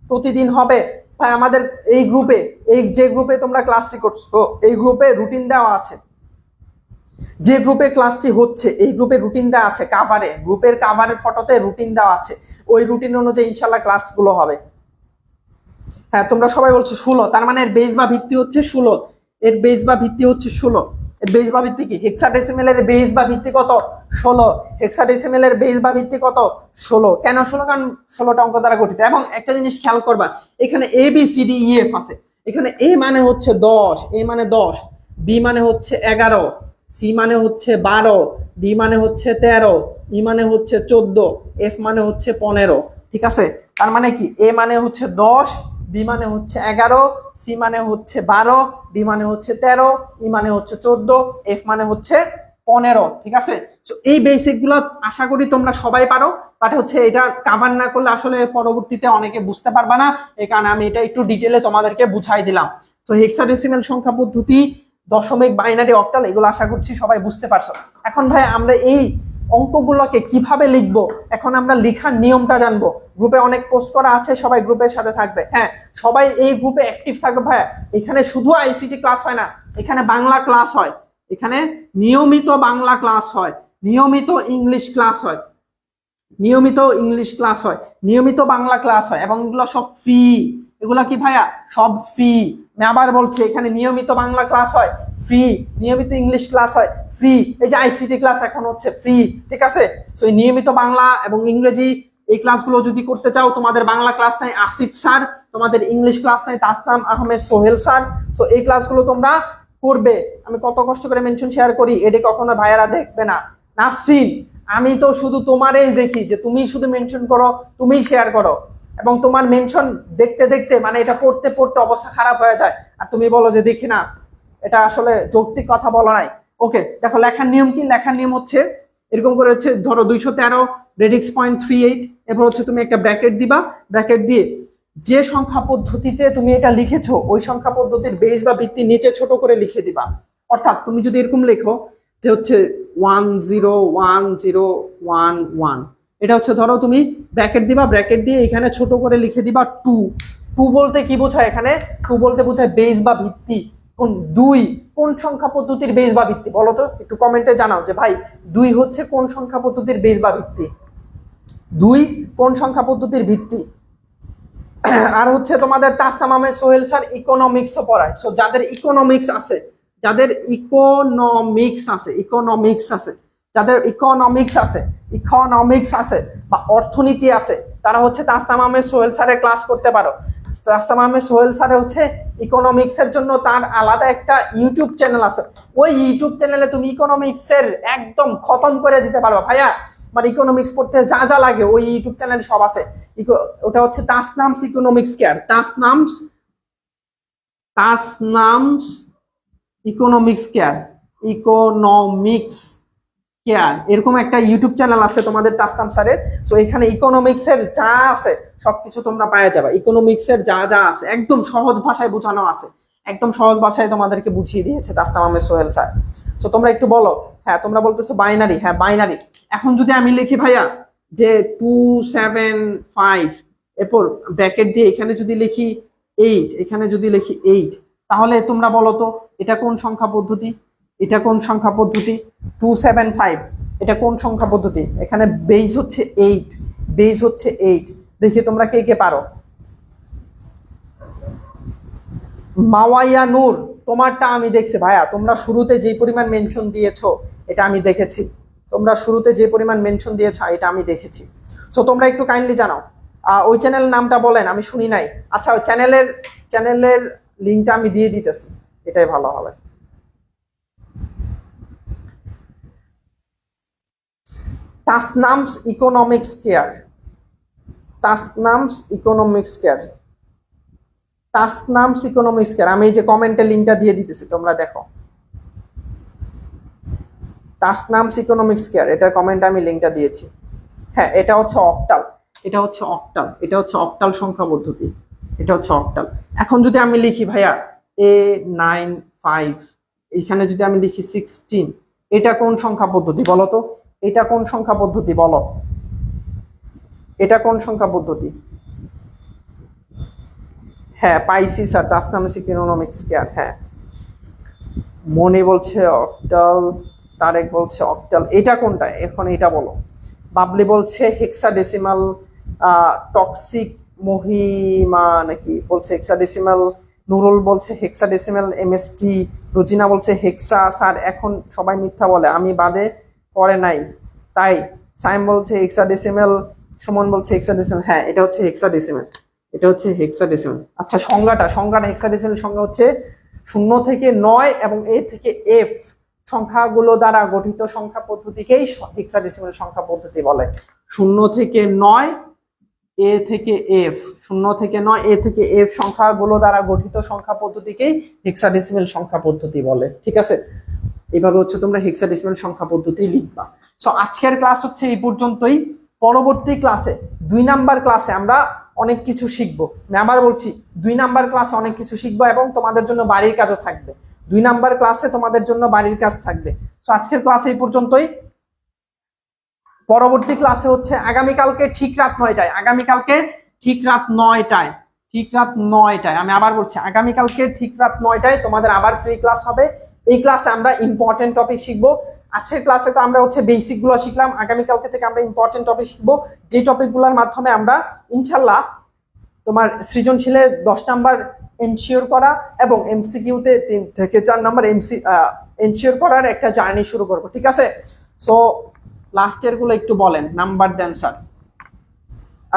প্রতিদিন হবে? ভাই আমাদের এই গ্রুপে, এই যে গ্রুপে তোমরা ক্লাসটি করছো, এই গ্রুপে রুটিন দেওয়া আছে। যে গ্রুপে ক্লাসটি হচ্ছে এই গ্রুপে রুটিন দেওয়া আছে, কাভারে, গ্রুপের কাভারের ফটোতে রুটিন দেওয়া আছে। ওই রুটিন অনুযায়ী ইনশাল্লাহ ক্লাসগুলো হবে। হ্যাঁ তোমরা সবাই বলছো 16, তার মানে এর বেস বা ভিত্তি হচ্ছে 16। এর বেস বা ভিত্তি হচ্ছে 16। এর বেস বা ভিত্তি কি? হেক্সাডেসিমেলের বেস বা ভিত্তি কত? 16। হেক্সাডেসিমেলের বেস বা ভিত্তি কত? 16। কেন 16? কারণ 16টা অঙ্ক দ্বারা গঠিত। এবং একটা জিনিস খেয়াল করবা, এখানে A B C D E F আছে। এখানে এ মানে হচ্ছে 10, এ মানে 10, বি মানে হচ্ছে 11, সি মানে হচ্ছে 12, ডি মানে হচ্ছে 13, ই মানে হচ্ছে 14, এফ মানে হচ্ছে 15। ঠিক আছে? তার মানে কি, এ মানে হচ্ছে 10, বি মানে হচ্ছে 11, সি মানে হচ্ছে 12, ডি মানে হচ্ছে 13, ই মানে হচ্ছে 14, এফ মানে হচ্ছে 15, ঠিক আছে। তো এই বেসিক গুলো আশা করি তোমরা সবাই পারো, বাট হচ্ছে এটা কাভার না করলে আসলে পরবর্তীতে অনেকে বুঝতে পারবে না, এই কারণে আমি এটা একটু ডিটেলে তোমাদেরকে বুঝাই দিলাম। সো হেক্সাডেসিমাল সংখ্যা পদ্ধতি, দশমিক, বাইনারি, অক্টাল, এগুলো আশা করছি সবাই বুঝতে পারছো। এখন ভাই আমরা এই অঙ্কগুলোকে কিভাবে লিখবো, এখন আমরা লেখার নিয়মটা জানবো। গ্রুপে অনেক পোস্ট করা আছে, সবাই গ্রুপের সাথে থাকবে। হ্যাঁ, সবাই এই গ্রুপে অ্যাক্টিভ থাকবে ভাই। এখানে শুধু আইসিটি ক্লাস হয় না, এখানে বাংলা ক্লাস হয়, এখানে নিয়মিত বাংলা ক্লাস হয়, নিয়মিত ইংলিশ ক্লাস হয়, নিয়মিত ইংলিশ ক্লাস হয়, নিয়মিত বাংলা ক্লাস হয়, এবং এগুলো সব ফ্রি। এগুলো কি ভাইয়া? সব ফ্রি। আমি আবার বলছি, এখানে নিয়মিত বাংলা ক্লাস হয় ফ্রি, নিয়মিত ইংলিশ ক্লাস হয় ফ্রি, এই যে আইসিটি ক্লাস এখন হচ্ছে ফ্রি, ঠিক আছে। সো এই নিয়মিত বাংলা এবং ইংরেজি এই ক্লাসগুলো যদি করতে চাও, তোমাদের বাংলা ক্লাস নাই আসিফ স্যার, তোমাদের ইংলিশ ক্লাস নাই তাসনাম আহমেদ সোহেল স্যার। সো এই ক্লাসগুলো তোমরা করবে। আমি কত কষ্ট করে মেনশন শেয়ার করি, এটি কখনো ভাইয়ারা দেখবে না। নাসরিন, আমি তো শুধু তোমারই দেখি যে তুমি শুধু মেনশন করো, তুমি শেয়ার করো, এবং তোমার মেনশন দেখতে দেখতে মানে এটা পড়তে পড়তে অবস্থা খারাপ হয়ে যায়, আর তুমি বলো যে দেখি না। এটা আসলে যৌক্তিক কথা বলা নাই। ওকে, দেখো লেখার নিয়ম কি? লেখার নিয়ম হচ্ছে এরকম করে, হচ্ছে ধরো 213 রেডিক্স 0.38, এরপর হচ্ছে তুমি একটা ব্র্যাকেট দিবা, ব্র্যাকেট দিয়ে যে সংখ্যা পদ্ধতিতে তুমি এটা লিখেছো ওই সংখ্যা পদ্ধতির বেস বা ভিত্তি নিচে ছোট করে লিখে দিবা। অর্থাৎ তুমি যদি এরকম লেখো যে হচ্ছে 101011, এটা হচ্ছে ধরো তুমি ব্র্যাকেট দিবা, ব্র্যাকেট দিয়ে এখানে ছোট করে লিখে দিবা 2। 2 বলতে কি বোঝায়? এখানে 2 বলতে বোঝায় বেস বা ভিত্তি। কোন 2 কোন সংখ্যা পদ্ধতির বেস বা ভিত্তি বলো তো, একটু কমেন্টে জানাও যে ভাই 2 হচ্ছে কোন সংখ্যা পদ্ধতির বেস বা ভিত্তি, 2 কোন সংখ্যা পদ্ধতির ভিত্তি। আর হচ্ছে তোমাদের তাসনাম আহমেদ সোহেল স্যার ইকোনমিক্সও পড়ায়। সো যাদের ইকোনমিক্স আছে, যাদের ইকোনমিক্স আছে, ইকোনমিক্স আছে, যাদের ইকোনমিক্স আছে, ইকোনমিক্স আছে বা অর্থনীতি আছে, তারা হচ্ছে তাসনাম আহমেদ সোহেল স্যারের ক্লাস করতে পারো। তাসনাম আহমেদ সোহেল স্যারে হচ্ছে ইকোনমিক্স এর জন্য তার আলাদা একটা ইউটিউব চ্যানেল আছে। ওই ইউটিউব চ্যানেলে তুমি ইকোনমিক্স এর একদম খতম করে দিতে পারো ভাইয়া। মানে ইকোনমিক্স পড়তে যা যা লাগে ওই ইউটিউব চ্যানেলে সব আছে। ওটা হচ্ছে Tasnam's Economics Care, Tasnam's Economics Care, Economics Care, এরকম একটা ইউটিউব চ্যানেল আছে তোমাদের তাসনাম স্যারের। তো এখানে ইকোনমিক্স এর যা আছে সবকিছু তোমরা পাওয়া যাবে। ইকোনমিক্স এর যা যা আছে একদম সহজ ভাষায় বোঝানো আছে, একদম সহজ ভাষায় তোমাদেরকে বুঝিয়ে দিয়েছে তাসনাম আহমেদ সোহেল স্যার। তো তোমরা একটু বলো। হ্যাঁ, তোমরা বলতেছো বাইনারি, হ্যাঁ বাইনারি। এখন যদি আমি লিখি ভাইয়া যে 275, এরপর ব্র্যাকেট দিয়ে এখানে যদি লিখি 8, এখানে যদি লিখি 8, তাহলে তোমরা বলো তো এটা কোন সংখ্যা পদ্ধতি, এটা কোন সংখ্যা পদ্ধতি? 275 এটা কোন সংখ্যা পদ্ধতি? এখানে বেস হচ্ছে 8, বেস হচ্ছে 8। দেখি তোমরা কে কে পারো। মাওয়াইয়া নূর, তোমারটা আমি দেখছি ভাইয়া, তোমরা শুরুতে যে পরিমাণ মেনশন দিয়েছো এটা আমি দেখেছি, তোমরা শুরুতে যে পরিমাণ মেনশন দিয়েছো এটা আমি দেখেছি। সো তোমরা একটু কাইন্ডলি জানাও ওই চ্যানেলের নামটা বলেন, আমি শুনি নাই। আচ্ছা, ওই চ্যানেলের লিঙ্কটা আমি দিয়ে দিতেছি, এটাই ভালো হবে। Tasnam's Economics Care, Tasnam's Economics Care, Tasnam's Economics Care. আমি এই যে কমেন্টে লিঙ্কটা দিয়ে দিতেছি, তোমরা দেখো। তাসনামস ইকোনমিক্স কেয়ার, এটার কমেন্টে আমি লিঙ্কটা দিয়েছি। হ্যাঁ, এটা হচ্ছে অক্টাল, এটা হচ্ছে অক্টাল, এটা হচ্ছে অক্টাল সংখ্যা পদ্ধতি, এটা হচ্ছে অক্টাল। এখন যদি আমি লিখি ভাইয়া A95, এখানে যদি আমি লিখি 16, এটা কোন সংখ্যা পদ্ধতি বলো তো? এটা কোন সংখ্যা পদ্ধতি বলো? এটা কোন সংখ্যা পদ্ধতি? হ্যাঁ পাইছি স্যার, তাসনামস ইকোনমিক্স কেয়ার। হ্যাঁ, মনি বলছে অক্টাল, তারেক বলছে অক্টাল। এটা কোনটা এখন? এটা বলো। বাবলি বলছে হেক্সাডেসিমাল, টক্সিক মহিমা নাকি বলছে হেক্সাডেসিমাল, নুরুল বলছে হেক্সাডেসিমাল এমএসটি, রুজিনা বলছে হেক্সা। স্যার এখন সবাই মিথ্যা বলে, আমি বাদে করে নাই তাই। সাইম বলছে হেক্সাডেসিমাল, সুমন বলছে হেক্সাডেসিমাল। হ্যাঁ, এটা হচ্ছে হেক্সাডেসিমাল, এটা হচ্ছে হেক্সাডেসিমাল। আচ্ছা, সংজ্ঞাটা হেক্সাডেসিমাল সংজ্ঞা হচ্ছে 0 থেকে 9 এবং A থেকে F সংখ্যাগুলো দ্বারা গঠিত সংখ্যা পদ্ধতিকেই হেক্সাডেসিমাল সংখ্যা পদ্ধতি বলে। 0 থেকে 9 A থেকে F, 0 থেকে 9 A থেকে F সংখ্যাগুলো দ্বারা গঠিত সংখ্যা পদ্ধতিকেই হেক্সাডেসিমাল সংখ্যা পদ্ধতি বলে, ঠিক আছে। এইভাবে হচ্ছে তোমরা হেক্সাডেসিমাল সংখ্যা পদ্ধতি লিখবা। সো আজকের ক্লাস হচ্ছে এই পর্যন্তই। পরবর্তী ক্লাসে 2 নাম্বার ক্লাসে আমরা অনেক কিছু শিখবো। আমি আবার বলছি 2 নাম্বার ক্লাসে অনেক কিছু শিখবো এবং তোমাদের জন্য বাড়ির কাজও থাকবে। 2 নাম্বার ক্লাসে তোমাদের জন্য বাড়ির কাজ থাকবে। সো আজকের ক্লাস এই পর্যন্তই। পরবর্তী ক্লাসে হচ্ছে আগামীকালকে ঠিক রাত 9টায়, আগামীকালকে ঠিক রাত 9টায়, ঠিক রাত 9টায়, আমি আবার বলছি আগামীকালকে ঠিক রাত 9টায় তোমাদের আবার ফ্রি ক্লাস হবে। এই ক্লাসে আমরা ইম্পর্টেন্ট টপিক শিখবো। আজকের ক্লাসে তো আমরা হচ্ছে বেসিক গুলো শিখলাম, আগামীকালকে থেকে আমরা ইম্পর্টেন্ট টপিক শিখবো, যে টপিকগুলোর মাধ্যমে আমরা ইনশাল্লাহ তোমার সৃজনশীলে 10 নাম্বার এনশিওর করা এবং এমসিকিউতে 3 থেকে 4 নাম্বার এনশিওর করার একটা জার্নি শুরু করবো। ঠিক আছে? সো লাস্টের গুলো একটু বলেন, নাম্বার দেন স্যার।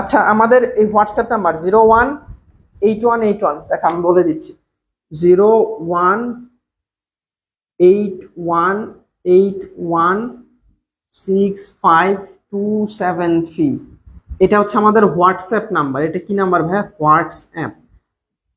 আচ্ছা, আমাদের এই হোয়াটসঅ্যাপ নাম্বার 018181, দেখ আমি বলে দিচ্ছি 0181816523। এটা হচ্ছে আমাদের হোয়াটসঅ্যাপ নাম্বার। এটা কি নাম্বার ভাই? হোয়াটসঅ্যাপ।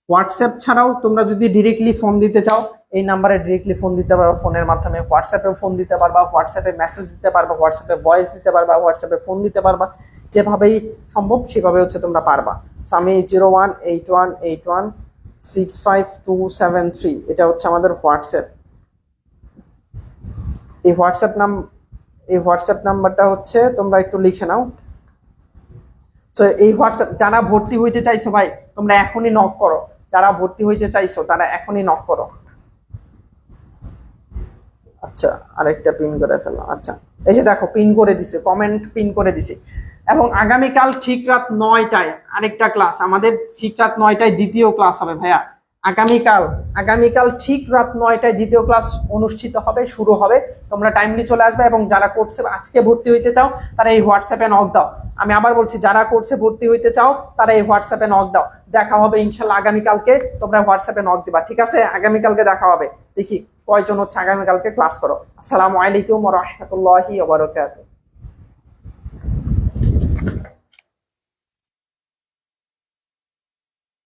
হোয়াটসঅ্যাপ ছাড়াও তোমরা যদি ডিরেক্টলি ফোন দিতে চাও, এই নাম্বারে ডিরেক্টলি ফোন দিতে পারবা, ফোনের মাধ্যমে হোয়াটসঅ্যাপে ফোন দিতে পারবা, হোয়াটসঅ্যাপে মেসেজ দিতে পারবা, হোয়াটসঅ্যাপে ভয়েস দিতে পারবা, হোয়াটসঅ্যাপে ফোন দিতে পারবা, যেভাবেই সম্ভব সেভাবে হচ্ছে তোমরা পারবা। সো আমি 0181816523, এটা হচ্ছে আমাদের হোয়াটসঅ্যাপ। এই হোয়াটসঅ্যাপ নাম্বারটা হচ্ছে তোমরা একটু লিখে নাও। সো এই হোয়াটসঅ্যাপ, যারা ভর্তি হইতে চাইছো ভাই তোমরা এখনই নক করো, যারা ভর্তি হইতে চাইছো তারা এখনই নক করো। আচ্ছা, আরেকটা পিন করে ফেলো। আচ্ছা, এই যে দেখো পিন করে দিছে, কমেন্ট পিন করে দিছে। এবং আগামীকাল ঠিক রাত 9টায় আরেকটা ক্লাস, আমাদের ঠিক রাত 9টায় দ্বিতীয় ক্লাস হবে ভাইয়া। আগামীকাল ঠিক রাত 9টায় দ্বিতীয় ক্লাস অনুষ্ঠিত হবে, শুরু হবে। তোমরা টাইমলি চলে আসবে এবং যারা কোর্সে আজকে ভর্তি হইতে চাও তারা এই হোয়াটসঅ্যাপে নক দাও। আমি আবার বলছি, যারা কোর্সে ভর্তি হইতে চাও তারা এই হোয়াটসঅ্যাপে নক দাও। দেখা হবে ইনশাল্লাহ আগামীকালকে, তোমরা হোয়াটসঅ্যাপে নক দিবা। ঠিক আছে? আগামীকালকে দেখা হবে। দেখি কয়জন হচ্ছে আগামীকালকে ক্লাস করো। আসসালামু আলাইকুম ওয়া রাহমাতুল্লাহি ওয়া বারাকাতুহু।